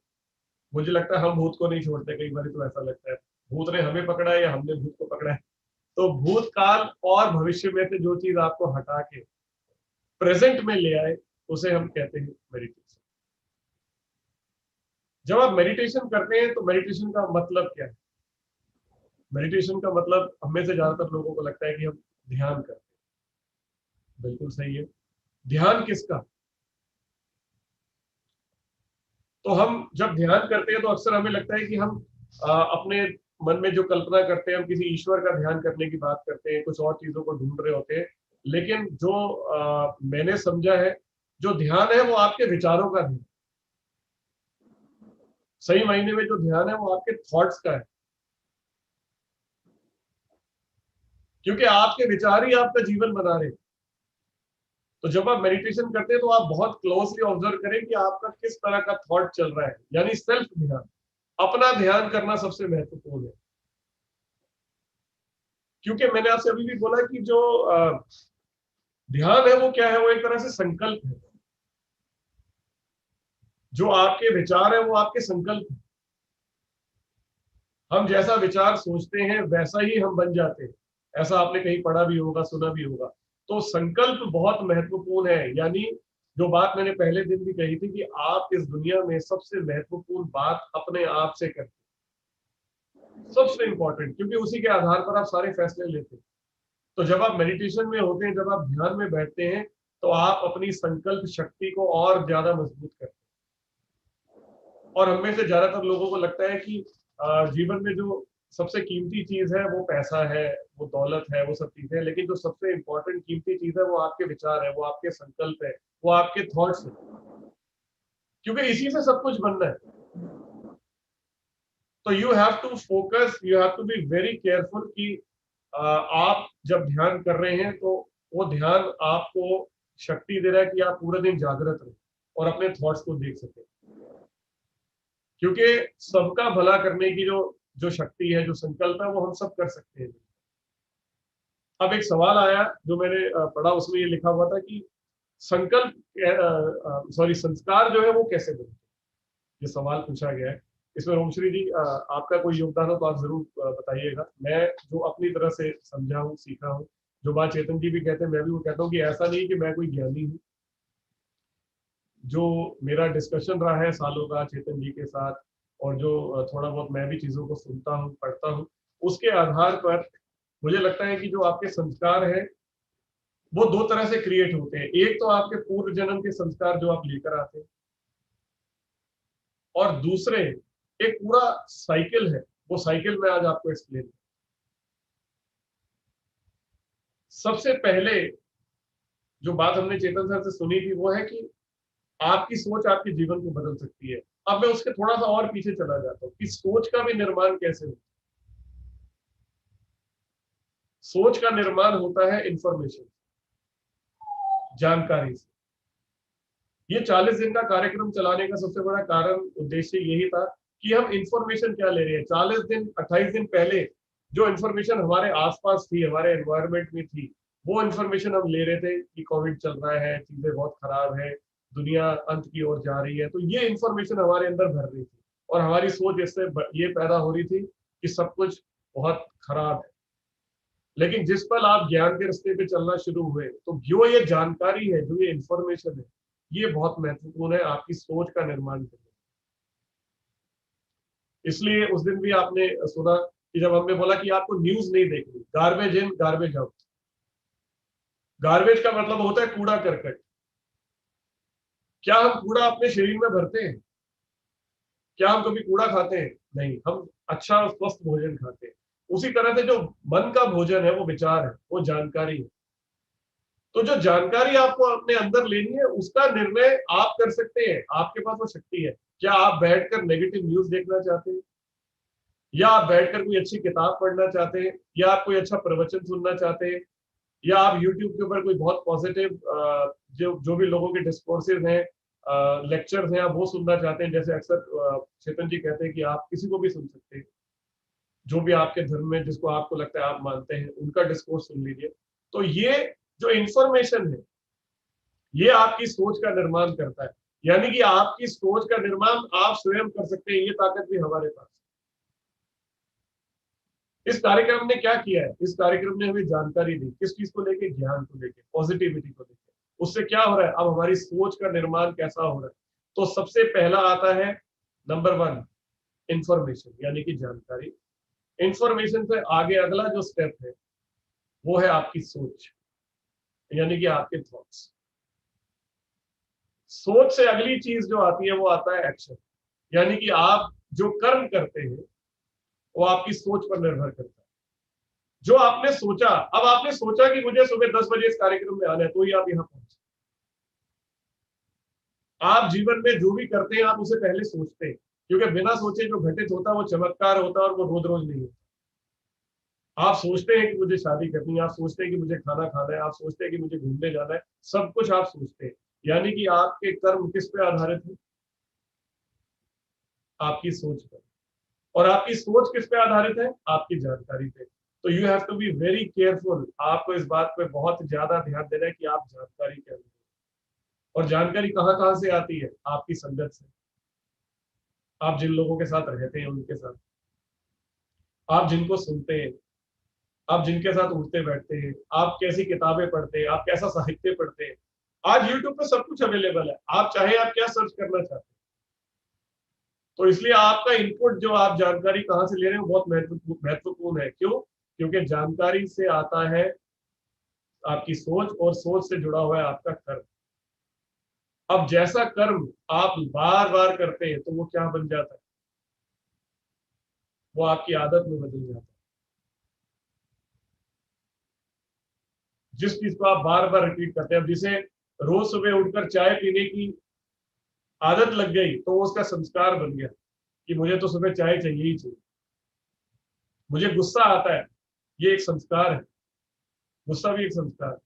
मुझे लगता है हम भूत को नहीं छोड़ते, कई बार तो ऐसा लगता है भूत ने हमें पकड़ा है या हमने भूत को पकड़ा है। तो भूतकाल और भविष्य में से जो चीज आपको हटा के प्रेजेंट में ले आए उसे हम कहते हैं मेडिटेशन। जब आप मेडिटेशन करते हैं तो मेडिटेशन का मतलब क्या है? मेडिटेशन का मतलब हमें से ज्यादातर लोगों को लगता है कि हम ध्यान करते हैं। बिल्कुल सही है। ध्यान किसका? तो हम जब ध्यान करते हैं तो अक्सर हमें लगता है कि हम अपने मन में जो कल्पना करते हैं, हम किसी ईश्वर का ध्यान करने की बात करते हैं, कुछ और चीजों को ढूंढ रहे होते हैं। लेकिन जो मैंने समझा है, जो ध्यान है वो आपके विचारों का ध्यान, सही मायने में जो ध्यान है वो आपके थॉट्स का है। क्योंकि आपके विचार ही आपका जीवन बना रहे हैं। तो जब आप मेडिटेशन करते हैं तो आप बहुत क्लोजली ऑब्जर्व करें कि आपका किस तरह का थॉट चल रहा है, यानी सेल्फ ध्यान, अपना ध्यान करना सबसे महत्वपूर्ण है। क्योंकि मैंने आपसे अभी भी बोला कि जो ध्यान है वो क्या है, वो एक तरह से संकल्प है। जो आपके विचार है वो आपके संकल्प है। हम जैसा विचार सोचते हैं वैसा ही हम बन जाते हैं, ऐसा आपने कहीं पढ़ा भी होगा, सुना भी होगा। तो संकल्प बहुत महत्वपूर्ण है। यानी जो बात मैंने पहले दिन भी कही थी कि आप इस दुनिया में सबसे महत्वपूर्ण बात अपने आप से करते हैं, सबसे इंपॉर्टेंट, क्योंकि उसी के आधार पर आप सारे फैसले लेते हैं। तो जब आप मेडिटेशन में होते हैं, जब आप ध्यान में बैठते हैं, तो आप अपनी संकल्प शक्ति को और ज्यादा मजबूत करते हैं। और हमें से ज्यादातर लोगों को लगता है कि जीवन में जो सबसे कीमती चीज है वो पैसा है, वो दौलत है, वो सब चीजें, लेकिन जो सबसे इंपॉर्टेंट कीमती चीज है वो आपके विचार है, वो आपके संकल्प है, वो आपके थॉट्स है, क्योंकि इसी से सब कुछ बनना है। तो you have to focus, you have to be very careful कि आप जब ध्यान कर रहे हैं तो वो ध्यान आपको शक्ति दे रहा है कि आप पूरा दिन जागृत रहे और अपने थॉट्स को देख सके। क्योंकि सबका भला करने की जो शक्ति है, जो संकल्प है, वो हम सब कर सकते हैं। अब एक सवाल आया जो मैंने पढ़ा, उसमें ये लिखा हुआ था कि संस्कार जो है वो कैसे बनते, ये सवाल पूछा गया है। इसमें रोमश्री जी आपका कोई योगदान हो तो आप जरूर बताइएगा। मैं जो अपनी तरह से समझा हूँ, सीखा हूँ, जो बात चेतन जी भी कहते हैं मैं भी वो कहता हूँ कि ऐसा नहीं कि मैं कोई ज्ञानी हूँ। जो मेरा डिस्कशन रहा है सालों का चेतन जी के साथ, और जो थोड़ा बहुत मैं भी चीजों को सुनता हूँ, पढ़ता हूँ, उसके आधार पर मुझे लगता है कि जो आपके संस्कार है वो 2 तरह से क्रिएट होते हैं। एक तो आपके पूर्व जन्म के संस्कार जो आप लेकर आते हैं, और दूसरे एक पूरा साइकिल है। वो साइकिल मैं आज आपको एक्सप्लेन। सबसे पहले जो बात हमने चेतन सर से सुनी थी वो है कि आपकी सोच आपके जीवन को बदल सकती है। अब मैं उसके थोड़ा सा और पीछे चला जाता हूँ कि सोच का भी निर्माण कैसे होता है। सोच का निर्माण होता है इंफॉर्मेशन, जानकारी से। ये 40 दिन का कार्यक्रम चलाने का सबसे बड़ा कारण उद्देश्य यही था कि हम इंफॉर्मेशन क्या ले रहे हैं। 40 दिन 28 दिन पहले जो इंफॉर्मेशन हमारे आसपास थी, हमारे एनवायरनमेंट में थी, वो इंफॉर्मेशन हम ले रहे थे कि कोविड चल रहा है, चीजें बहुत खराब है, दुनिया अंत की ओर जा रही है। तो ये इंफॉर्मेशन हमारे अंदर भर रही थी और हमारी सोच इससे ये पैदा हो रही थी कि सब कुछ बहुत खराब है। लेकिन जिस पल आप ज्ञान के रास्ते पे चलना शुरू हुए तो जो ये जानकारी है, जो ये इंफॉर्मेशन है, ये बहुत महत्वपूर्ण है आपकी सोच का निर्माण करने। इसलिए उस दिन भी आपने सुना कि जब हमने बोला कि आपको न्यूज नहीं देखनी, garbage in garbage out. Garbage का मतलब होता है कूड़ा करकट। क्या हम कूड़ा अपने शरीर में भरते हैं? क्या हम कभी कूड़ा खाते हैं? नहीं, हम अच्छा और स्वस्थ भोजन खाते हैं। उसी तरह से जो मन का भोजन है वो विचार है, वो जानकारी है। तो जो जानकारी आपको अपने अंदर लेनी है उसका निर्णय आप कर सकते हैं, आपके पास वो शक्ति है। क्या आप बैठकर नेगेटिव न्यूज देखना चाहते हैं, या आप बैठकर कोई अच्छी किताब पढ़ना चाहते हैं, या आप कोई अच्छा प्रवचन सुनना चाहते हैं, या आप यूट्यूब के ऊपर कोई बहुत पॉजिटिव जो भी लोगों के डिस्कोर्सेज हैं, लेक्चर्स हैं, आप वो सुनना चाहते हैं। जैसे अक्सर चेतन जी कहते हैं कि आप किसी को भी सुन सकते हैं, जो भी आपके धर्म में जिसको आपको लगता है आप मानते हैं उनका डिस्कोर्स सुन लीजिए। तो ये जो इंफॉर्मेशन है ये आपकी सोच का निर्माण करता है, यानी कि आपकी सोच का निर्माण आप स्वयं कर सकते हैं। ये ताकत भी हमारे पास है। इस कार्यक्रम ने क्या किया है? इस कार्यक्रम ने हमें जानकारी दी, किस चीज को लेके? ज्ञान को लेके, पॉजिटिविटी को लेके। उससे क्या हो रहा है? अब हमारी सोच का निर्माण कैसा हो रहा है? तो सबसे पहला आता है नंबर 1 इंफॉर्मेशन, यानी कि जानकारी। इंफॉर्मेशन से आगे अगला जो स्टेप है वो है आपकी सोच, यानी कि आपके थॉट्स। सोच से अगली चीज जो आती है वो आता है एक्शन, यानी कि आप जो कर्म करते हैं वो आपकी सोच पर निर्भर करता है। जो आपने सोचा, अब आपने सोचा कि मुझे सुबह 10 बजे इस कार्यक्रम में आना है, तो ही आप यहां पहुंचे। आप जीवन में जो भी करते हैं आप उसे पहले सोचते हैं, क्योंकि बिना सोचे जो घटित होता है वो चमत्कार होता है और वो रोज रोज नहीं होता। आप सोचते हैं कि मुझे शादी करनी है, आप सोचते हैं कि मुझे खाना खाना है, आप सोचते हैं कि मुझे घूमने जाना है, सब कुछ आप सोचते हैं। यानी कि आपके कर्म किस पे आधारित है? आपकी सोच पर। और आपकी सोच किस पे आधारित है? आपकी जानकारी पे। तो you have to be very careful. आपको इस बात पे बहुत ज्यादा ध्यान देना है कि आप जानकारी क्या लें। और जानकारी कहाँ कहाँ से आती है? आपकी संगत से। आप जिन लोगों के साथ रहते हैं उनके साथ, आप जिनको सुनते हैं, आप जिनके साथ उठते बैठते हैं, आप कैसी किताबें पढ़ते हैं, आप कैसा साहित्य पढ़ते हैं। आज यूट्यूब पे सब कुछ अवेलेबल है, आप चाहे आप क्या सर्च करना चाहते हैं। तो इसलिए आपका इनपुट जो आप जानकारी कहाँ से ले रहे हैं बहुत महत्वपूर्ण है। क्यों? क्योंकि जानकारी से आता है आपकी सोच, और सोच से जुड़ा हुआ है आपका कर्म। अब जैसा कर्म आप बार बार करते हैं तो वो क्या बन जाता है? वो आपकी आदत में बदल जाता है। जिस चीज को आप बार बार रिपीट करते हैं, अब जिसे रोज सुबह उठकर चाय पीने की आदत लग गई तो वो उसका संस्कार बन गया कि मुझे तो सुबह चाय चाहिए ही चाहिए। मुझे गुस्सा आता है, ये एक संस्कार है, गुस्सा भी एक संस्कार है।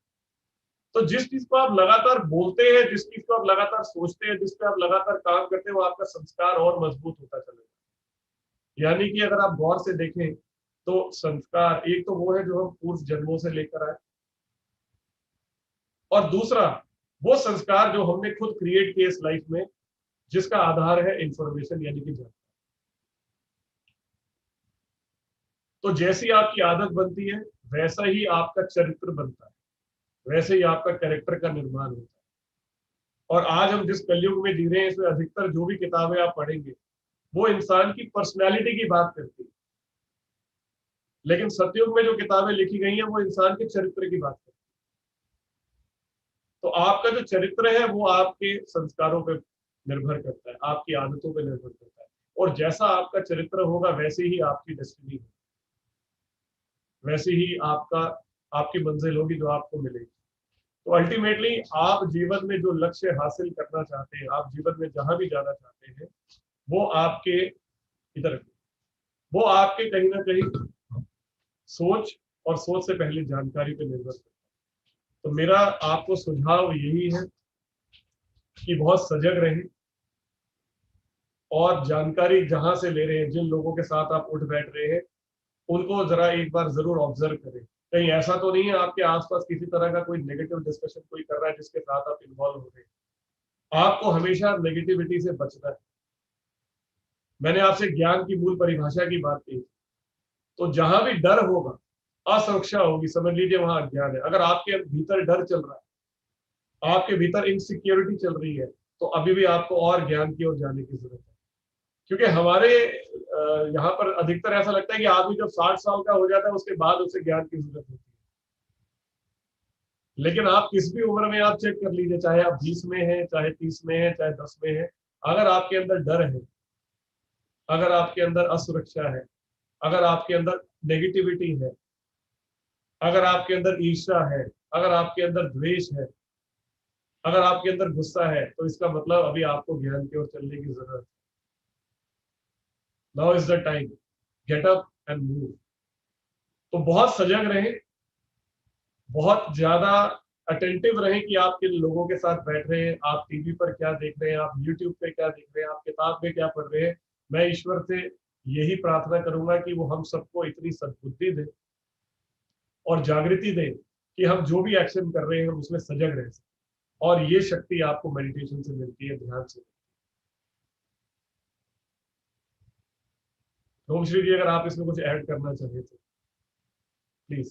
तो जिस चीज को आप लगातार बोलते हैं, जिस चीज को आप लगातार सोचते हैं, जिस पे आप लगातार काम करते हैं, वो आपका संस्कार और मजबूत होता चलेगा। यानी कि अगर आप गौर से देखें तो संस्कार एक तो वो है जो हम पूर्व जन्मों से लेकर आए, और दूसरा वो संस्कार जो हमने खुद क्रिएट किए इस लाइफ में, जिसका आधार है इंफॉर्मेशन, यानी कि जानकारी। तो जैसी आपकी आदत बनती है वैसा ही आपका चरित्र बनता है, वैसे ही आपका कैरेक्टर का निर्माण होता है। और आज हम जिस कलयुग में जी रहे हैं इसमें अधिकतर जो भी किताबें आप पढ़ेंगे वो इंसान की पर्सनैलिटी की बात करती है, लेकिन सतयुग में जो किताबें लिखी गई हैं वो इंसान के चरित्र की बात करती है। तो आपका जो चरित्र है वो आपके संस्कारों पर निर्भर करता है, आपकी आदतों पर निर्भर करता है। और जैसा आपका चरित्र होगा वैसे ही आपकी डेस्टिनी होगी, वैसे ही आपकी मंजिल होगी जो आपको मिलेगी। तो अल्टीमेटली आप जीवन में जो लक्ष्य हासिल करना चाहते हैं, आप जीवन में जहां भी जाना चाहते हैं, वो आपके इधर, वो आपके कहीं ना कहीं सोच और सोच से पहले जानकारी पे निर्भर करता है। तो मेरा आपको सुझाव यही है कि बहुत सजग रहें और जानकारी जहां से ले रहे हैं, जिन लोगों के साथ आप उठ बैठ रहे हैं, उनको जरा एक बार जरूर ऑब्जर्व करें। कहीं ऐसा तो नहीं है आपके आसपास किसी तरह का कोई नेगेटिव डिस्कशन कोई कर रहा है जिसके साथ आप इन्वॉल्व हो रहे हैं। आपको हमेशा नेगेटिविटी से बचना है। मैंने आपसे ज्ञान की मूल परिभाषा की बात की, तो जहां भी डर होगा, असुरक्षा होगी, समझ लीजिए वहां अज्ञान है। अगर आपके भीतर डर चल रहा है, आपके भीतर इनसिक्योरिटी चल रही है, तो अभी भी आपको और ज्ञान की ओर जाने की जरूरत है। क्योंकि हमारे यहाँ पर अधिकतर ऐसा लगता है कि आदमी जब 60 साल का हो जाता है उसके बाद उसे ज्ञान की जरूरत होती है। लेकिन आप किस भी उम्र में आप चेक कर लीजिए, चाहे आप 20 में हैं, चाहे 30 में हैं, चाहे 10 में हैं, अगर आपके अंदर डर है, अगर आपके अंदर असुरक्षा है, अगर आपके अंदर नेगेटिविटी है, अगर आपके अंदर ईर्ष्या है, अगर आपके अंदर द्वेष है, अगर आपके अंदर गुस्सा है, तो इसका मतलब अभी आपको ज्ञान की ओर चलने की जरूरत है। Now is the time, get up and move. तो बहुत सजग रहें, बहुत ज्यादा अटेंटिव रहें कि आप किन लोगों के साथ बैठ रहे हैं, आप टीवी पर क्या देख रहे हैं, आप यूट्यूब पे क्या देख रहे हैं, आप किताब में क्या पढ़ रहे हैं। मैं ईश्वर से यही प्रार्थना करूंगा कि वो हम सबको इतनी सद्बुद्धि दे और जागृति दे कि हम जो भी एक्शन कर रहे हैं हम उसमें सजग रह सकें। और ये शक्ति आपको मेडिटेशन से मिलती है, ध्यान से। रोमश्री जी, अगर आप इसमें कुछ ऐड करना चाहें तो प्लीज।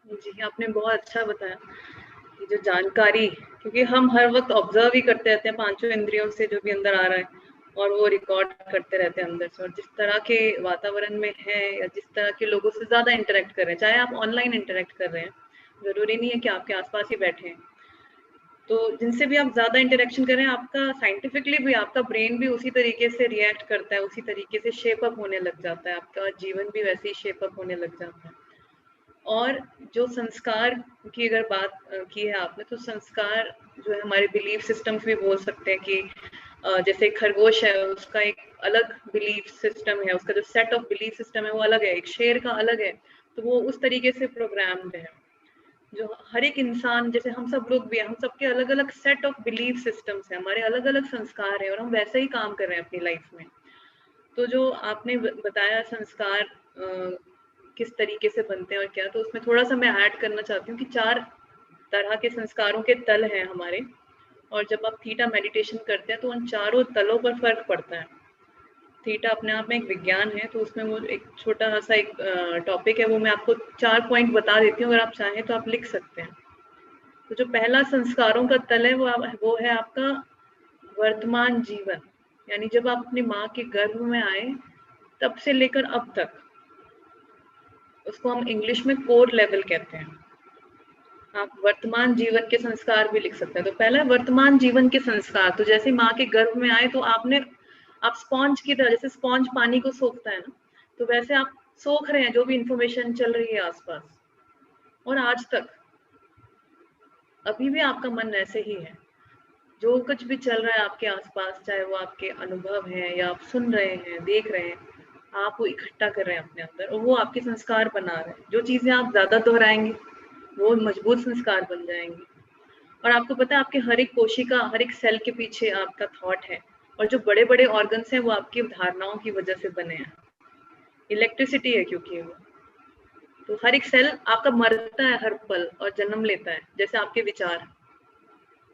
जी, आपने बहुत अच्छा बताया कि जो जानकारी, क्योंकि हम हर वक्त ऑब्जर्व ही करते रहते हैं पांचों इंद्रियों से जो भी अंदर आ रहा है, और वो रिकॉर्ड करते रहते हैं अंदर से। और जिस तरह के वातावरण में है या जिस तरह के लोगों से ज्यादा इंटरेक्ट कर रहे हैं, चाहे आप ऑनलाइन इंटरेक्ट कर रहे हैं, जरूरी नहीं है कि आपके आसपास ही बैठे हैं, तो जिनसे भी आप ज्यादा इंटरेक्शन कर रहे हैं, आपका साइंटिफिकली भी आपका ब्रेन भी उसी तरीके से रिएक्ट करता है, उसी तरीके से शेप अप होने लग जाता है, आपका जीवन भी वैसे ही शेप अप होने लग जाता है। और जो संस्कार की अगर बात की है आपने, तो संस्कार जो है हमारे बिलीफ सिस्टम्स भी बोल सकते हैं कि जैसे खरगोश है, उसका एक अलग बिलीफ सिस्टम है, उसका जो सेट ऑफ बिलीफ सिस्टम है वो अलग है, एक शेर का अलग है, तो वो उस तरीके से प्रोग्राम्ड है। जो हर एक इंसान, जैसे हम सब लोग भी हैं, हम सबके अलग अलग सेट ऑफ बिलीफ सिस्टम्स हैं, हमारे अलग अलग संस्कार हैं, और हम वैसे ही काम कर रहे हैं अपनी लाइफ में। तो जो आपने बताया संस्कार किस तरीके से बनते हैं और क्या, तो उसमें थोड़ा सा मैं ऐड करना चाहती हूँ कि 4 तरह के संस्कारों के तल हैं हमारे, और जब आप थीटा मेडिटेशन करते हैं तो उन चारों तलों पर फर्क पड़ता है। थीटा अपने आप में एक विज्ञान है, तो उसमें वो एक छोटा सा एक टॉपिक है, वो मैं आपको 4 पॉइंट बता देती हूँ, अगर आप चाहें तो आप लिख सकते हैं। तो जो पहला संस्कारों का तल है वो है आपका वर्तमान जीवन, यानी जब आप अपनी माँ के गर्भ में आए तब से लेकर अब तक, उसको हम इंग्लिश में कोर लेवल कहते हैं। आप वर्तमान जीवन के संस्कार भी लिख सकते हैं। तो पहला वर्तमान जीवन के संस्कार, तो जैसे माँ के गर्भ में आए तो आप स्पॉन्ज की तरह, जैसे स्पॉन्ज पानी को सोखता है ना, तो वैसे आप सोख रहे हैं जो भी इंफॉर्मेशन चल रही है आसपास, और आज तक अभी भी आपका मन ऐसे ही है। जो कुछ भी चल रहा है आपके आसपास, चाहे वो आपके अनुभव है या आप सुन रहे हैं, देख रहे हैं, आप वो इकट्ठा कर रहे हैं अपने अंदर, और वो आपके संस्कार बना रहे हैं। जो चीजें आप ज्यादा दोहराएंगे वो मजबूत संस्कार बन जाएंगे। और आपको पता है आपके हर एक कोशिका, हर एक सेल के पीछे आपका थॉट है, और जो बड़े बड़े ऑर्गन्स हैं वो आपकी धारणाओं की वजह से बने हैं। इलेक्ट्रिसिटी है क्योंकि वो, तो हर एक सेल आपका मरता है हर पल और जन्म लेता है। जैसे आपके विचार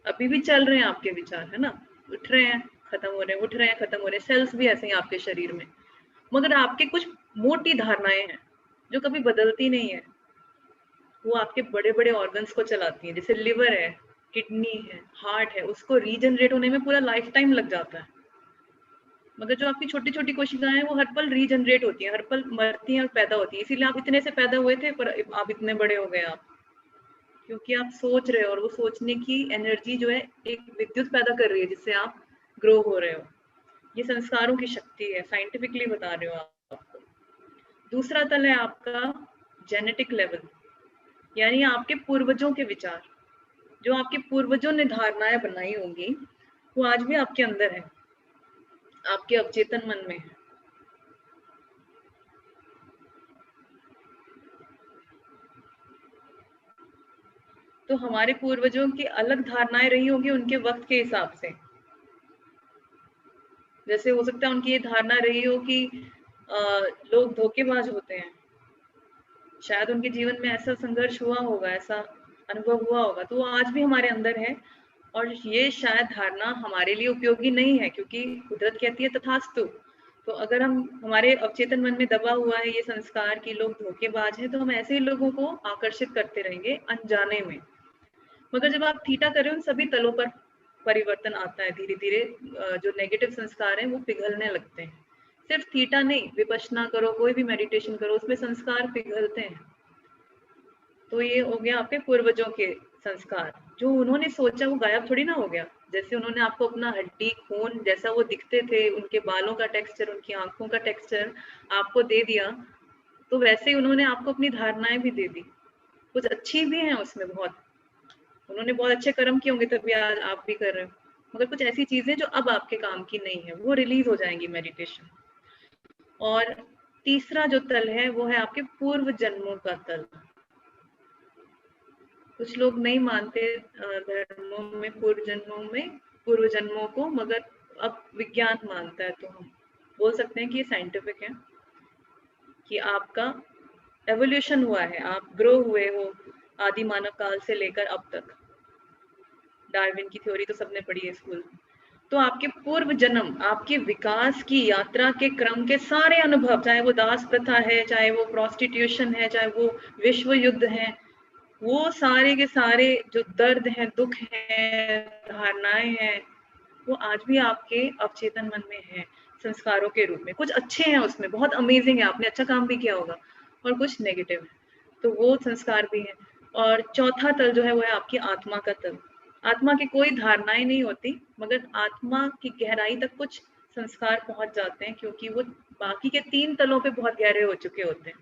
अभी भी चल रहे हैं, आपके विचार है ना, उठ रहे हैं खत्म हो रहे हैं, उठ रहे हैं खत्म हो रहे हैं। सेल्स भी ऐसे ही आपके शरीर में, मगर आपके कुछ मोटी धारणाएं हैं जो कभी बदलती नहीं है, वो आपके बड़े बड़े ऑर्गन्स को चलाती हैं। जैसे लिवर है, किडनी है, हार्ट है, उसको रीजनरेट होने में पूरा लाइफ टाइम लग जाता है, मगर जो आपकी छोटी छोटी कोशिकाएं हैं वो हर पल रीजनरेट होती हैं, हर पल मरती हैं और पैदा होती हैं। इसीलिए आप इतने से पैदा हुए थे, पर आप इतने बड़े हो गए आप, क्योंकि आप सोच रहे हो, और वो सोचने की एनर्जी जो है एक विद्युत पैदा कर रही है जिससे आप ग्रो हो रहे हो। ये संस्कारों की शक्ति है, साइंटिफिकली बता रहे हो आपको। दूसरा तल है आपका जेनेटिक लेवल, यानी आपके पूर्वजों के विचार, जो आपके पूर्वजों ने धारणाएं बनाई होंगी, वो आज भी आपके अंदर है, आपके अवचेतन मन में है। तो हमारे पूर्वजों की अलग धारणाएं रही होंगी उनके वक्त के हिसाब से। जैसे हो सकता है उनकी ये धारणा रही हो कि लोग धोखेबाज होते हैं, शायद उनके जीवन में ऐसा संघर्ष हुआ होगा, ऐसा अनुभव हुआ होगा, तो वो आज भी हमारे अंदर है। और ये शायद धारणा हमारे लिए उपयोगी नहीं है, क्योंकि कुदरत कहती है तथास्तु। तो अगर हमारे अवचेतन मन में दबा हुआ है ये संस्कार कि लोग धोखेबाज हैं, तो हम ऐसे ही लोगों को आकर्षित करते रहेंगे अनजाने में। मगर जब आप थीटा कर रहे हो, सभी तलों पर परिवर्तन आता है धीरे धीरे। जो नेगेटिव संस्कार हैं वो पिघलने लगते हैं। सिर्फ थीटा नहीं, विपश्यना करो, कोई भी मेडिटेशन करो, उसमें संस्कार पिघलते हैं। तो ये हो गया आपके पूर्वजों के संस्कार। जो उन्होंने सोचा वो गायब थोड़ी ना हो गया। जैसे उन्होंने आपको अपना हड्डी खून जैसा वो दिखते थे, उनके बालों का टेक्सचर, उनकी आंखों का टेक्सचर आपको दे दिया, तो वैसे ही उन्होंने आपको अपनी धारणाएं भी दे दी। कुछ अच्छी भी हैं उसमें बहुत, उन्होंने बहुत अच्छे कर्म किए होंगे तभी आज आप भी कर रहे हो। मगर कुछ ऐसी चीजें जो अब आपके काम की नहीं है, वो रिलीज हो जाएंगी मेडिटेशन। और तीसरा जो तल है वो है आपके पूर्व जन्मों का तल। कुछ लोग नहीं मानते धर्मों में पूर्व जन्मों को, मगर अब विज्ञान मानता है, तो हम बोल सकते हैं कि ये साइंटिफिक है कि आपका एवोल्यूशन हुआ है, आप ग्रो हुए हो आदि मानव काल से लेकर अब तक। डार्विन की थ्योरी तो सबने पढ़ी है स्कूल में। तो आपके पूर्व जन्म, आपके विकास की यात्रा के क्रम के सारे अनुभव, चाहे वो दास प्रथा है, चाहे वो प्रोस्टिट्यूशन है, चाहे वो विश्व युद्ध है, वो सारे के सारे जो दर्द हैं, दुख हैं, धारणाएं हैं, वो आज भी आपके अवचेतन मन में है संस्कारों के रूप में। कुछ अच्छे हैं उसमें, बहुत अमेजिंग है, आपने अच्छा काम भी किया होगा, और कुछ नेगेटिव है, तो वो संस्कार भी है। और चौथा तल जो है वो है आपकी आत्मा का तल। आत्मा की कोई धारणाएं नहीं होती, मगर आत्मा की गहराई तक कुछ संस्कार पहुंच जाते हैं, क्योंकि वो बाकी के 3 तलों पे बहुत गहरे हो चुके होते हैं।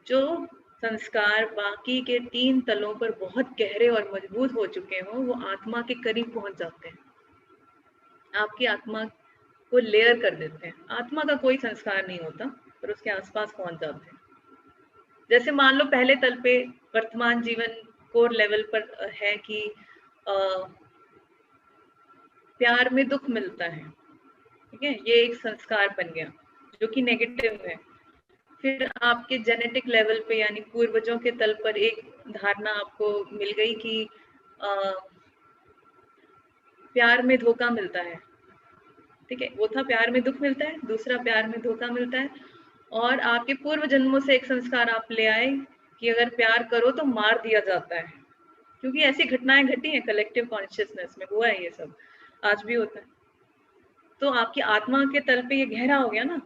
जो संस्कार बाकी के 3 तलों पर बहुत गहरे और मजबूत हो चुके हों, वो आत्मा के करीब पहुंच जाते हैं, आपकी आत्मा को लेयर कर देते हैं। आत्मा का कोई संस्कार नहीं होता, पर उसके आसपास पहुंच जाते हैं। जैसे मान लो पहले तल पे वर्तमान जीवन कोर लेवल पर है कि प्यार में दुख मिलता है, ठीक है, ये एक संस्कार बन गया जो कि नेगेटिव है। फिर आपके जेनेटिक लेवल पे यानी पूर्वजों के तल पर एक धारणा आपको मिल गई कि प्यार में धोखा मिलता है, ठीक है, वो था प्यार में दुख मिलता है, दूसरा प्यार में धोखा मिलता है। और आपके पूर्व जन्मों से एक संस्कार आप ले आए कि अगर प्यार करो तो मार दिया जाता है, क्योंकि ऐसी घटनाएं घटी हैं कलेक्टिव कॉन्शियसनेस में, हुआ है ये सब, आज भी होता है। तो आपकी आत्मा के तल पे ये गहरा हो गया ना,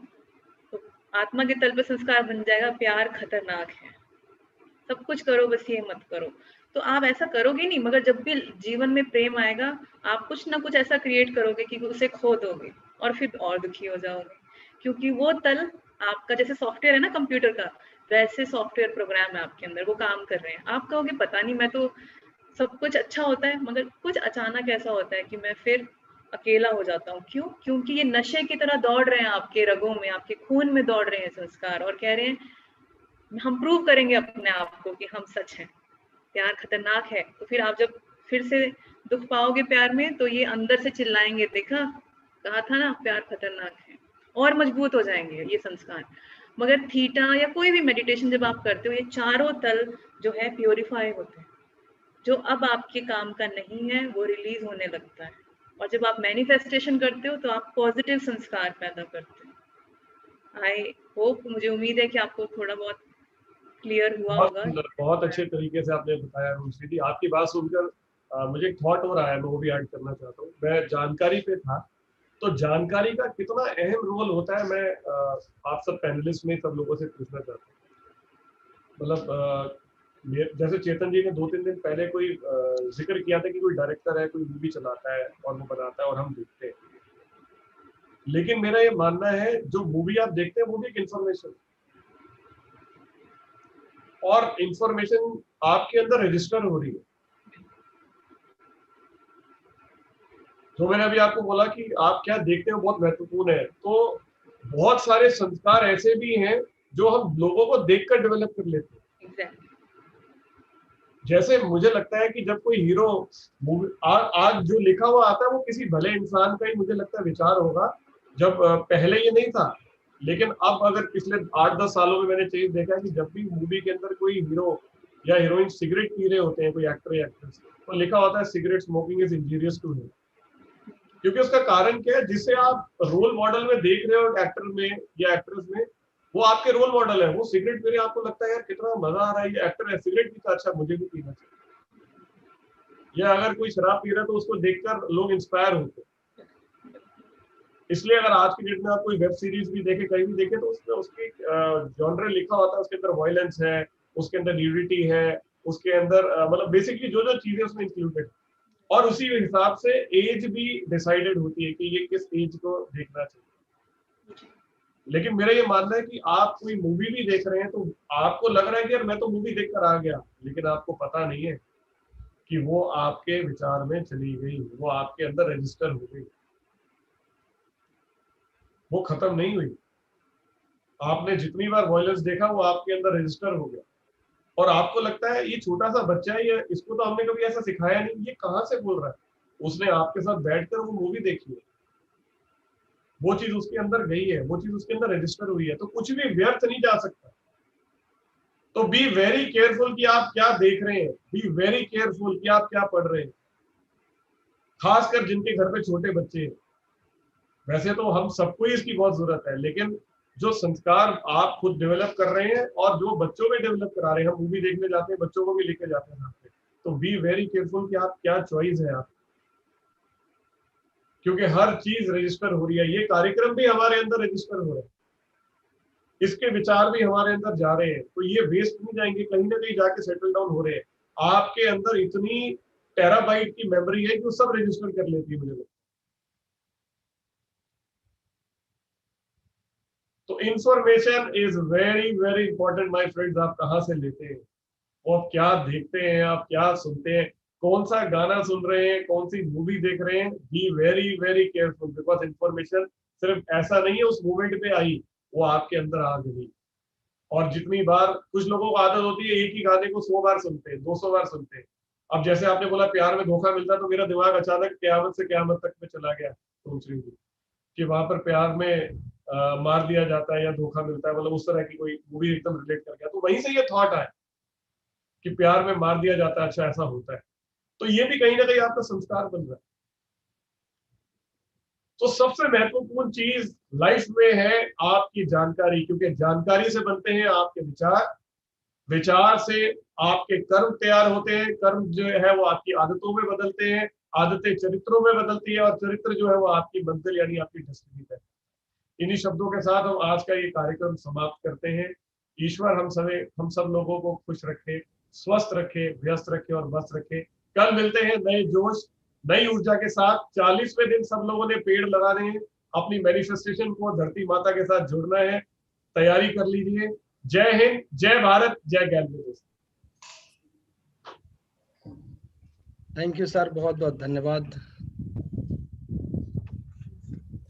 तो आत्मा के तल पे संस्कार बन जाएगा, प्यार खतरनाक है, सब कुछ करो बस ये मत करो। तो आप ऐसा करोगे नहीं, मगर जब भी जीवन में प्रेम आएगा, आप कुछ ना कुछ ऐसा क्रिएट करोगे कि उसे खो दोगे और फिर और दुखी हो जाओगे, क्योंकि वो तल आपका जैसे सॉफ्टवेयर है ना कंप्यूटर का, वैसे सॉफ्टवेयर प्रोग्राम है आपके अंदर, वो काम कर रहे हैं। आप कहोगे पता नहीं, मैं तो सब कुछ अच्छा होता है, मगर कुछ अचानक ऐसा होता है कि मैं फिर अकेला हो जाता हूँ। क्यों? क्योंकि ये नशे की तरह दौड़ रहे हैं आपके रगों में, आपके खून में दौड़ रहे हैं संस्कार, और कह रहे हैं हम प्रूव करेंगे अपने आप को कि हम सच हैं, प्यार खतरनाक है। तो फिर आप जब फिर से दुख पाओगे प्यार में, तो ये अंदर से चिल्लाएंगे, देखा कहा था ना प्यार खतरनाक है, और मजबूत हो जाएंगे ये संस्कार। मगर थीटा या कोई भी मेडिटेशन जब आप करते हो, ये चारों तल जो है प्योरीफाई होते हैं, जो अब आपके काम का नहीं है वो रिलीज होने लगता है। और जब आप मैनिफेस्टेशन करते हो तो आप पॉजिटिव संस्कार पैदा करते हो। आई होप, मुझे उम्मीद है कि आपको थोड़ा बहुत क्लियर हुआ होगा। बहुत अच्छे तरीके से आपने बताया रूसी जी। आपकी बात सुनकर मुझे एक थॉट हो रहा है, मैं वो भी ऐड करना चाहता हूँ। मैं जानकारी पे था, तो जानकारी का कितना अहम रोल होता है, मैं आप सब पैनलिस्ट में सब लोगों से पूछना चाहता हूँ। मतलब जैसे चेतन जी ने 2-3 दिन पहले कोई जिक्र किया था कि कोई डायरेक्टर है, कोई मूवी चलाता है और वो बनाता है और हम देखते हैं, लेकिन मेरा ये मानना है जो मूवी आप देखते हैं वो भी एक इंफॉर्मेशन, और इंफॉर्मेशन आपके अंदर रजिस्टर हो रही है। जो मैंने अभी आपको बोला कि आप क्या देखते हो बहुत महत्वपूर्ण है। तो बहुत सारे संस्कार ऐसे भी हैं जो हम लोगों को देखकर डेवलप कर लेते हैं। एग्जैक्टली। जैसे मुझे लगता है कि जब कोई हीरो मूवी आज जो लिखा हुआ आता है वो किसी भले इंसान का ही मुझे लगता है विचार होगा, जब पहले ये नहीं था। लेकिन अब अगर पिछले 8-10 सालों में मैंने चीज देखा है कि जब भी मूवी के अंदर कोई हीरो या हीरोइन सिगरेट पी रहे होते हैं, कोई एक्टर या एक्ट्रेस, तो लिखा होता है cigarette smoking is injurious to health. क्योंकि उसका कारण क्या है, जिसे आप रोल मॉडल में देख रहे हो एक्टर में या एक्ट्रेस में, वो आपके रोल मॉडल है। वो सिगरेट पी रहे, आपको लगता है यार कितना मजा आ रहा है, ये एक्टर है सिगरेट पीता, अच्छा मुझे भी पीना चाहिए। या अगर कोई शराब पी रहा है तो उसको देखकर लोग इंस्पायर होते हैं। इसलिए अगर आज की डेट में आप कोई वेब सीरीज भी देखे, कहीं भी देखे, तो उसमें उसकी जॉनर लिखा होता है, उसके अंदर वायलेंस है, उसके अंदर न्यूडिटी है, उसके अंदर मतलब बेसिकली जो जो चीजें उसमें इंक्लूडेड, और उसी हिसाब से एज भी डिसाइडेड होती है कि ये किस एज को देखना चाहिए। लेकिन मेरा ये मानना है कि आप कोई मूवी भी देख रहे हैं तो आपको लग रहा है कि यार मैं तो मूवी देखकर आ गया, लेकिन आपको पता नहीं है कि वो आपके विचार में चली गई, वो आपके अंदर रजिस्टर हो गई, वो खत्म नहीं हुई। आपने जितनी बार वायलेंस देखा वो आपके अंदर रजिस्टर हो गया, और आपको लगता है ये छोटा सा बच्चा है, ये इसको तो हमने कभी ऐसा सिखाया नहीं, ये कहाँ से बोल रहा है। उसने आपके साथ बैठकर वो मूवी देखी है, वो चीज उसके अंदर गई है, वो चीज उसके अंदर रजिस्टर हुई है, तो कुछ भी व्यर्थ नहीं जा सकता। तो बी वेरी केयरफुल कि आप क्या देख रहे हैं, बी वेरी केयरफुल कि आप क्या पढ़ रहे हैं, खासकर जिनके घर पे छोटे बच्चे हैं। वैसे तो हम सबको ही इसकी बहुत जरूरत है, लेकिन जो संस्कार आप खुद डेवलप कर रहे हैं और जो बच्चों में डेवलप करा रहे हैं, हम मूवी देखने जाते हैं, बच्चों को भी लेके जाते हैं साथ में, तो बी वेरी केयरफुल कि आप क्या चॉइस है आप, क्योंकि हर चीज रजिस्टर हो रही है। ये कार्यक्रम भी हमारे अंदर रजिस्टर हो रहे हैं, इसके विचार भी हमारे अंदर जा रहे हैं, तो ये वेस्ट नहीं जाएंगे, कहीं ना कहीं जाके सेटल डाउन हो रहे हैं। आपके अंदर इतनी टेराबाइट की मेमोरी है कि वो सब रजिस्टर कर लेती है मुझे लगता है। तो information is very very important my friends. आप कहाँ से लेते हैं, और क्या देखते हैं, आप क्या सुनते हैं, कौन सा गाना सुन रहे हैं, कौन सी मूवी देख रहे हैं, be very very careful, because information सिर्फ ऐसा नहीं है उस मोमेंट पे आई, वो आपके अंदर आ गई। और जितनी बार कुछ लोगों को आदत होती है एक ही गाने को 100 बार सुनते हैं, 200 बार सुनते हैं। अब जैसे आपने बोला प्यार में धोखा मिलता, तो मेरा दिमाग अचानक क्यामत से क्यामत तक में चला गया, सोच रही थी कि वहां पर प्यार में मार दिया जाता है या धोखा मिलता है, मतलब उस तरह की कोई मूवी एकदम रिलेट कर गया, तो वहीं से ये थॉट आया कि प्यार में मार दिया जाता है, अच्छा ऐसा होता है। तो ये भी कहीं ना कहीं आपका संस्कार बन रहा है। तो सबसे महत्वपूर्ण चीज लाइफ में है आपकी जानकारी, क्योंकि जानकारी से बनते हैं आपके विचार, विचार से आपके कर्म तैयार होते हैं, कर्म जो है वो आपकी आदतों में बदलते हैं, आदतें चरित्रों में बदलती है, और चरित्र जो है वो आपकी मंजिल यानी आपकी डेस्टिनी है। इन्हीं शब्दों के साथ हम आज का ये कार्यक्रम समाप्त करते हैं। ईश्वर हम सब लोगों को खुश रखे, स्वस्थ रखे, व्यस्त रखे और मस्त रखे। कल मिलते हैं नए जोश, नई ऊर्जा के साथ। 40वें दिन सब लोगों ने पेड़ लगाने हैं, अपनी मैनिफेस्टेशन को धरती माता के साथ जुड़ना है, तैयारी कर लीजिए। जय हिंद, जय भारत, जय गैलवे। थैंक यू सर, बहुत बहुत धन्यवाद।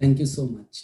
Thank you so much.